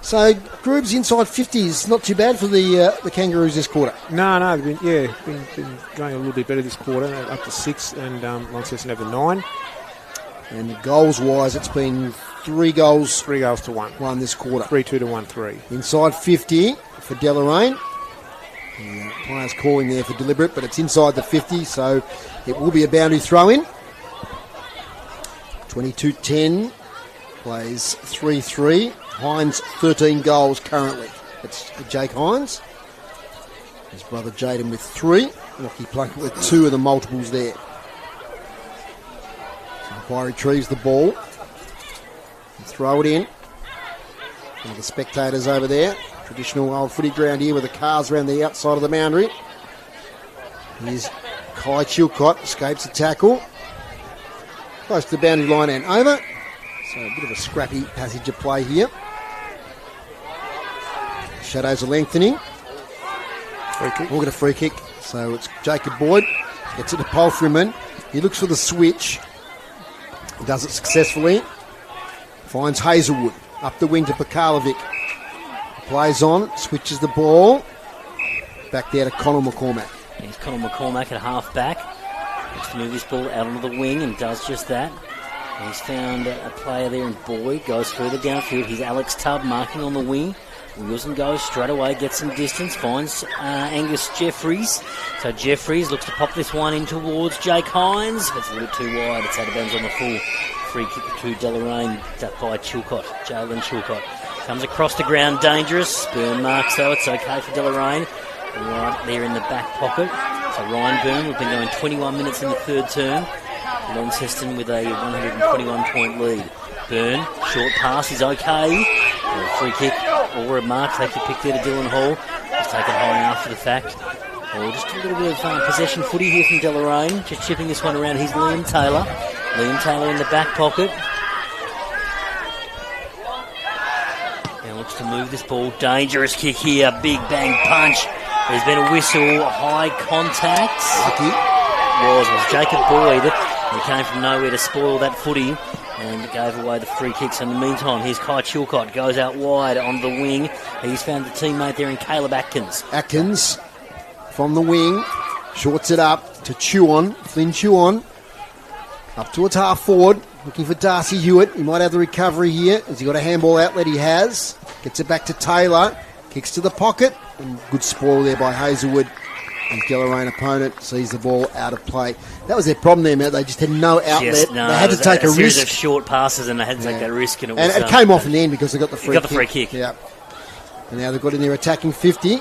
So Groob's inside 50 is not too bad for the Kangaroos this quarter. No, they've been going a little bit better this quarter, up to 6, and Launceston have a 9. And goals-wise, it's been 3 goals. 3 goals to 1. 1 this quarter. 3-2 to 1-3. Inside 50 for Deloraine. The player's calling there for deliberate, but it's inside the 50, so it will be a boundary throw-in. 22-10, plays 3-3. Hines, 13 goals currently. That's Jake Hines. His brother Jaden with 3. Lockie Plunkett with 2 of the multiples there. So Maguire retrieves the ball. Throw it in. One of the spectators over there. Traditional old footy ground here with the cars around the outside of the boundary. Here's Kai Chilcott, escapes the tackle. Close to the boundary line and over. So a bit of a scrappy passage of play here. Shadows are lengthening. Free kick. We'll get a free kick. So it's Jacob Boyd. Gets it to Palfreyman. He looks for the switch. He does it successfully. Finds Hazelwood. Up the wing to Pekarlovic. Plays on. Switches the ball. Back there to Conor McCormack. Here's Conor McCormack at half back. Looks to move this ball out onto the wing and does just that. He's found a player there in Boyd. Goes further downfield. He's Alex Tubb marking on the wing. Wheels and goes straight away, gets some distance, finds Angus Jeffries. So Jeffries looks to pop this one in towards Jake Hines. It's a little too wide. It's out of bounds on the full. Free kick to Deloraine, ducked by Chilcott. Jalen Chilcott comes across the ground, dangerous. Byrne marks though, it's okay for Deloraine. Right there in the back pocket. So Ryan Byrne, we've been going 21 minutes in the third term. Launceston with a 121-point lead. Byrne, short pass is okay. A free kick or a mark, take a pick there to Dylan Hall. He's taken high after the fact. Oh, just a little bit of possession footy here from Deloraine. Just chipping this one around. Here's Liam Taylor. Liam Taylor in the back pocket. Now looks to move this ball. Dangerous kick here. Big bang punch. There's been a whistle. High contact. Was Jacob Boyd. He came from nowhere to spoil that footy and gave away the free kicks. In the meantime, here's Kai Chilcott, goes out wide on the wing. He's found a teammate there in Caleb Atkins. Atkins from the wing, shorts it up to Chuon, Flynn Chuon, up towards half forward, looking for Darcy Hewitt. He might have the recovery here. Has he got a handball outlet? He has. Gets it back to Taylor, kicks to the pocket, and good spoil there by Hazelwood. His Deloraine opponent sees the ball out of play. That was their problem there, Matt. They just had no outlet. Yes, they had to take a series risk. Of short passes, and they had to take that risk, and it came off in the end because they got the free kick. Got the free kick. Yeah. And now they've got in there attacking 50.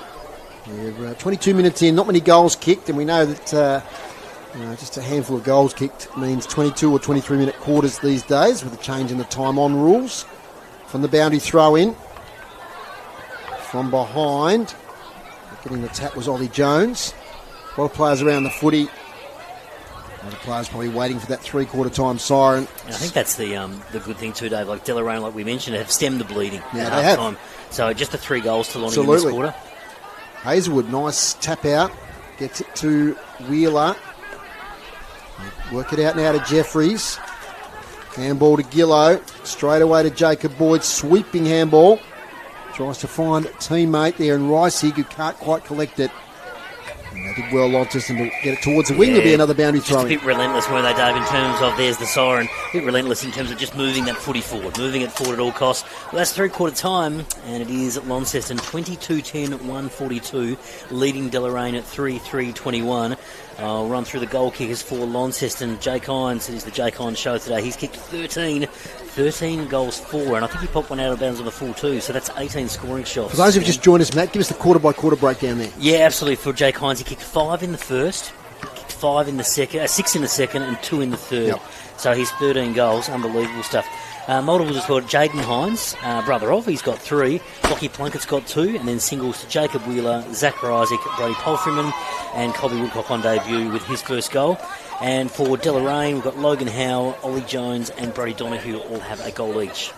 They're 22 minutes in, not many goals kicked, and we know that just a handful of goals kicked means 22 or 23-minute quarters these days with a change in the time-on rules. From the boundary throw-in. From behind. Getting the tap was Ollie Jones. A lot of players around the footy. A lot of players probably waiting for that three-quarter time siren. And I think that's the good thing too, Dave. Like Deloraine, like we mentioned, have stemmed the bleeding at they half have. time. So just the 3 goals to Lonnie in this quarter. Hazelwood, nice tap out. Gets it to Wheeler. Work it out now to Jeffries. Handball to Gillo. Straight away to Jacob Boyd. Sweeping handball. Tries to find a teammate there in Ricey who can't quite collect it. And they did well, Launceston, to get it towards the wing. There'll be another boundary Just a throw. bit relentless, weren't they, Dave, in terms of there's the siren. A bit relentless in terms of just moving that footy forward, moving it forward at all costs. Well, that's three-quarter time, and it is Launceston 22-10-142, leading Deloraine at 3-3-21. I'll run through the goal kickers for Launceston. Jake Hines, it is the Jake Hines show today. He's kicked 13 goals for, and I think he popped one out of bounds on the full too, so that's 18 scoring shots. For those who've just joined us, Matt, give us the quarter-by-quarter breakdown there. Yeah, absolutely. For Jake Hines, he kicked 5 in the first, kicked 5 in the second, 6 in the second, and 2 in the third. Yep. So he's 13 goals. Unbelievable stuff. Multiples as well. Jaden Hines, brother of, he's got 3. Lockie Plunkett's got 2, and then singles to Jacob Wheeler, Zachary Isaac, Brody Polfreeman, and Colby Woodcock on debut with his first goal. And for Deloraine, we've got Logan Howe, Ollie Jones, and Brody Donahue all have a goal each.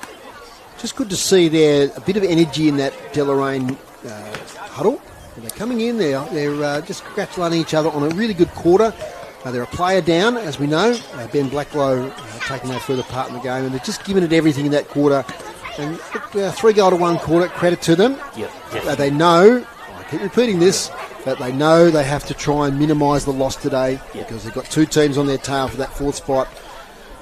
Just good to see there a bit of energy in that Deloraine huddle. They're coming in, they're just congratulating each other on a really good quarter. They're a player down, as we know. Ben Blacklow taking no further part in the game, and they're just giving it everything in that quarter. And 3-goal-to-1 quarter, credit to them. Yep, They know, I keep repeating this, but they know they have to try and minimise the loss today because they've got 2 teams on their tail for that 4th spot.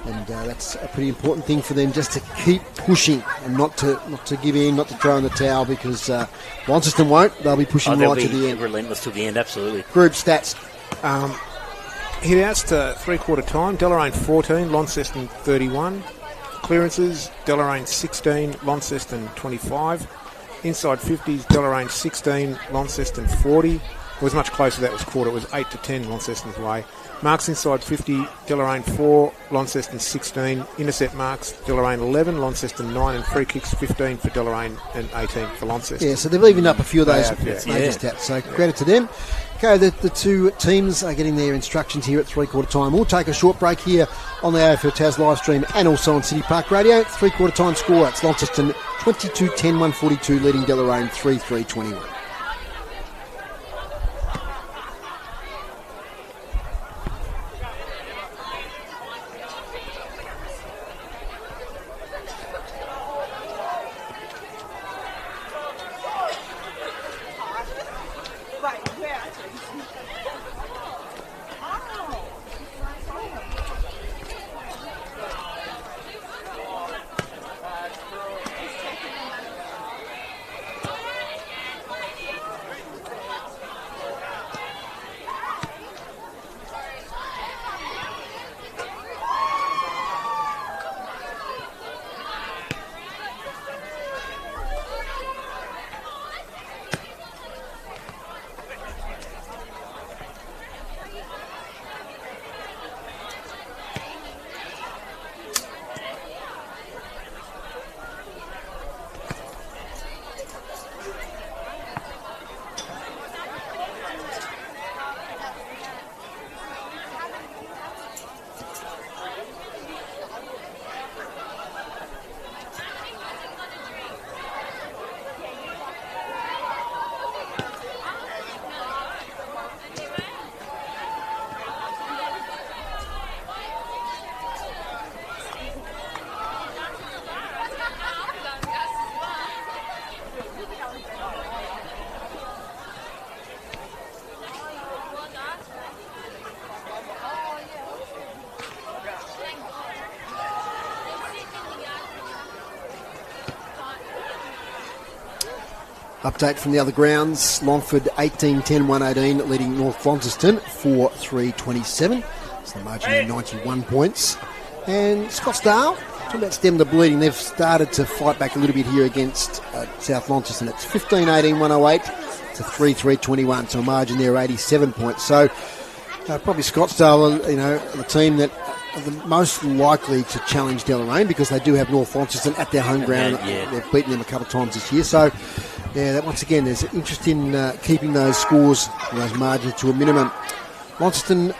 And that's a pretty important thing for them, just to keep pushing and not to give in, not to throw in the towel, because Launceston won't. They'll be pushing right to the end. Relentless to the end, absolutely. Group stats. Hit outs to three-quarter time. Deloraine 14, Launceston 31. Clearances, Deloraine 16, Launceston 25. Inside 50s, Deloraine 16, Launceston 40. It was much closer, that was quarter. It was 8-10 Launceston's way. Marks inside 50, Deloraine 4, Launceston 16. Intercept marks, Deloraine 11, Launceston 9. And free kicks 15 for Deloraine and 18 for Launceston. Yeah, so they're leaving up a few of those They major stats. So credit to them. Okay, the 2 teams are getting their instructions here at three-quarter time. We'll take a short break here on the AFL Taz live stream and also on City Park Radio. Three-quarter time score, it's Launceston 22-10-142, leading Deloraine 3-3-21. Update from the other grounds. Longford 18-10-118, leading North Launceston 4-3-27. It's the margin of 91 points. And Scottsdale, talking about stem the bleeding, they've started to fight back a little bit here against South Launceston. It's 15-18-108 to 3-3-21, so a margin there of 87 points. So probably Scottsdale, the team that are the most likely to challenge Deloraine, because they do have North Launceston at their home ground. They've beaten them a couple of times this year. So that once again, there's interest in keeping those scores and those margins to a minimum. Launceston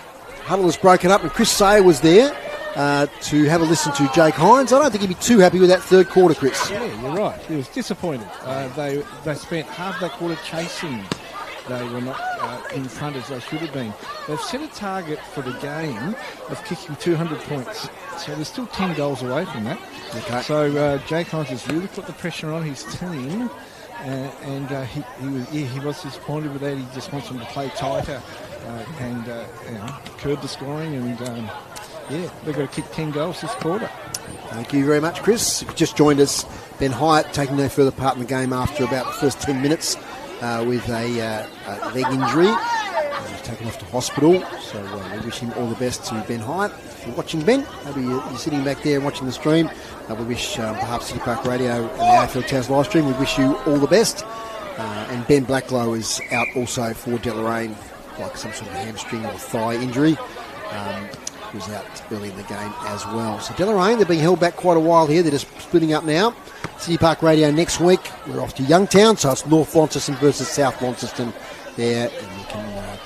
huddle is broken up, and Chris Sayer was there to have a listen to Jake Hines. I don't think he'd be too happy with that third quarter, Chris. Yeah, you're right. He was disappointed. They spent half that quarter chasing they were not in front as they should have been. They've set a target for the game of kicking 200 points. So they're still 10 goals away from that. Okay. So Jake Hines has really put the pressure on his team. He was disappointed with that. He just wants them to play tighter and curb the scoring. And they've got to kick 10 goals this quarter. Thank you very much, Chris. If you just joined us, Ben Hyatt taking no further part in the game after about the first 10 minutes with a leg injury. He's taken off to hospital, so we wish him all the best to Ben Hyatt. If you're watching Ben, maybe you're sitting back there watching the stream, we wish perhaps City Park Radio and the AFL Taz live stream, we wish you all the best. And Ben Blacklow is out also for Deloraine, like some sort of hamstring or thigh injury. He was out early in the game as well. So Deloraine, they're being held back quite a while here. They're just splitting up now. City Park Radio next week. We're off to Youngtown, so it's North Launceston versus South Launceston there. And you can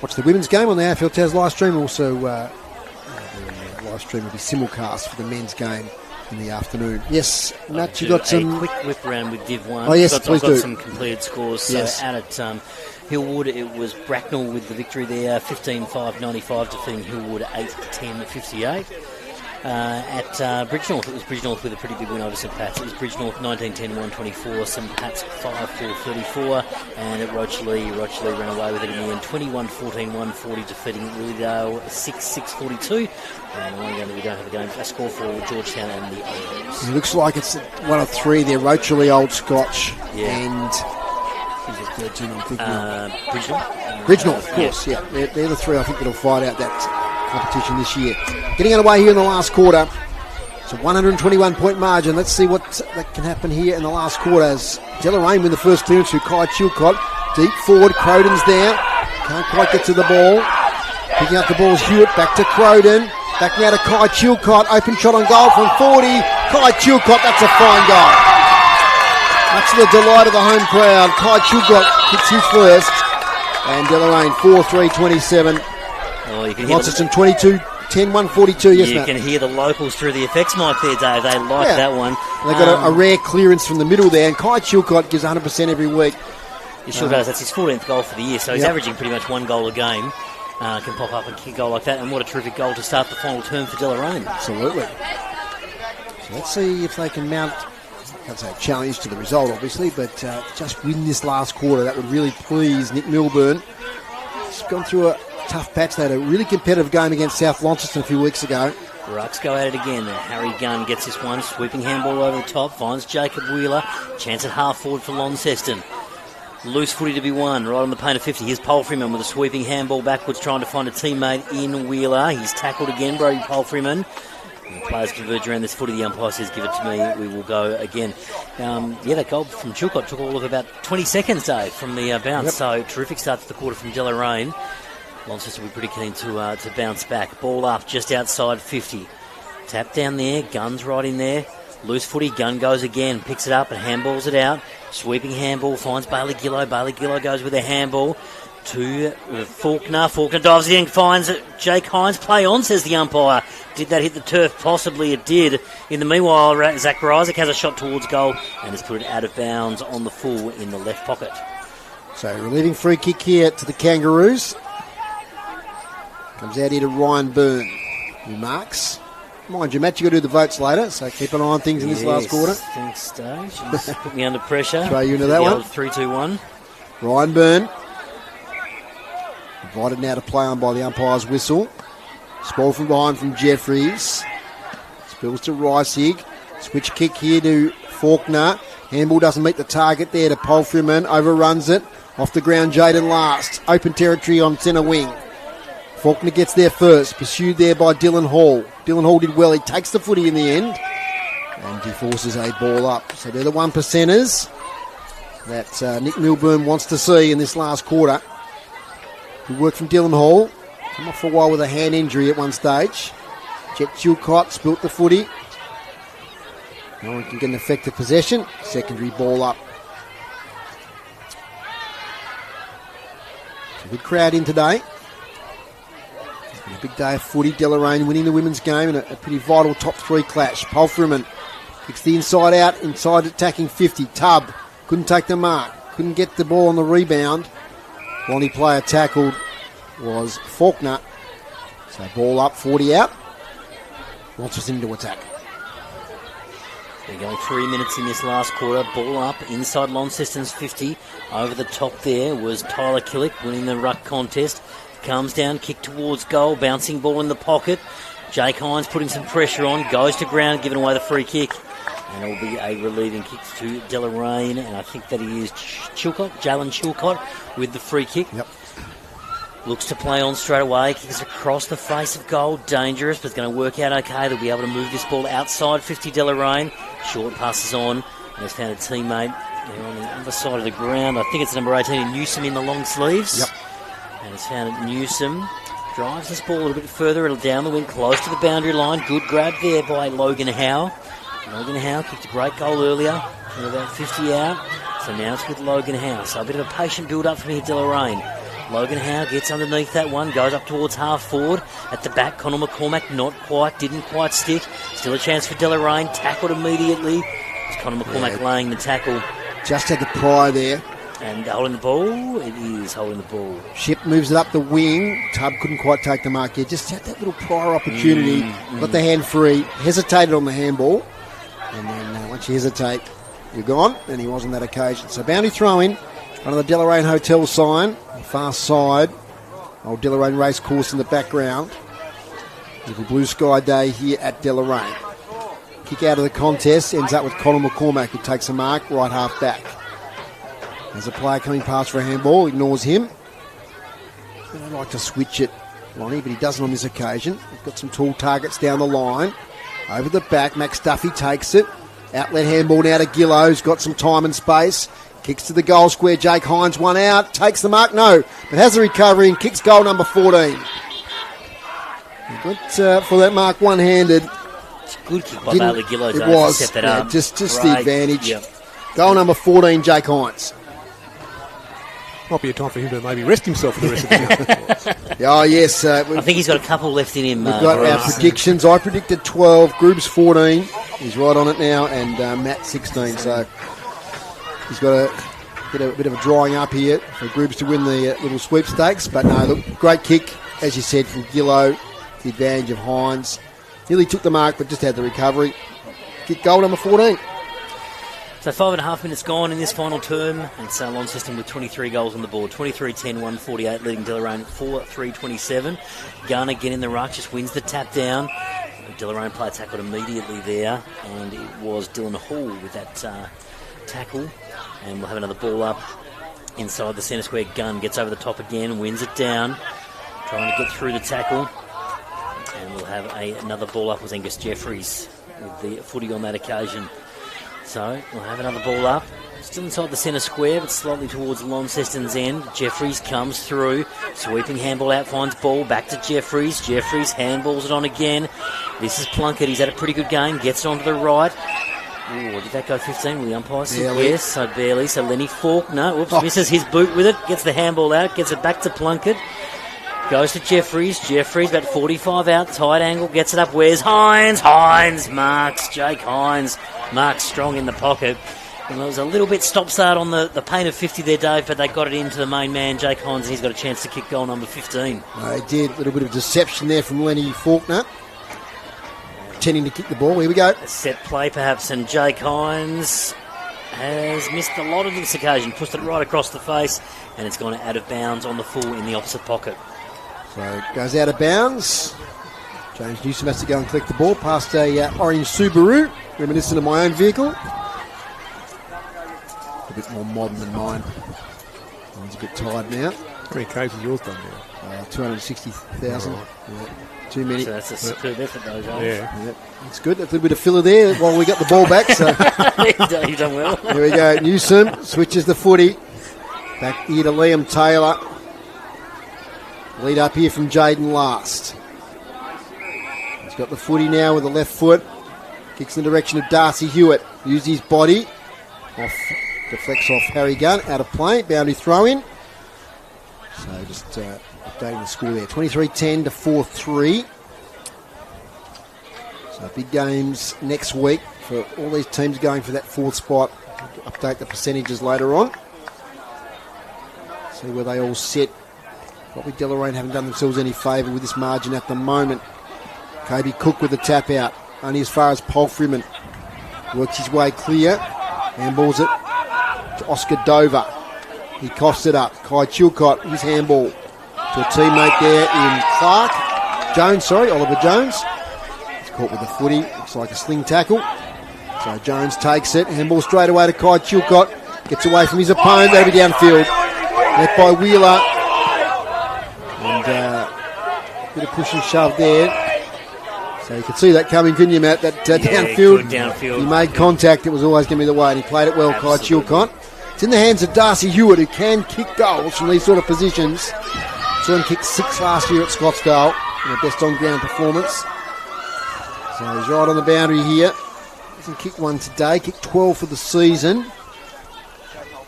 watch the women's game on the AFL Taz live stream. Also, the live stream will be simulcast for the men's game in the afternoon. Yes, Matt, you got some... A quick whip round with Div 1. Oh, yes, I've please got do. some completed scores. So Yes. out at Hillwood, it was Bracknell with the victory there, 15-5-95, defeating Hillwood 8-10-58. At Bridgenorth, it was Bridgenorth with a pretty big win over St Pat's. It was Bridgenorth 19-10-124, St Pat's 5-4-34, and at Rochley ran away with it in the end, 21-14-140, defeating Lilydale 6-6-42. And the one game that we don't have a score for Georgetown and the O's. It looks like it's one of three there. Rochley, Old Scotch, and... Who's the third team I'm thinking of? Bridgenorth, of course, yeah. They're the three I think that'll fight out that competition this year. Getting underway here in the last quarter. It's a 121-point margin. Let's see what that can happen here in the last quarter as Deloraine win the first clearance through Kai Chilcott. Deep forward, Croden's there. Can't quite get to the ball. Picking up the ball is Hewitt, back to Croden. Back now to Kai Chilcott. Open shot on goal from 40. Kai Chilcott, that's a fine goal. Much to the delight of the home crowd, Kai Chilcott hits his first. And Deloraine 4-3-27. Oh, you can hear Launceston 22-10-142. Yes, you Matt. can hear the locals through the effects mic there, Dave. They like that one. They got a rare clearance from the middle there, and Kai Chilcott gives 100% every week. He sure does. That's his 14th goal for the year, so he's averaging pretty much one goal a game. Can pop up and kick a goal like that, and what a terrific goal to start the final term for Deloraine. Absolutely. So let's see if they can mount, I can't say a challenge to the result, obviously, but just win this last quarter. That would really please Nick Milburn. He's gone through a tough patch. They had a really competitive game against South Launceston a few weeks ago. Rucks go at it again. Harry Gunn gets this one, sweeping handball over the top, finds Jacob Wheeler. Chance at half forward for Launceston. Loose footy to be won, right on the paint of 50. Here's Palfreyman with a sweeping handball backwards, trying to find a teammate in Wheeler. He's tackled again, Brody Palfreyman. And the players converge around this footy. The umpire says, give it to me, we will go again. That goal from Chilcott took all of about 20 seconds, Dave, from the bounce. Yep. So terrific start to the quarter from Deloraine. Launceston will be pretty keen to bounce back. Ball up just outside 50. Tap down there, Gunn's right in there. Loose footy, Gunn goes again, picks it up and handballs it out. Sweeping handball, finds Bailey Gillow. Bailey Gillow goes with a handball to Faulkner. Faulkner dives in, finds Jake Hines. Play on, says the umpire. Did that hit the turf? Possibly it did. In the meanwhile, Zach Isaac has a shot towards goal and has put it out of bounds on the full in the left pocket. So relieving free kick here to the Kangaroos. Comes out here to Ryan Byrne, who marks. Mind you, Matt, you've got to do the votes later, so keep an eye on things in this last quarter. Thanks, Dave. She's put me under pressure. Throw you into that one. 3-2-1. Ryan Byrne. Invited now to play on by the umpire's whistle. Spoil from behind from Jeffries. Spills to Reisig. Switch kick here to Faulkner. Handball doesn't meet the target there to Palfreyman. Overruns it. Off the ground, Jaden Last. Open territory on centre wing. Faulkner gets there first, pursued there by Dylan Hall. Dylan Hall did well. He takes the footy in the end and he forces a ball up. So they're the 1%ers that Nick Milburn wants to see in this last quarter. Good work from Dylan Hall. Come off for a while with a hand injury at one stage. Jet Chilcott spilt the footy. No one can get an effective possession. Secondary ball up. It's a good crowd in today. A big day of footy. Deloraine winning the women's game in a pretty vital top three clash. Palfreyman kicks the inside out, inside attacking 50. Tubb couldn't take the mark, couldn't get the ball on the rebound. Lonnie player tackled was Faulkner. So ball up, 40 out. Launceston into attack. We're going 3 minutes in this last quarter. Ball up inside Launceston's 50. Over the top there was Tyler Killick winning the ruck contest. Comes down, kick towards goal, bouncing ball in the pocket. Jake Hines putting some pressure on, goes to ground, giving away the free kick. And it will be a relieving kick to Deloraine, and I think that he is Jalen Chilcott with the free kick. Yep. Looks to play on straight away, kicks across the face of goal, dangerous, but it's going to work out okay. They'll be able to move this ball outside 50 Deloraine. Short passes on, and has found a teammate there on the other side of the ground. I think it's number 18, Newsom in the long sleeves. Yep. And has found it Newsom. Drives this ball a little bit further, it'll down the wing, close to the boundary line. Good grab there by Logan Howe. Logan Howe kicked a great goal earlier, from about 50 out. So now it's with Logan Howe. So a bit of a patient build-up from here, Deloraine. Logan Howe gets underneath that one, goes up towards half forward. At the back, Connor McCormack didn't quite stick. Still a chance for Deloraine, tackled immediately. It's Connor McCormack laying the tackle. Just had the pry there. And holding the ball, it is holding the ball. Ship moves it up the wing. Tubb couldn't quite take the mark yet. Just had that little prior opportunity. Got the hand free. Hesitated on the handball. And then once you hesitate, you're gone. And he was on that occasion. So boundary throw in. One of the Deloraine Hotel sign. Far side. Old Deloraine race course in the background. Little blue sky day here at Deloraine. Kick out of the contest. Ends up with Connor McCormack, who takes a mark right half back. There's a player coming past for a handball, ignores him. I'd like to switch it, Lonnie, but he doesn't on this occasion. We've got some tall targets down the line. Over the back, Max Duffy takes it. Outlet handball now to Gillow, who's got some time and space. Kicks to the goal square, Jake Hines, one out. Takes the mark, no, but has the recovery and kicks goal number 14. Good for that mark, one-handed. It's a good kick by Bailey Gillow. It was, set that yeah, up. just Great. the advantage. Yep. Goal number 14, Jake Hines. Might be a time for him to maybe rest himself for the rest of the game. Oh, yes. I think he's got a couple left in him. We've got our predictions. I predicted 12. Groob's 14. He's right on it now. And Matt 16. So he's got a bit of a drying up here for Groob's to win the little sweepstakes. But no, look, great kick, as you said, from Gillow. The advantage of Hines. Nearly took the mark, but just had the recovery. Kick goal number 14. So 5.5 minutes gone in this final term. It's Launceston with 23 goals on the board. 23-10, 148, leading Deloraine 4-3-27. Gunn again in the ruck, just wins the tap down. Deloraine player tackled immediately there, and it was Dylan Hall with that tackle. And we'll have another ball up inside the centre square. Gunn gets over the top again, wins it down, trying to get through the tackle. And we'll have another ball up with Angus Jeffries with the footy on that occasion. So we'll have another ball up. Still inside the centre square, but slightly towards Launceston's end. Jeffries comes through. Sweeping handball out, finds ball. Back to Jeffries. Jeffries handballs it on again. This is Plunkett. He's had a pretty good game. Gets it onto the right. Ooh, did that go 15? Will the umpire say yes? So barely. So Lenny Faulkner, misses his boot with it. Gets the handball out. Gets it back to Plunkett. Goes to Jeffries. Jeffries about 45 out. Tight angle. Gets it up. Where's Hines? Hines marks. Jake Hines marks strong in the pocket. And there was a little bit stop-start on the paint of 50 there, Dave, but they got it into the main man, Jake Hines, and he's got a chance to kick goal number 15. They did. A little bit of deception there from Lenny Faulkner. Pretending to kick the ball. Here we go. A set play, perhaps, and Jake Hines has missed a lot of this occasion. Pushed it right across the face, and it's gone out of bounds on the full in the opposite pocket. So it goes out of bounds. James Newsom has to go and collect the ball past a orange Subaru, reminiscent of my own vehicle. A bit more modern than mine. Mine's a bit tired now. How many Ks has yours done now? 260,000. Right. Yeah. Too many. So that's a superb effort, though, James. Yeah. It's good. A little bit of filler there while we got the ball back. So You've done well. here we go. Newsom switches the footy. Back here to Liam Taylor. Lead up here from Jaden Last. He's got the footy now with the left foot. Kicks in the direction of Darcy Hewitt. Uses his body. Deflects off Harry Gunn. Out of play. Boundary throw in. So just updating the score there. 23-10 to 4-3. So big games next week for all these teams going for that fourth spot. Update the percentages later on. See where they all sit. Probably Deloraine haven't done themselves any favour with this margin at the moment. Kobe Cook with the tap out. Only as far as Palfreyman. Works his way clear. Handballs it to Oscar Dover. He coughs it up. Kai Chilcott, his handball to a teammate there in Oliver Jones. He's caught with the footy. Looks like a sling tackle. So Jones takes it. Handball straight away to Kai Chilcott. Gets away from his opponent. That'll be downfield. Left by Wheeler. And a bit of push and shove there. So you could see that coming, couldn't you, Matt? That downfield. Good downfield. He made contact. It was always going to be the way. And he played it well, Kai Chilcott. It's in the hands of Darcy Hewitt, who can kick goals from these sort of positions. Saw him kick 6 last year at Scottsdale in a best on-ground performance. So he's right on the boundary here. Hasn't kicked one today. Kicked 12 for the season.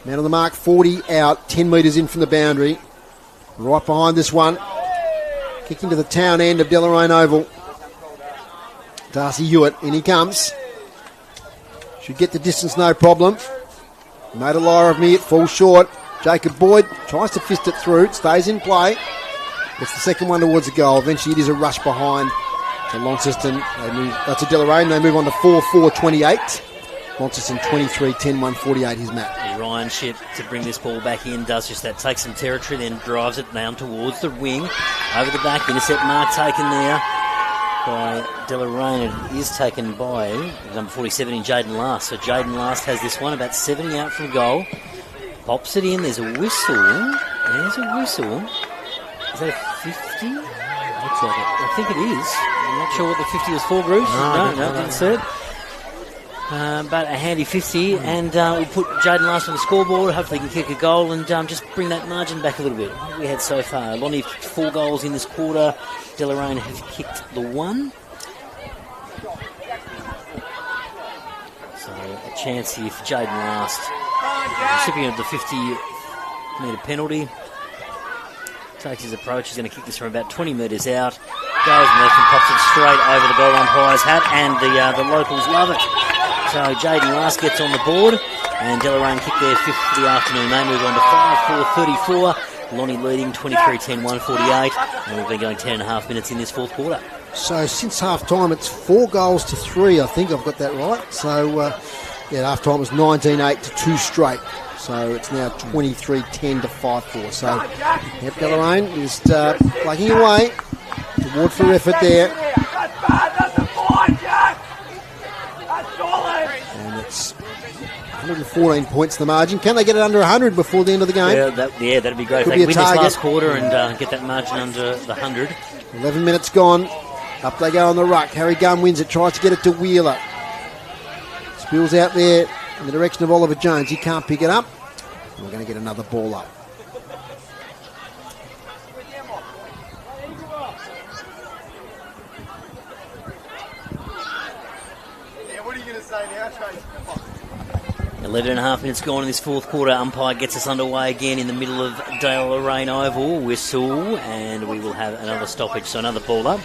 Man on the mark, 40 out, 10 metres in from the boundary. Right behind this one. Kicking to the town end of Deloraine Oval. Darcy Hewitt, in he comes. Should get the distance, no problem. Made a liar of me, it falls short. Jacob Boyd tries to fist it through, it stays in play. Gets the second one towards the goal. Eventually it is a rush behind to Launceston. To Deloraine, they move on to 4-4-28. Launceston 23-10-1-48, his Matt. Ryan Ship to bring this ball back in, does just that, takes some territory, then drives it down towards the wing. Over the back, intercept mark taken there by Deloraine. It is taken by number 47 in Jaden Last. So Jaden Last has this one about 70 out from goal. Pops it in. There's a whistle. There's a whistle. Is that a 50? Looks like it. I think it is. I'm not sure what the 50 was for, Bruce. No, didn't see it. But a handy 50, and we'll put Jaden Last on the scoreboard. Hopefully he can kick a goal and just bring that margin back a little bit. We had so far. Lonnie 4 goals in this quarter. Deloraine have kicked the 1. So a chance here for Jaden Last. Recipient of the 50-metre penalty. Takes his approach. He's going to kick this from about 20 metres out. Goes left and pops it straight over the goal umpire's hat, and the locals love it. So Jaden Last gets on the board, and Deloraine kick their 5th for the afternoon. They move on to 5-4-34. Lonnie leading 23-10-1-48, and we've been going 10.5 minutes in this 4th quarter. So since half-time, it's 4 goals to 3, I think I've got that right. So, half-time was 19-8 to 2 straight. So it's now 23-10 to 5-4. So, Deloraine is plugging away. Reward for effort there. And it's 114 points the margin. Can they get it under 100 before the end of the game? Yeah, that'd be great. Could if they be can a win this target. last quarter and get that margin under the 100. 11 minutes gone. Up they go on the ruck. Harry Gunn wins it. Tries to get it to Wheeler. Spills out there in the direction of Oliver Jones. He can't pick it up. And we're going to get another ball up. What are you going to say now, Trace? 11.5 minutes gone in this 4th quarter. Umpire gets us underway again in the middle of Deloraine Oval. Whistle, and we will have another stoppage, so another ball up.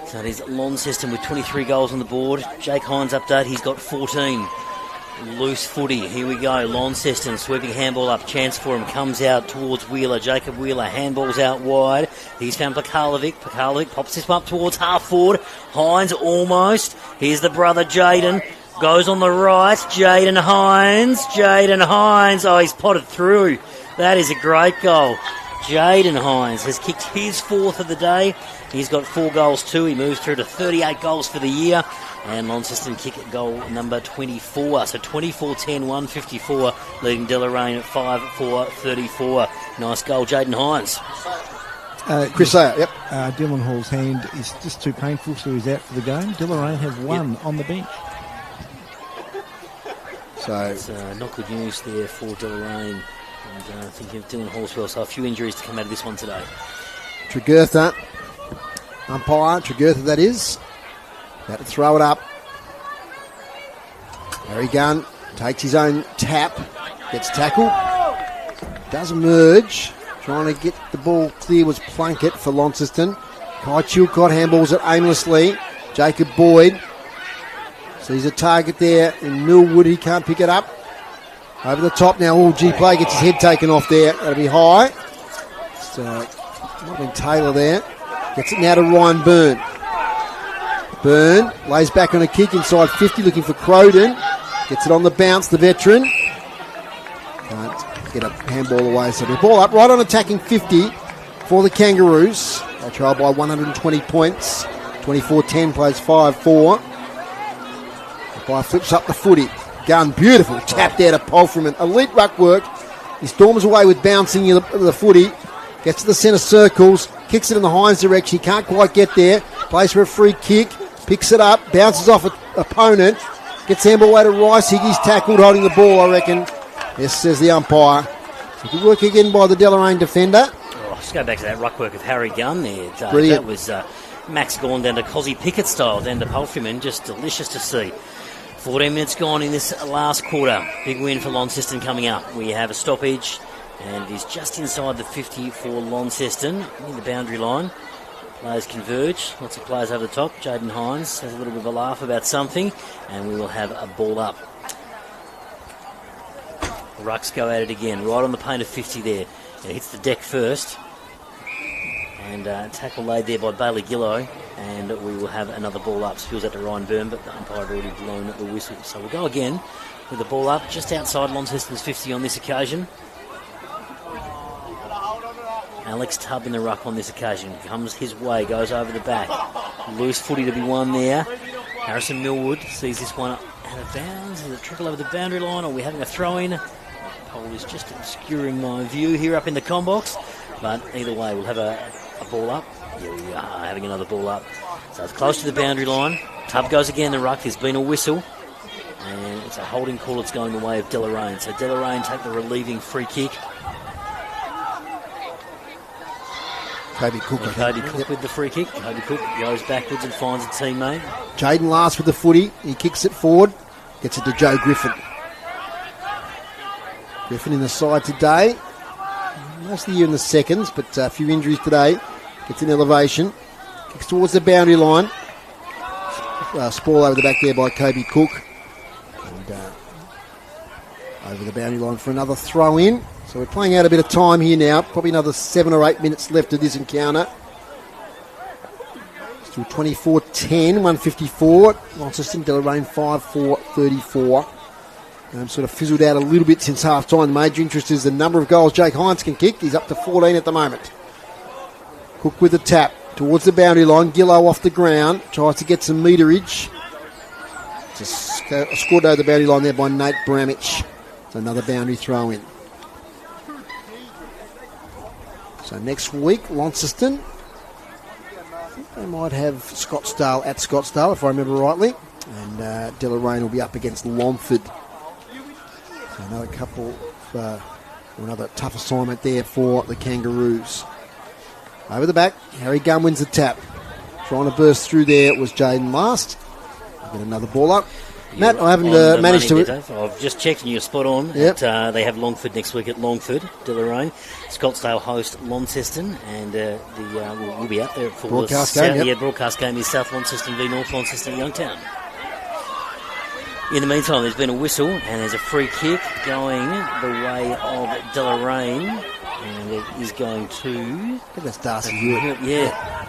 So it is Launceston with 23 goals on the board. Jake Hines update, he's got 14. Loose footy, here we go. Launceston sweeping handball up, chance for him, comes out towards Wheeler. Jacob Wheeler, handballs out wide. He's found Pakalovic. Pakalovic pops this one up towards half forward. Hines almost. Here's the brother Jaden. Goes on the right. Jaden Hines. Oh, he's potted through. That is a great goal. Jaden Hines has kicked his 4th of the day. He's got 4 goals too. He moves through to 38 goals for the year. And Launceston kick at goal number 24. So 24-10-1-54, leading Deloraine at 5-4-34. Nice goal, Jaden Hines. Chris Sayer, yep. Dylan Hall's hand is just too painful, so he's out for the game. Deloraine have 1 on the bench. So it's not good news there for Deloraine. And thinking of Dylan Hall as well. So a few injuries to come out of this one today. Tregurtha, umpire, Tregurtha that is. About to throw it up. Harry Gunn takes his own tap. Gets tackled. Does emerge. Trying to get the ball clear was Plunkett for Launceston. Kai Chilcott handballs it aimlessly. Jacob Boyd sees a target there in Millwood. He can't pick it up. Over the top now, all G play gets his head taken off there. That'll be high. So, might have been Taylor there. Gets it now to Ryan Byrne. Byrne lays back on a kick inside 50, looking for Crowden. Gets it on the bounce, the veteran. Can't get a handball away, so the ball up right on attacking 50 for the Kangaroos. They trail by 120 points. 24-10, plays 5-4. By flips up the footy. Gun, beautiful tap there to Polfreman. Elite ruck work. He storms away with bouncing the footy. Gets to the centre circles. Kicks it in the Hines direction. He can't quite get there. Plays for a free kick. Picks it up. Bounces off an opponent. Gets handball away to Rice. Higgy's tackled holding the ball, I reckon. Yes, says the umpire. So good work again by the Deloraine defender. Oh, just go back to that ruck work of Harry Gunn there, Dave. Brilliant. That was Max gone down to Cozzy Pickett style, down to Polfreman. Just delicious to see. 14 minutes gone in this last quarter. Big win for Launceston coming up. We have a stoppage, and it is just inside the 50 for Launceston, in the boundary line. Players converge. Lots of players over the top. Jaden Hines has a little bit of a laugh about something, and we will have a ball up. The Rucks go at it again, right on the paint of 50 there. It hits the deck first. And tackle laid there by Bailey Gillow, and we will have another ball up. Spills out to Ryan Byrne, but the umpire had already blown the whistle. So we'll go again with the ball up just outside Launceston's 50 on this occasion. Alex Tubb in the ruck on this occasion. Comes his way, goes over the back. Loose footy to be won there. Harrison Millwood sees this one out of bounds. Is it a trickle over the boundary line? Are we having a throw-in? The pole is just obscuring my view here up in the com box. But either way, we'll have a ball up. Here we are, having another ball up. So it's close to the boundary line. Tubb goes again, the ruck. There's been a whistle. And it's a holding call that's going the way of Deloraine. So Deloraine take the relieving free kick. Kobe Cook. Kobe Cook with the free kick. Kobe Cook goes backwards and finds a teammate. Jaden last with the footy. He kicks it forward. Gets it to Joe Griffin. Griffin in the side today. Most of the year in the seconds, but a few injuries today. Gets in elevation. Kicks towards the boundary line. Spoil over the back there by Kobe Cook. And over the boundary line for another throw in. So we're playing out a bit of time here now. Probably another 7 or 8 minutes left of this encounter. Still 24-10, 154. Launceston, Deloraine 5-4-34. Sort of fizzled out a little bit since half time. The major interest is the number of goals Jake Hines can kick. He's up to 14 at the moment. Cook with the tap towards the boundary line. Gillow off the ground. Tries to get some meterage. Just scored over the boundary line there by Nate Bramich. So another boundary throw in. So next week, Launceston. I think they might have Scottsdale at Scottsdale, if I remember rightly. And Deloraine will be up against Longford. So another couple of, another tough assignment there for the Kangaroos. Over the back, Harry Gunn wins the tap. Trying to burst through there was Jaden last. Get another ball up. Matt, I haven't managed to... I've just checked and you're spot on. Yep. They have Longford next week at Longford, Deloraine. Scottsdale host Launceston, and we'll be out there for broadcast the game. Yep. Broadcast game is South Launceston v North Launceston Youngtown. In the meantime, there's been a whistle, and there's a free kick going the way of Deloraine, and it is going to... I think that's Darcy Hewitt. Yeah.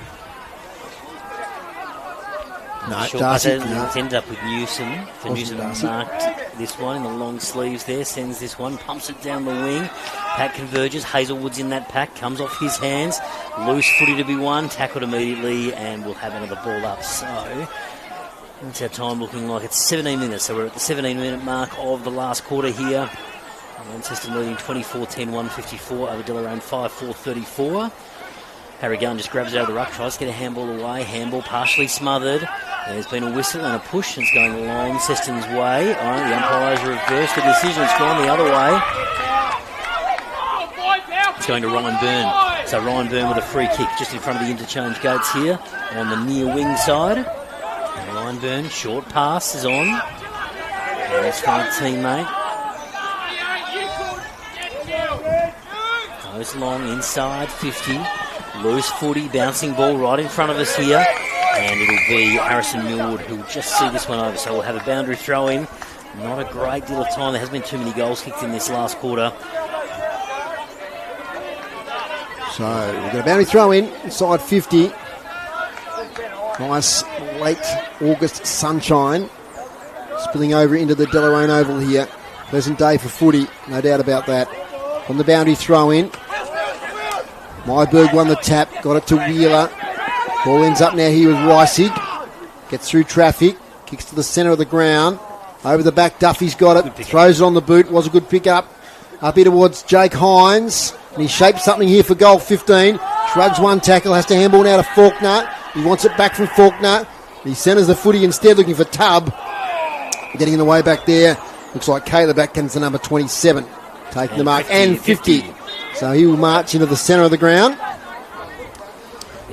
No, Sure, Darcy. it No. ended up with Newsom. So Wasn't Newsom Darcy. marked this one in the long sleeves there, sends this one, pumps it down the wing. Pack converges. Hazelwood's in that pack, comes off his hands. Loose footy to be won, tackled immediately, and we'll have another ball up. So that's our time looking like it's 17 minutes. So we're at the 17-minute mark of the last quarter here. Launceston leading 24-10, 154 over Deloraine 5-4-34. Harry Gunn just grabs it out of the ruck, tries to get a handball away. Handball partially smothered. There's been a whistle and a push. It's going Launceston's way. All right, the umpires reversed the decision. It's gone the other way. It's going to Ryan Byrne. So Ryan Byrne with a free kick just in front of the interchange gates here on the near wing side. And Ryan Byrne, short pass is on. And it's from a teammate. Goes long inside 50. Loose footy, bouncing ball right in front of us here. And it'll be Harrison Millwood who will just see this one over. So we'll have a boundary throw in. Not a great deal of time. There hasn't been too many goals kicked in this last quarter. So we've got a boundary throw in inside 50. Nice late August sunshine spilling over into the Deloraine Oval here. Pleasant day for footy, no doubt about that. On the boundary throw in. Myberg won the tap, got it to Wheeler. Ball ends up now here with Reisig. Gets through traffic, kicks to the centre of the ground. Over the back, Duffy's got it, throws it on the boot, was a good pick up. Up here towards Jake Hines, and he shapes something here for goal 15. Shrugs one tackle, has to handball now to Faulkner. He wants it back from Faulkner. He centres the footy instead, looking for Tubb. Getting in the way back there. Looks like Caleb Atkins, the number 27, taking the mark, and 50. So he will march into the centre of the ground.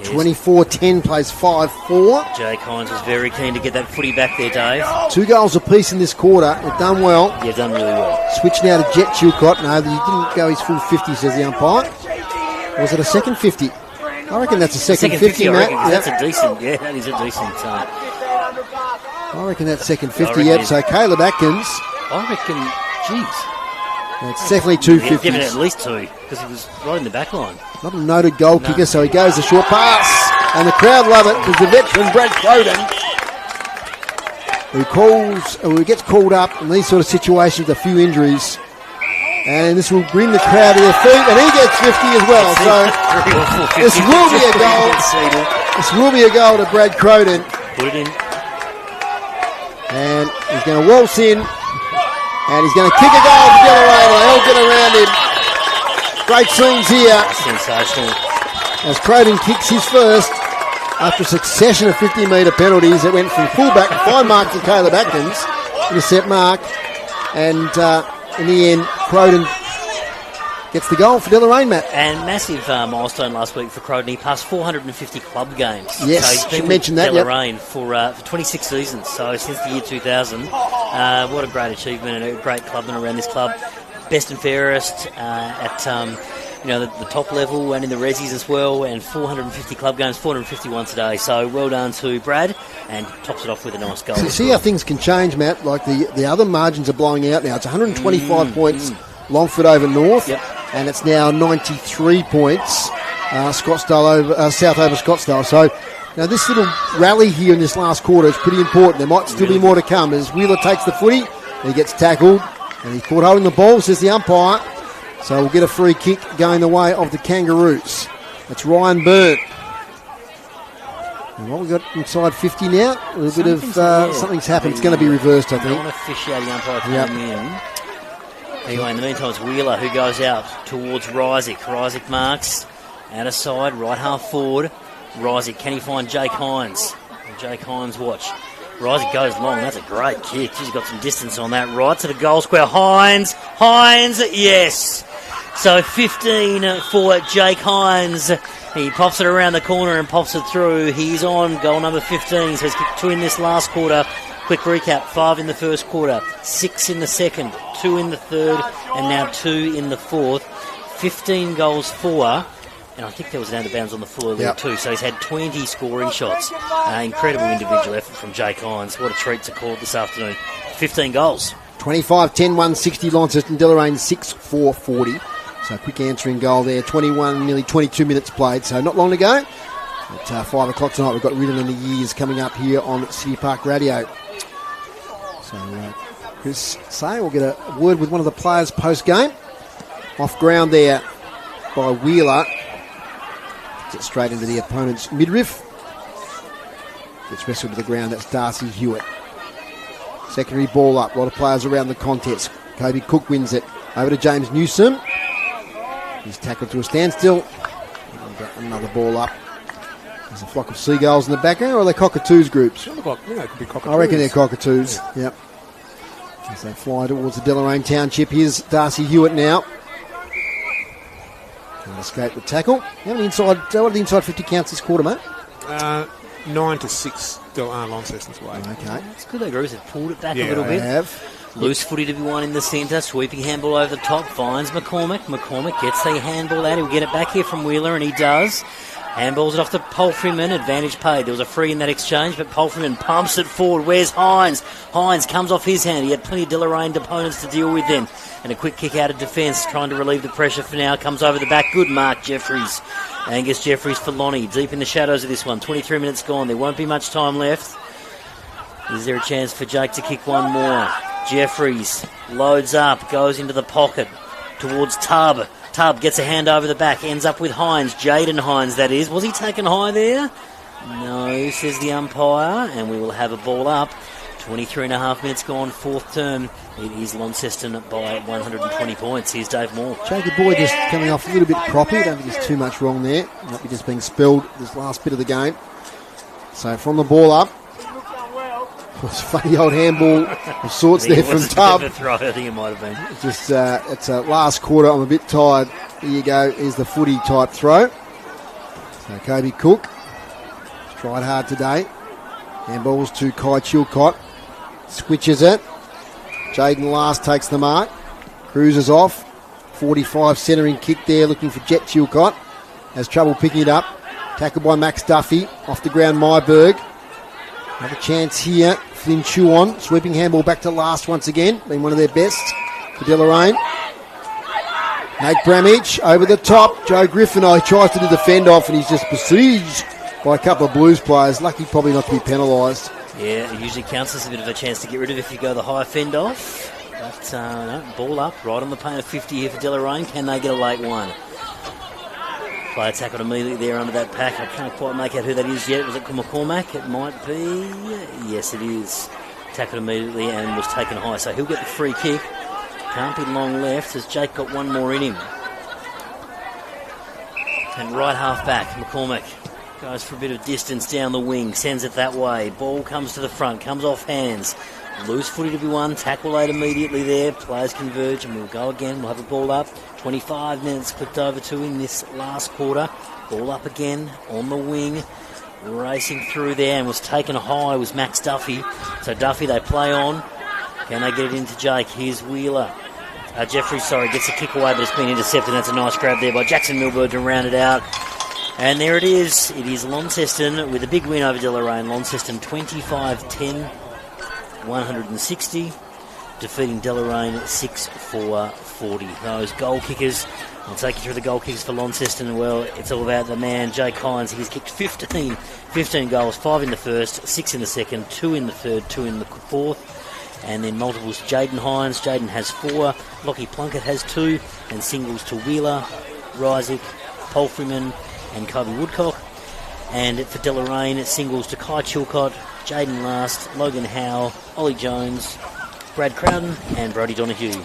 24-10 plays 5-4. Jake Hines was very keen to get that footy back there, Dave. 2 goals apiece in this quarter. They've done well. Yeah, done really well. Switch now to Jet Chilcott. No, he didn't go his full 50, says the umpire. Or was it a second 50? I reckon that's a second 50, Matt. That's a decent, that is a decent. I reckon that's second 50, yep. So Caleb Atkins. I reckon, geez. It's definitely 2 50s. Given it at least 2, because he was right in the back line. Not a noted goal kicker, so he goes the short pass. And the crowd love it because the veteran Brad Croden, who gets called up in these sort of situations with a few injuries. And this will bring the crowd to their feet, and he gets 50 as well. So this will be a goal. This will be a goal to Brad Croden. Put it in. And he's going to waltz in, and he's going to kick a goal for Deloraine. They all get around him. Great scenes here. Sensational. As Croden kicks his first after a succession of 50-metre penalties that went from fullback, 5 marks to Caleb Atkins, intercept mark, and in the end, Croden gets the goal for Deloraine, Matt. And massive milestone last week for Croden. He passed 450 club games. Yes, so he's been with mentioned that. Deloraine for 26 seasons, so since the year 2000. What a great achievement and a great clubman around this club. Best and fairest at the top level and in the resis as well, and 450 club games, 451 today. So well done to Brad, and tops it off with a nice goal. So you see how things can change, Matt. Like the other margins are blowing out now. It's 125 points Longford over North, and it's now 93 points Scottsdale over South over Scottsdale. So now this little rally here in this last quarter is pretty important. There might still be more to come as Wheeler takes the footy. He gets tackled, and he's caught holding the ball, says the umpire. So we'll get a free kick going the way of the Kangaroos. That's Ryan Byrne. And what we got inside 50 now? A little bit of something's happened. It's going to be reversed, I think. Non-officiating umpire came in. Anyway, in the meantime, it's Wheeler who goes out towards Reisig. Reisig marks out of side, right half forward. Reisig, can he find Jake Hines? Jake Hines, watch. Reisig goes long. That's a great kick. He's got some distance on that. Right to the goal square. Hines, yes. So 15 for Jake Hines. He pops it around the corner and pops it through. He's on goal number 15. So he's kicked 2 in this last quarter. Quick recap, 5 in the first quarter, 6 in the second, 2 in the third, and now 2 in the fourth. 15 goals for, and I think there was an out of bounds on the floor there too. So he's had 20 scoring shots. Incredible individual effort from Jake Hines. What a treat to call it this afternoon. 15 goals. 25-10, 160 Launceston, Deloraine 6-4-40. So quick answering goal there. 21, nearly 22 minutes played. So not long to go. At 5 o'clock tonight, we've got Ridden and the Years coming up here on City Park Radio. So Chris Say will get a word with one of the players post-game. Off ground there by Wheeler. Gets straight into the opponent's midriff. Gets wrestled to the ground. That's Darcy Hewitt. Secondary ball up. A lot of players around the contest. Kobe Cook wins it. Over to James Newsom. He's tackled to a standstill. Another ball up. There's a flock of seagulls in the background, or are they cockatoos groups? It could be cockatoos. I reckon they're cockatoos. Yep. As they fly towards the Deloraine Township. Here's Darcy Hewitt now. Can escape the tackle. What are the inside 50 counts this quarter, mate? 9-6 Launceston's way. Okay. It's good they Groups have pulled it back a Yeah, little they bit. have. Loose footy to be won in the centre. Sweeping handball over the top. Finds McCormick. McCormick gets the handball out. He'll get it back here from Wheeler, and he does. Handballs it off to Polfreeman. Advantage paid. There was a free in that exchange, but Polfreeman pumps it forward. Where's Hines? Hines comes off his hand. He had plenty of Deloraine opponents to deal with then. And a quick kick out of defence, trying to relieve the pressure for now. Comes over the back. Good mark, Jeffries. Angus Jeffries for Lonnie. Deep in the shadows of this one. 23 minutes gone. There won't be much time left. Is there a chance for Jake to kick one more? Jeffries loads up, goes into the pocket towards Tubb. Tubb gets a hand over the back, ends up with Hines. Jaden Hines, that is. Was he taken high there? No, says the umpire, and we will have a ball up. 23 and a half minutes gone, fourth term. It is Launceston by 120 points. Here's Dave Moore. Jacob Boyd just coming off a little bit proppy. I don't think there's too much wrong there. Might be just being spilled this last bit of the game. So from the ball up, it's a funny old handball of sorts there from Tubb. Throw, I think it might have been. Just it's a last quarter. I'm a bit tired. There you go. Is the footy type throw. So Kobe Cook tried hard today. Handballs to Kai Chilcott. Switches it. Jaden Last takes the mark. Cruises off. 45 centering kick there, looking for Jet Chilcott. Has trouble picking it up. Tackled by Max Duffy. Off the ground, Myberg. Another chance here. Flynn Chuon. Sweeping handball back to Last once again. Been one of their best for Deloraine. Nate Bramage over the top. Joe Griffin, he tries to do the fend off and he's just besieged by a couple of Blues players. Lucky probably not to be penalised. Yeah, it usually counts as a bit of a chance to get rid of if you go the high fend off. But no, ball up, right on the paint of 50 here for Deloraine. Can they get a late one? Player tackled immediately there under that pack. I can't quite make out who that is yet. Was it McCormack? It might be. Yes, it is. Tackled immediately and was taken high. So he'll get the free kick. Can't be long left as Jake got one more in him. And right half back, McCormack goes for a bit of distance down the wing. Sends it that way. Ball comes to the front. Comes off hands. Loose footy to be won. Tackle late immediately there. Players converge and we'll go again. We'll have a ball up. 25 minutes clipped over to in this last quarter. Ball up again on the wing. Racing through there and was taken high was Max Duffy. So Duffy, they play on. Can they get it into Jake? Here's Wheeler. Jeffries, gets a kick away, but it's been intercepted. That's a nice grab there by Jackson Milburn to round it out. And there it is. It is Launceston with a big win over Deloraine. Launceston 25-10, 160. Defeating Deloraine 6-4-40. Those goal kickers, I'll take you through the goal kickers for Launceston. Well, it's all about the man, Jake Hines. He's kicked 15 goals, 5 in the first, 6 in the second, 2 in the third, 2 in the fourth. And then multiples to Jaden Hines. Jaden has 4. Lockie Plunkett has 2. And singles to Wheeler, Rysick, Polfreeman and Kobe Woodcock. And for Deloraine, singles to Kai Chilcott, Jaden Last, Logan Howe, Ollie Jones, Brad Crowden and Brodie Donahue.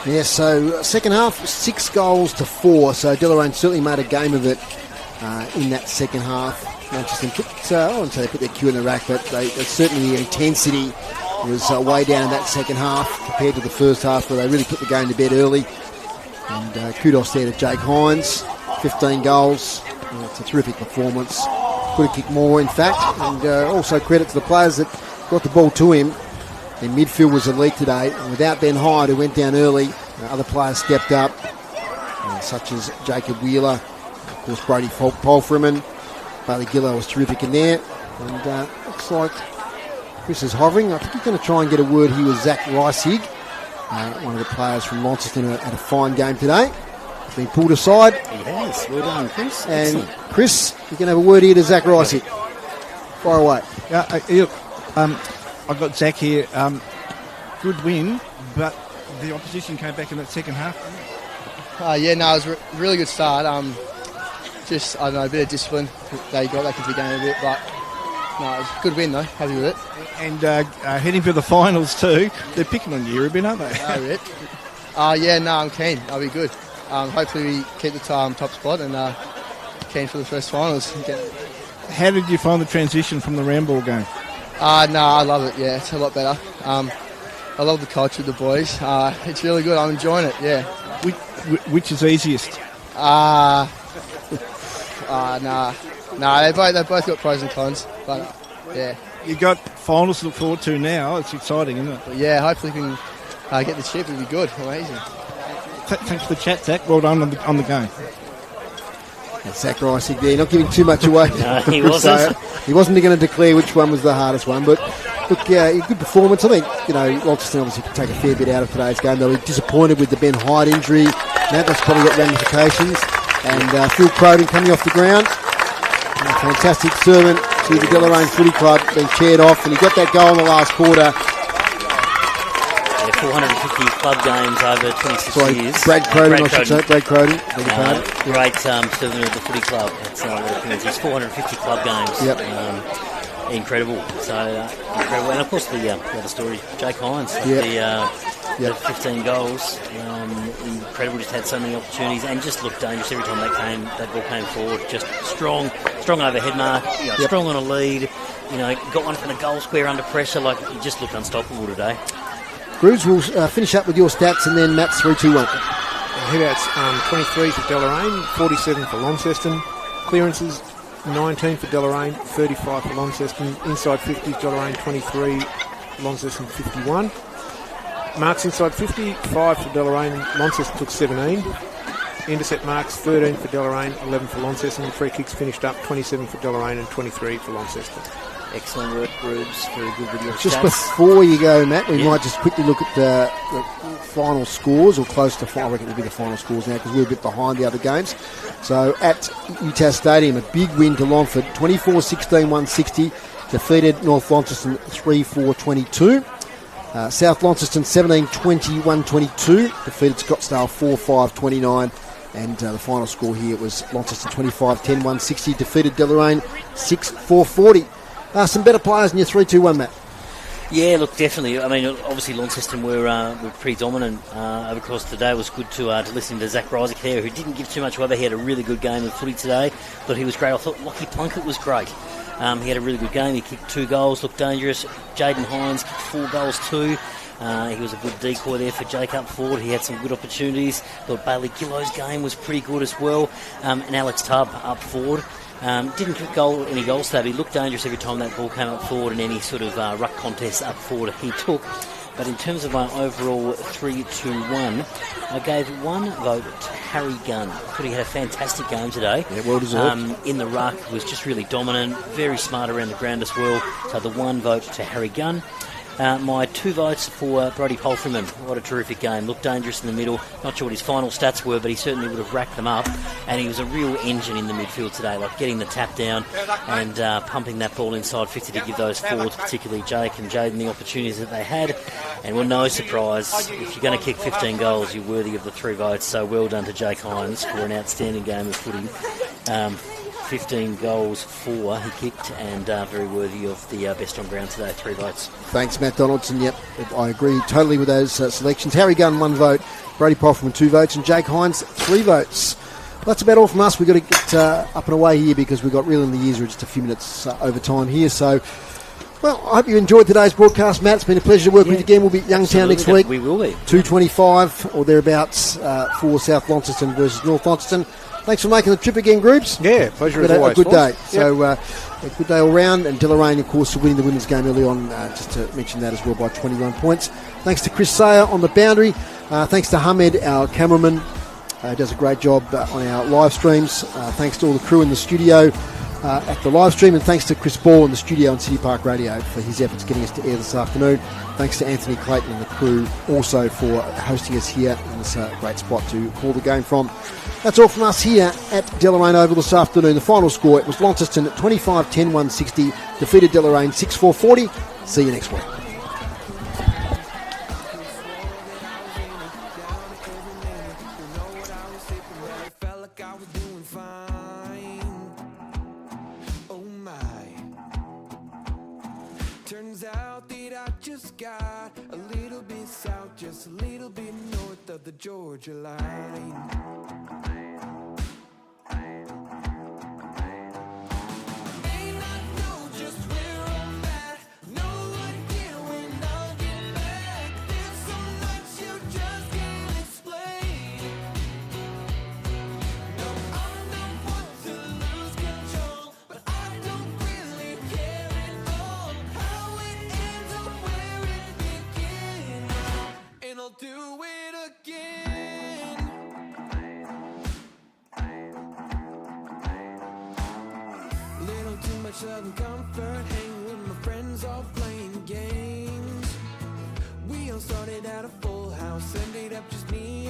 Yeah, so second half, 6 goals to 4. So Deloraine certainly made a game of it in that second half. Manchester put, I wouldn't say they put their cue in the rack, but certainly the intensity was way down in that second half compared to the first half where they really put the game to bed early. And kudos there to Jake Hines, 15 goals. It's a terrific performance. Could have kicked more, in fact. And also credit to the players that got the ball to him. Their midfield was elite today. And without Ben Hyde, who went down early, other players stepped up, such as Jacob Wheeler, of course Brody Polfreeman. Bailey Gillow was terrific in there. And looks like Chris is hovering. I think he's going to try and get a word here with Zach Reisig, one of the players from Launceston, had a fine game today. He's been pulled aside. He has. Well done, Chris. And excellent. Chris, you can have a word here to Zach Reisig. Fire away. I've got Zach here. Good win, but the opposition came back in that second half. It was a really good start. Just, I don't know, a bit of discipline they got back into the game a bit, but no, it was a good win though, happy with it. And heading for the finals too, they're picking on you a bit, aren't they? I'm keen, I'll be good. Hopefully we keep the top spot and keen for the first finals. How did you find the transition from the round ball game? I love it, yeah, it's a lot better. I love the culture of the boys. It's really good, I'm enjoying it, yeah. Which is easiest? They both got pros and cons, but yeah. You got finals to look forward to now. It's exciting, isn't it? But yeah, hopefully we can get the chip. It'll be good. Amazing. Thanks for the chat, Zach. Well done on the game. And Zach Reisig there, not giving too much away. No, he wasn't. He wasn't going to declare which one was the hardest one, but look, good performance. I think, Launceston obviously could take a fair bit out of today's game. They were disappointed with the Ben Hyde injury. Now that's probably got ramifications. And Phil Croden coming off the ground. A fantastic servant to the Deloraine Footy Club, being chaired off, and he got that goal in the last quarter. 450 club games over 26 years. Brad Croden, I should say. Brad Croden. Great servant of the footy club. That's what it means. He's 450 club games. Yep. Incredible. So, incredible. And of course, the other story, Jake Hines. The 15 goals. Incredible. Just had so many opportunities and just looked dangerous every time that ball came forward. Just strong overhead mark. Strong on a lead. Got one from the goal square under pressure. Like, he just looked unstoppable today. Grooves, we'll finish up with your stats and then Matt's 3-2-1. Headouts 23 for Deloraine, 47 for Launceston. Clearances 19 for Deloraine, 35 for Launceston. Inside 50s, Deloraine 23, Launceston 51. Marks inside 50, 5 for Deloraine, Launceston took 17. Intercept marks 13 for Deloraine, 11 for Launceston. Free kicks finished up 27 for Deloraine and 23 for Launceston. Excellent work, Grooves. Very good with your Just stats. Before you go, Matt, we might just quickly look at the final scores, or close to final. I reckon it'll be the final scores now because we're a bit behind the other games. So at UTAS Stadium, a big win to Longford, 24-16-160, defeated North Launceston 3-4-22. South Launceston 17-20-122, defeated Scottsdale 4-5-29. And the final score here was Launceston 25-10-160, defeated Deloraine 6-4-40. Some better players in your 3-2-1, Matt. Yeah, look, definitely. I mean, obviously Launceston were pretty dominant over across today. It was good to listen to Zach Reisig there, who didn't give too much away. He had a really good game of footy today. Thought he was great. I thought Lockie Plunkett was great. He had a really good game. He kicked 2 goals, looked dangerous. Jaden Hines kicked 4 goals too. He was a good decoy there for Jake up forward. He had some good opportunities. Thought Bailey Gillo's game was pretty good as well. And Alex Tubb up forward. Didn't kick any goals today, but he looked dangerous every time that ball came up forward in any sort of ruck contest up forward he took. But in terms of my overall 3-2-1, I gave 1 vote to Harry Gunn. I thought he had a fantastic game today. Yeah, well deserved. In the ruck, was just really dominant, very smart around the ground as well. So the 1 vote to Harry Gunn. My 2 votes for Brodie Palfreyman. What a terrific game. Looked dangerous in the middle. Not sure what his final stats were, but he certainly would have racked them up. And he was a real engine in the midfield today, like getting the tap down and pumping that ball inside 50 to give those forwards, particularly Jake and Jaden, the opportunities that they had. And well, no surprise, if you're going to kick 15 goals, you're worthy of the 3 votes. So well done to Jake Hines for an outstanding game of footy. 15 goals, 4 he kicked, and very worthy of the best on ground today, 3 votes. Thanks, Matt Donaldson. Yep, I agree totally with those selections. Harry Gunn, 1 vote. Brodie Palfreyman, 2 votes. And Jake Hines, 3 votes. Well, that's about all from us. We've got to get up and away here because we've got Real in the Years. We're just a few minutes over time here. So, well, I hope you enjoyed today's broadcast, Matt. It's been a pleasure to work with you again. We'll be at Youngtown next week. We will be. 2:25 or thereabouts for South Launceston versus North Launceston. Thanks for making the trip again, groups. Yeah, pleasure as always. A good day. Yep. So, a good day all round. And Deloraine, of course, winning the women's game early on, just to mention that as well, by 21 points. Thanks to Chris Sayer on the boundary. Thanks to Hamed, our cameraman. Does a great job on our live streams. Thanks to all the crew in the studio at the live stream. And thanks to Chris Ball in the studio on City Park Radio for his efforts getting us to air this afternoon. Thanks to Anthony Clayton and the crew also for hosting us here in this great spot to call the game from. That's all from us here at Deloraine Oval this afternoon. The final score, it was Launceston 25-10-160, defeated Deloraine 6-4-40. See you next week. Turns out that I just got a little bit south, just a little bit north of the Georgia line. Do it again. much love and comfort, hanging with my friends, all playing games. We all started at a full house, ended up just me and